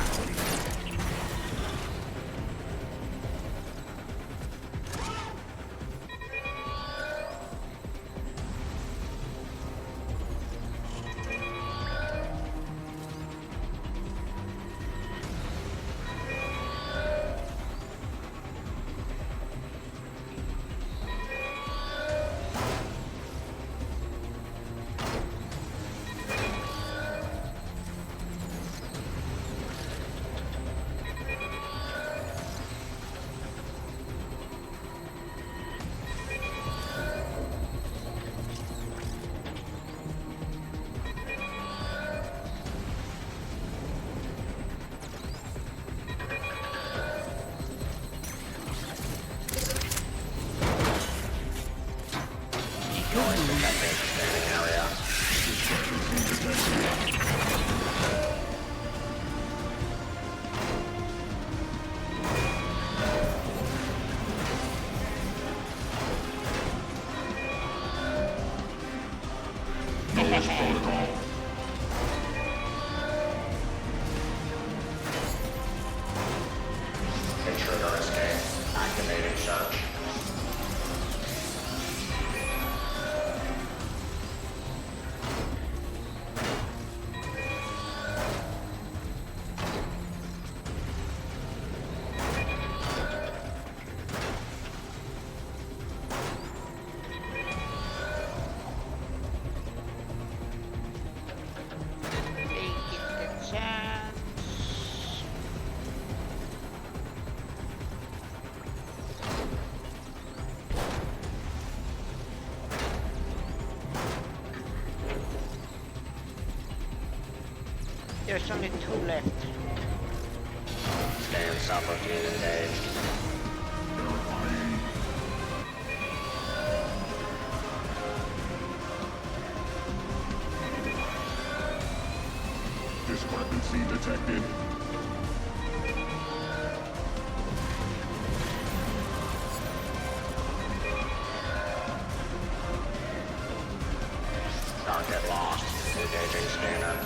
Speaker 6: Knowledge protocol.
Speaker 15: Intruder escape. Activating search.
Speaker 1: There's only 2 left.
Speaker 15: Scan subroutine engaged.
Speaker 3: Discrepancy detected.
Speaker 15: Target lost. Engaging scanner.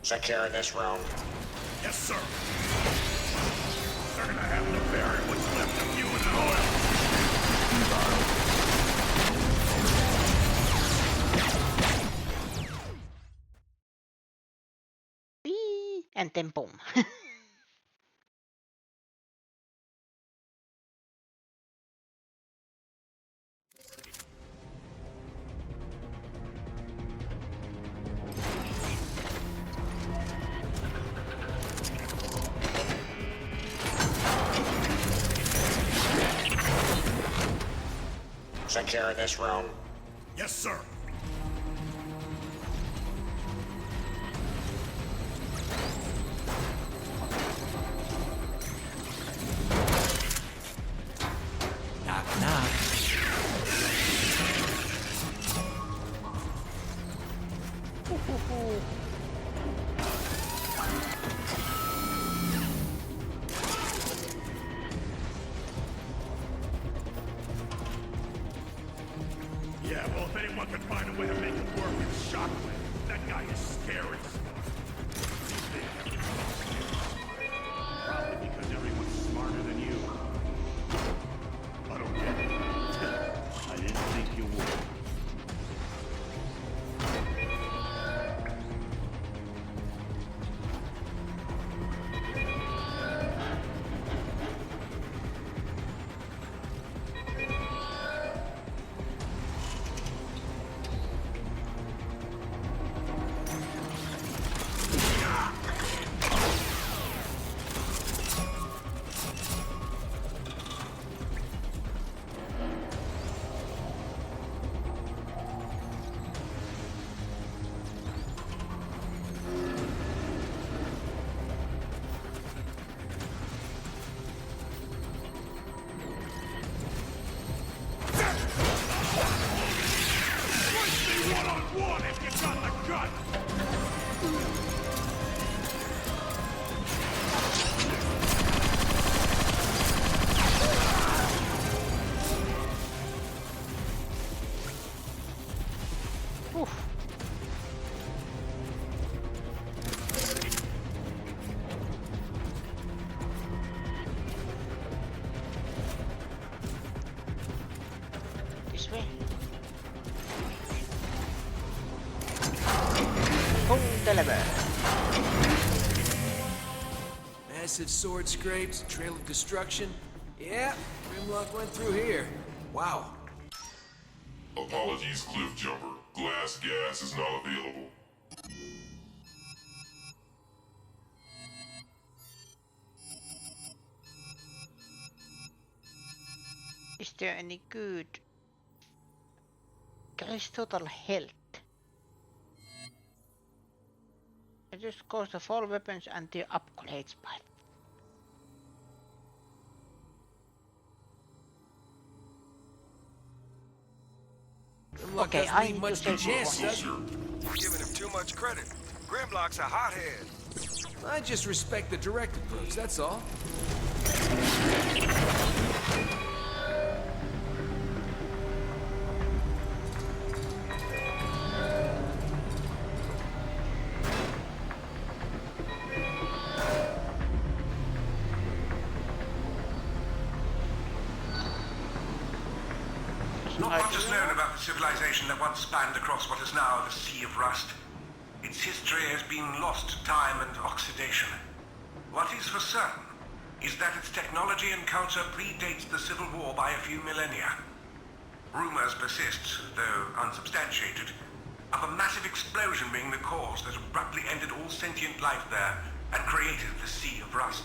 Speaker 15: Secure this room.
Speaker 6: Yes, sir. They're gonna have to bury what's left of you in the
Speaker 1: Whee! And then boom.
Speaker 15: Secure this room.
Speaker 6: Yes, sir.
Speaker 10: Knock, knock.
Speaker 6: Yeah, well, if anyone can find a way to make it work with Shockwave, that guy is scary. Probably because everyone's smarter than you. I don't get it. I didn't think you would. One if you got the gun!
Speaker 1: Oof. This way. Deliver.
Speaker 10: Massive sword scrapes, trail of destruction. Yeah, Grimlock went through here. Wow.
Speaker 16: Apologies, Cliff Jumper. Glass gas is not available.
Speaker 1: Is there any good? Increase total health. Reduce cost of all weapons and the upgrades by. Okay, I need to take
Speaker 14: chance, does he? You're giving him too much credit. Grimlock's a hothead.
Speaker 10: I just respect the direct approach, that's all.
Speaker 11: Not much is known about the civilization that once spanned across what is now the Sea of Rust. Its history has been lost to time and oxidation. What is for certain is that its technology and culture predates the Civil War by a few millennia. Rumors persist, though unsubstantiated, of a massive explosion being the cause that abruptly ended all sentient life there and created the Sea of Rust.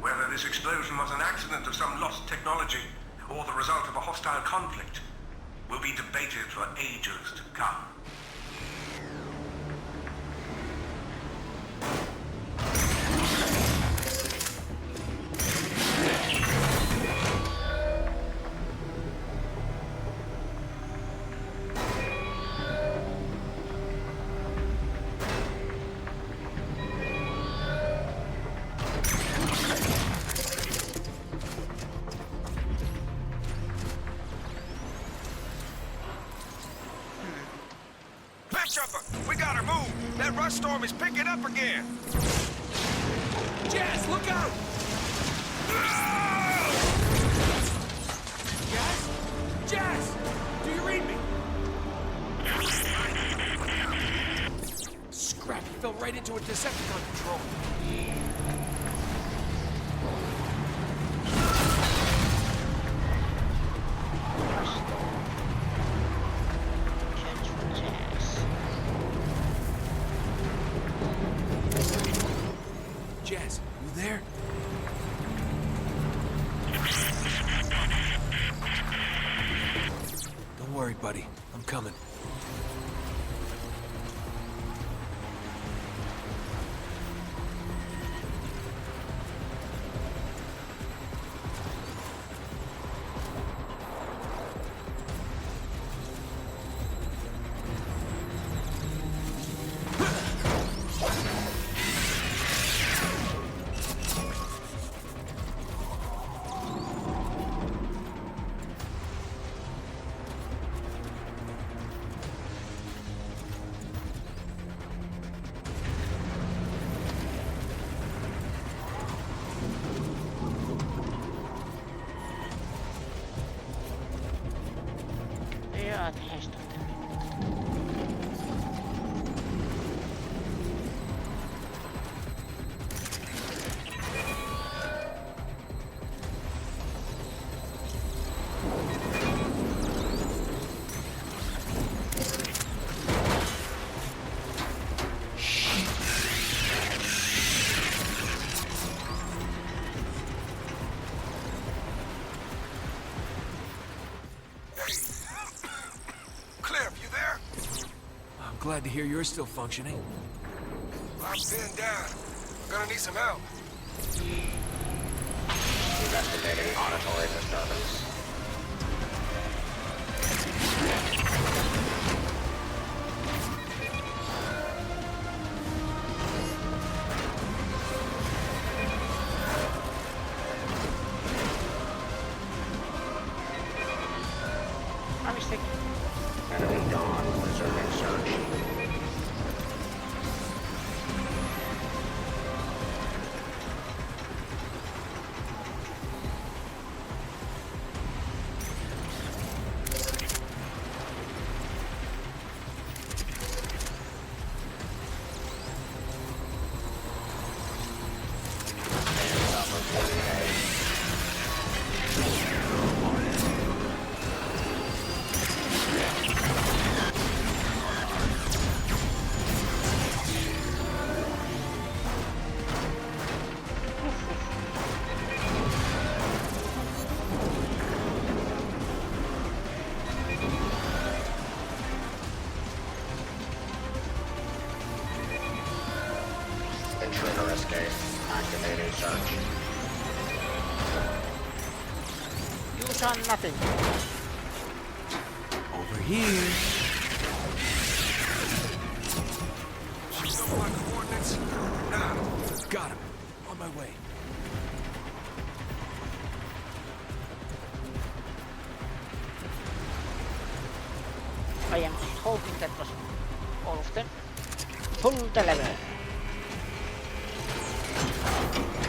Speaker 11: Whether this explosion was an accident of some lost technology or the result of a hostile conflict will be debated for ages to come.
Speaker 14: We gotta move! That rust storm is picking up again!
Speaker 10: Jazz, look out! Jazz? Jazz! Do you read me? Scrap, he fell right into a Decepticon control. Jazz, you there? Don't worry, buddy. I'm coming.
Speaker 1: Ja, tehdään sitä.
Speaker 10: Glad to hear you're still functioning.
Speaker 14: I'm pinned down. Gonna need some help.
Speaker 15: Investigating auditory disturbance.
Speaker 1: My mistake.
Speaker 15: Enemy gone. Resuming search. Intruder escape. Activating search.
Speaker 1: You saw nothing.
Speaker 10: Over here.
Speaker 14: You know my coordinates? Nah.
Speaker 10: Got him. On my way.
Speaker 1: I am just hoping that was all of them. Pull the lever.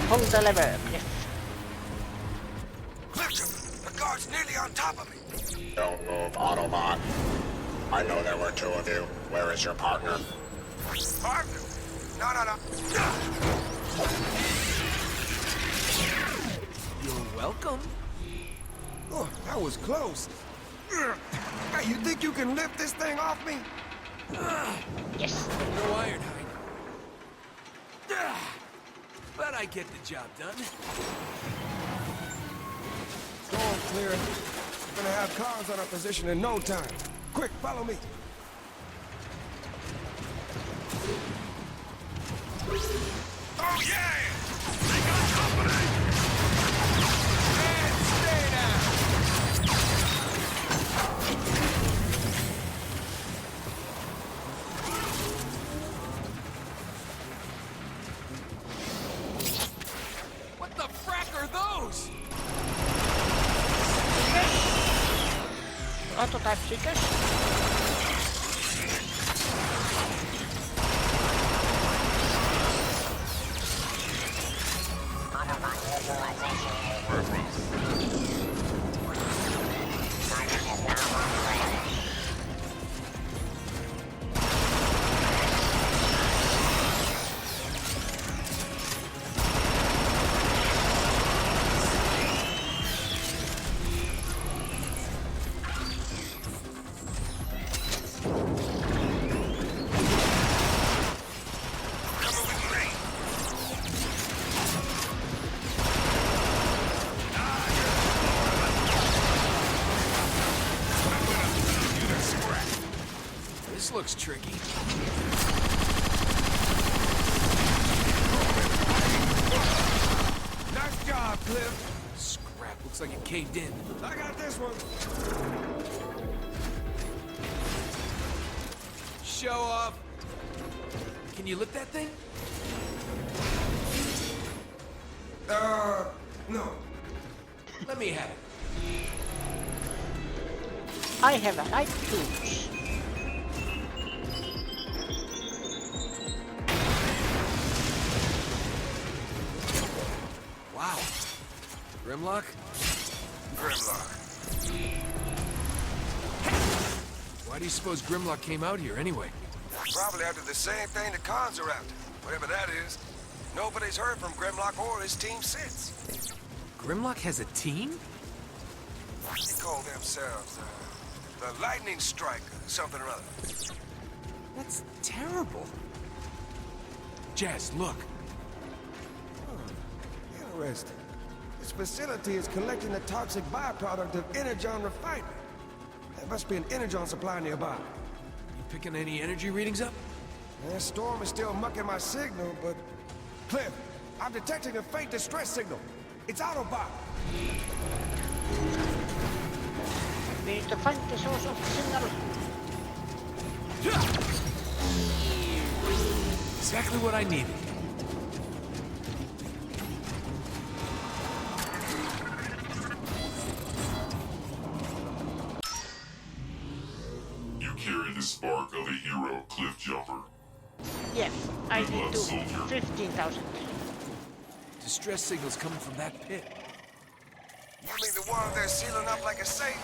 Speaker 1: Pull the lever, Cliff.
Speaker 14: Cliff, the guard's nearly on top of me.
Speaker 15: Don't move, Autobot. I know there were two of you. Where is your partner?
Speaker 14: Partner? No.
Speaker 10: You're welcome.
Speaker 14: Oh, that was close. Hey, you think you can lift this thing off me?
Speaker 1: Yes.
Speaker 10: No Ironhide. But I get the job done.
Speaker 14: Go on, clear it. We're gonna have cars on our position in no time. Quick, follow me.
Speaker 8: Oh yeah! They got company!
Speaker 14: And stay down!
Speaker 10: What the frack are those?
Speaker 1: Prototype seekers.
Speaker 10: This looks tricky.
Speaker 14: Nice job, Cliff.
Speaker 10: Scrap, looks like it caved in.
Speaker 14: I got this one.
Speaker 10: Show off. Can you lift that thing?
Speaker 14: No.
Speaker 10: Let me have it.
Speaker 1: I have a right tools.
Speaker 10: Wow. Grimlock?
Speaker 14: Grimlock.
Speaker 10: Why do you suppose Grimlock came out here anyway?
Speaker 14: Probably after the same thing the cons are after. Whatever that is. Nobody's heard from Grimlock or his team since.
Speaker 10: Grimlock has a team?
Speaker 14: They call themselves, the Lightning Strike, something or other.
Speaker 10: That's terrible. Jazz, look.
Speaker 14: Interesting. This facility is collecting the toxic byproduct of Energon refinement. There must be an Energon supply nearby.
Speaker 10: You picking any energy readings up?
Speaker 14: That storm is still mucking my signal, but... Cliff, I'm detecting a faint distress signal. It's Autobot.
Speaker 1: We need to find the source of the signal.
Speaker 10: Exactly what I needed.
Speaker 16: You carry the spark of a hero, Cliff Jumper.
Speaker 1: Yeah, I
Speaker 16: Good
Speaker 1: need
Speaker 16: luck,
Speaker 1: to
Speaker 16: soldier.
Speaker 1: 15,000.
Speaker 10: Distress signals coming from that pit.
Speaker 14: You mean the one they're sealing up like a safe?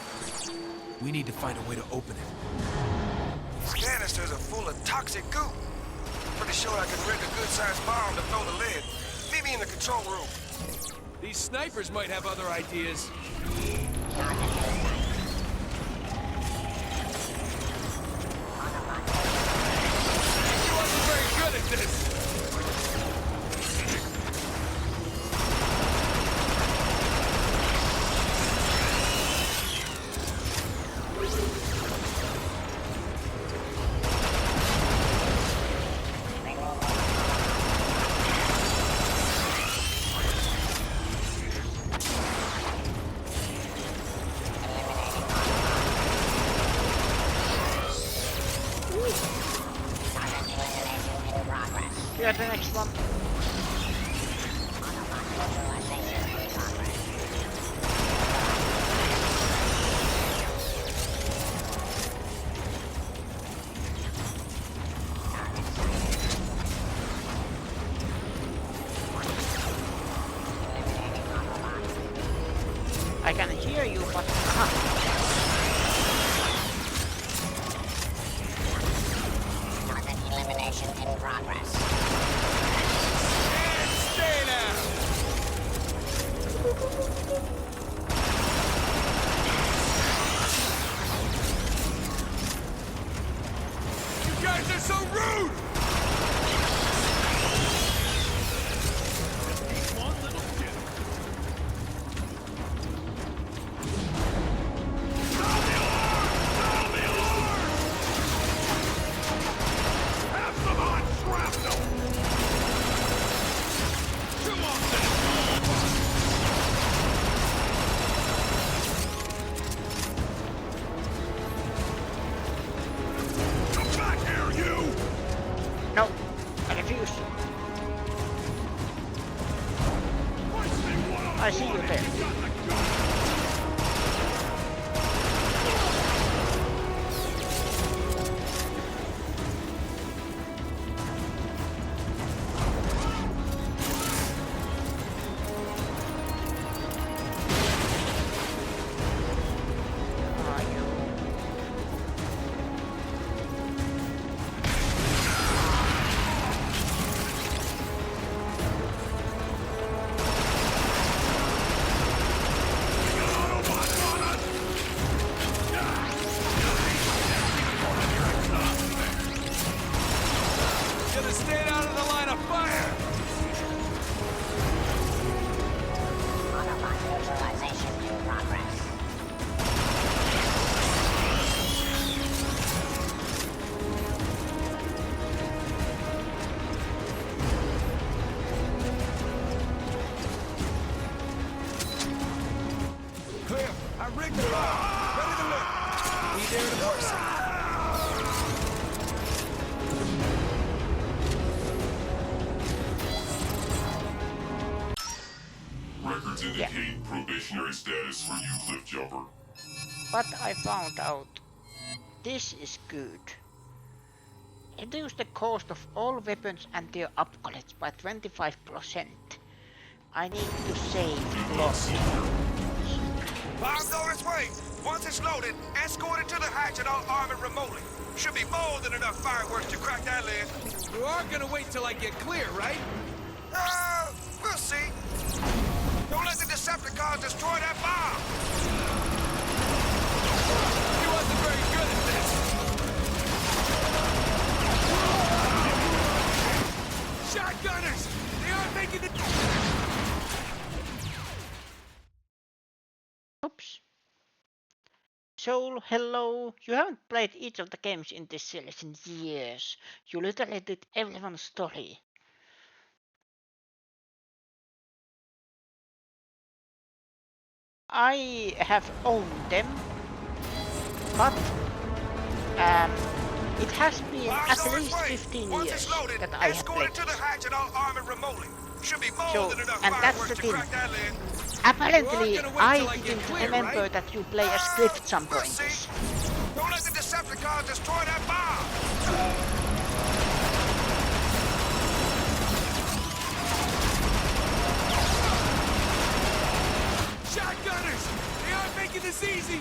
Speaker 10: We need to find a way to open it.
Speaker 14: These canisters are full of toxic goo. Pretty sure I can rig a good-sized bomb to blow the lid. Meet me in the control room.
Speaker 10: These snipers might have other ideas. You wasn't very good at this.
Speaker 1: Here's the next one. I can hear you, but...
Speaker 15: Elimination in progress.
Speaker 14: And stay down!
Speaker 1: I see you there.
Speaker 10: Gonna stay out of the line of fire!
Speaker 15: Autobot neutralization in progress.
Speaker 14: Clear. I rigged the bomb. Ready to lift.
Speaker 10: We dare to proceed.
Speaker 16: Records indicate probationary status for you, Cliff Jumper.
Speaker 1: But I found out this is good. Reduce the cost of all weapons and their upgrades by 25%. I need to save lots.
Speaker 9: Bomb's on its way. Once it's loaded, escort it to the hatch and I'll arm it remotely. Should be more than enough fireworks to crack that lid.
Speaker 10: You are gonna wait till I get clear, right?
Speaker 9: We'll see. Don't let the Decepticons destroy that bomb.
Speaker 10: He wasn't very good at this. Shotgunners! They aren't making the...
Speaker 1: Oops. Soul, hello. You haven't played each of the games in this series in years. You literally did everyone's story. I have owned them, but it has been
Speaker 9: Bomb's
Speaker 1: at
Speaker 9: on its
Speaker 1: least
Speaker 9: way.
Speaker 1: 15
Speaker 9: Once
Speaker 1: years
Speaker 9: it's loaded,
Speaker 1: that I have
Speaker 9: escort
Speaker 1: played
Speaker 9: it to the
Speaker 1: this.
Speaker 9: hatch and I'll arm it remotely. Should be more
Speaker 1: So,
Speaker 9: than enough
Speaker 1: and that's the
Speaker 9: fireworks to
Speaker 1: thing.
Speaker 9: crack that lid.
Speaker 1: Apparently,
Speaker 10: You are gonna wait
Speaker 1: I
Speaker 10: till I get
Speaker 1: didn't
Speaker 10: clear,
Speaker 1: remember
Speaker 10: right?
Speaker 1: that you play as Cliff Jumper
Speaker 9: We'll
Speaker 1: in
Speaker 9: see.
Speaker 1: this.
Speaker 9: Don't let the Decepticons destroy that bomb.
Speaker 10: Shotgunners! They aren't making this easy!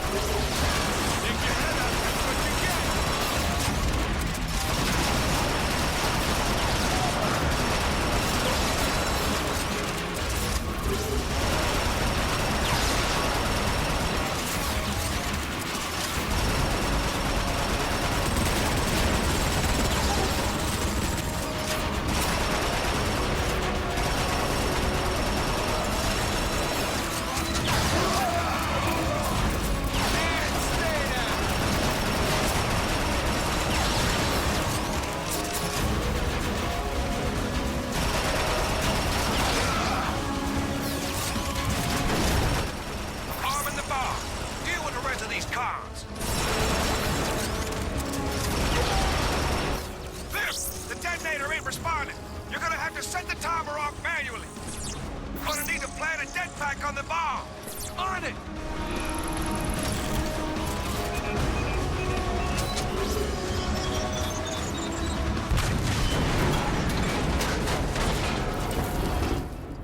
Speaker 10: Stick your head up, that's what you get!
Speaker 9: Arming the bomb. Deal with the rest of these cons. The detonator ain't responding. You're gonna have to set the timer off manually. Gonna need to plant a dead pack on the bomb.
Speaker 10: On it!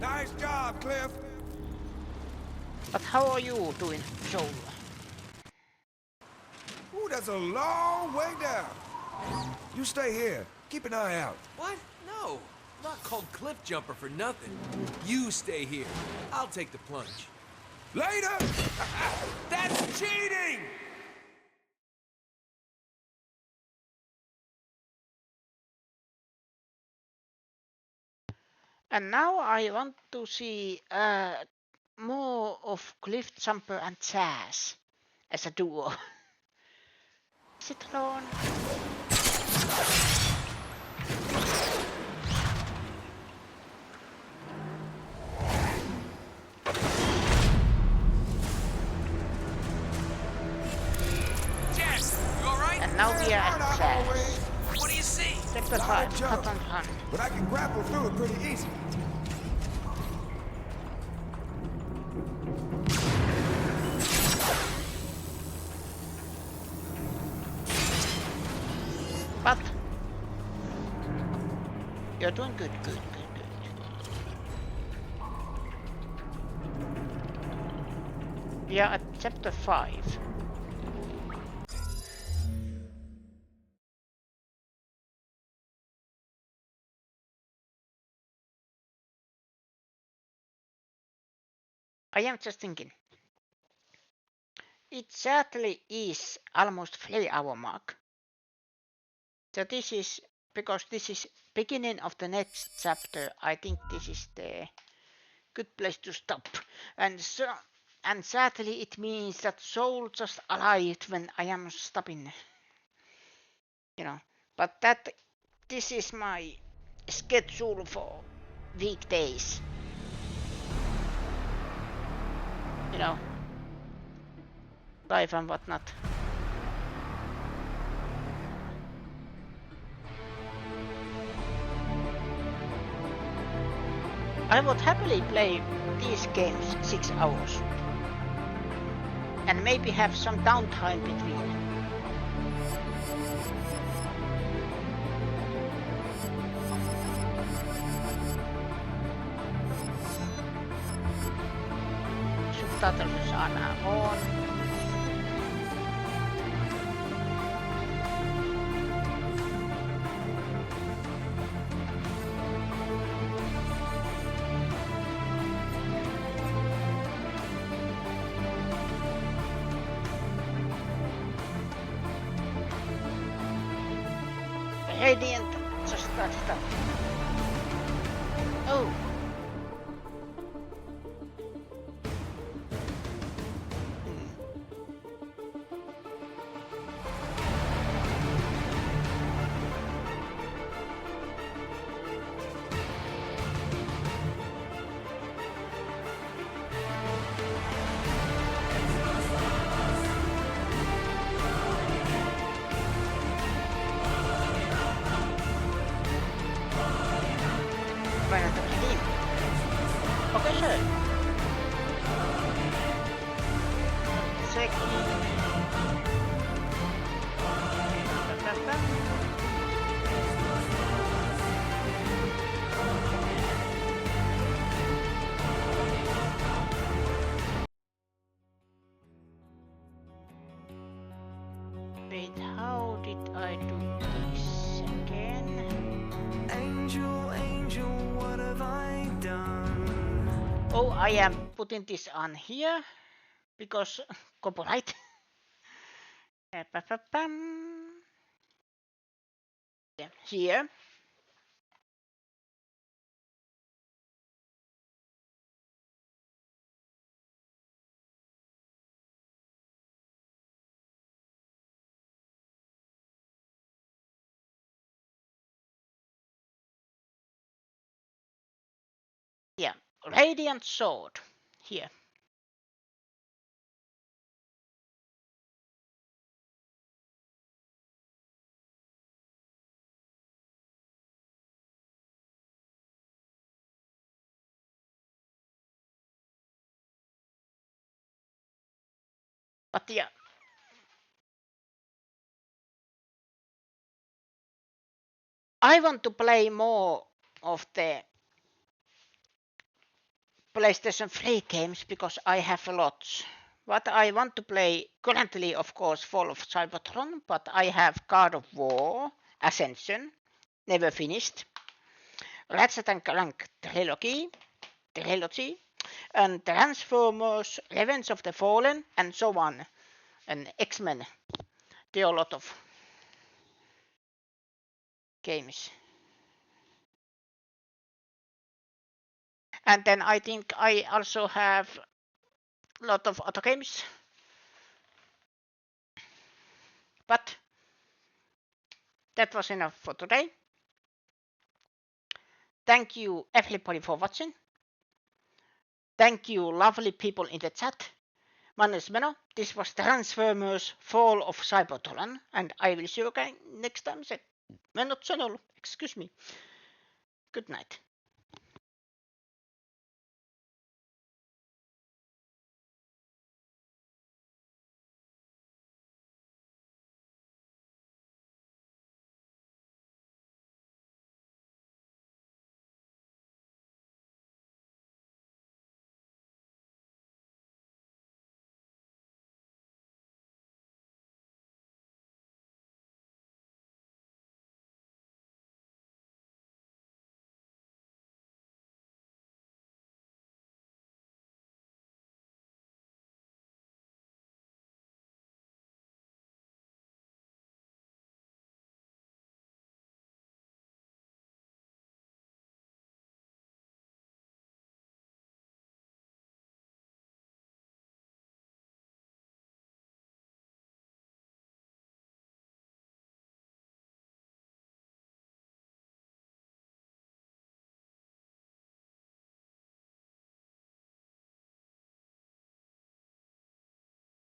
Speaker 14: Nice job, Cliff.
Speaker 1: But how are you doing, Soul?
Speaker 14: Ooh, that's a long way down. You stay here. Keep an eye out.
Speaker 10: What? No. I'm not called Cliff Jumper for nothing. You stay here. I'll take the plunge.
Speaker 14: Later!
Speaker 10: That's cheating!
Speaker 1: And now I want to see more of Cliff Jumper and Chaz as a duo. Citron.
Speaker 10: Jess, you alright?
Speaker 1: And now we are at Chaz.
Speaker 10: What do you see?
Speaker 1: Chapter
Speaker 14: Lot
Speaker 1: 5,
Speaker 14: of
Speaker 1: cut
Speaker 14: junk,
Speaker 1: and run.
Speaker 14: but I can grapple through it pretty easy.
Speaker 1: But you're doing good, good, good, good. We are at chapter 5. I am just thinking. It sadly is almost 3-hour mark. So this is, because this is beginning of the next chapter, I think this is the good place to stop. And sadly it means that Soul just arrived when I am stopping. You know, but this is my schedule for weekdays. You know, life and whatnot. I would happily play these games 6 hours and maybe have some downtime between. Subtitles are now on. Radiant just started up. Oh. Okay, sir. Wait, how did I do this again?
Speaker 2: Angel, angel, what have I done?
Speaker 1: Oh, I am putting this on here because copyright. Here. Yeah, Radiant Sword here. But yeah, I want to play more of the PlayStation 3 games because I have lots. What I want to play currently, of course, Fall of Cybertron, but I have God of War, Ascension, never finished, Ratchet and Clank Trilogy, and Transformers, Revenge of the Fallen, and so on, and X-Men. There are a lot of games. And then I think I also have a lot of other games. But that was enough for today. Thank you everybody for watching. Thank you lovely people in the chat. My name is Meno. This was Transformers Fall of Cybertron, and I will see you again next time. Mä en oo sanonut. Excuse me. Good night.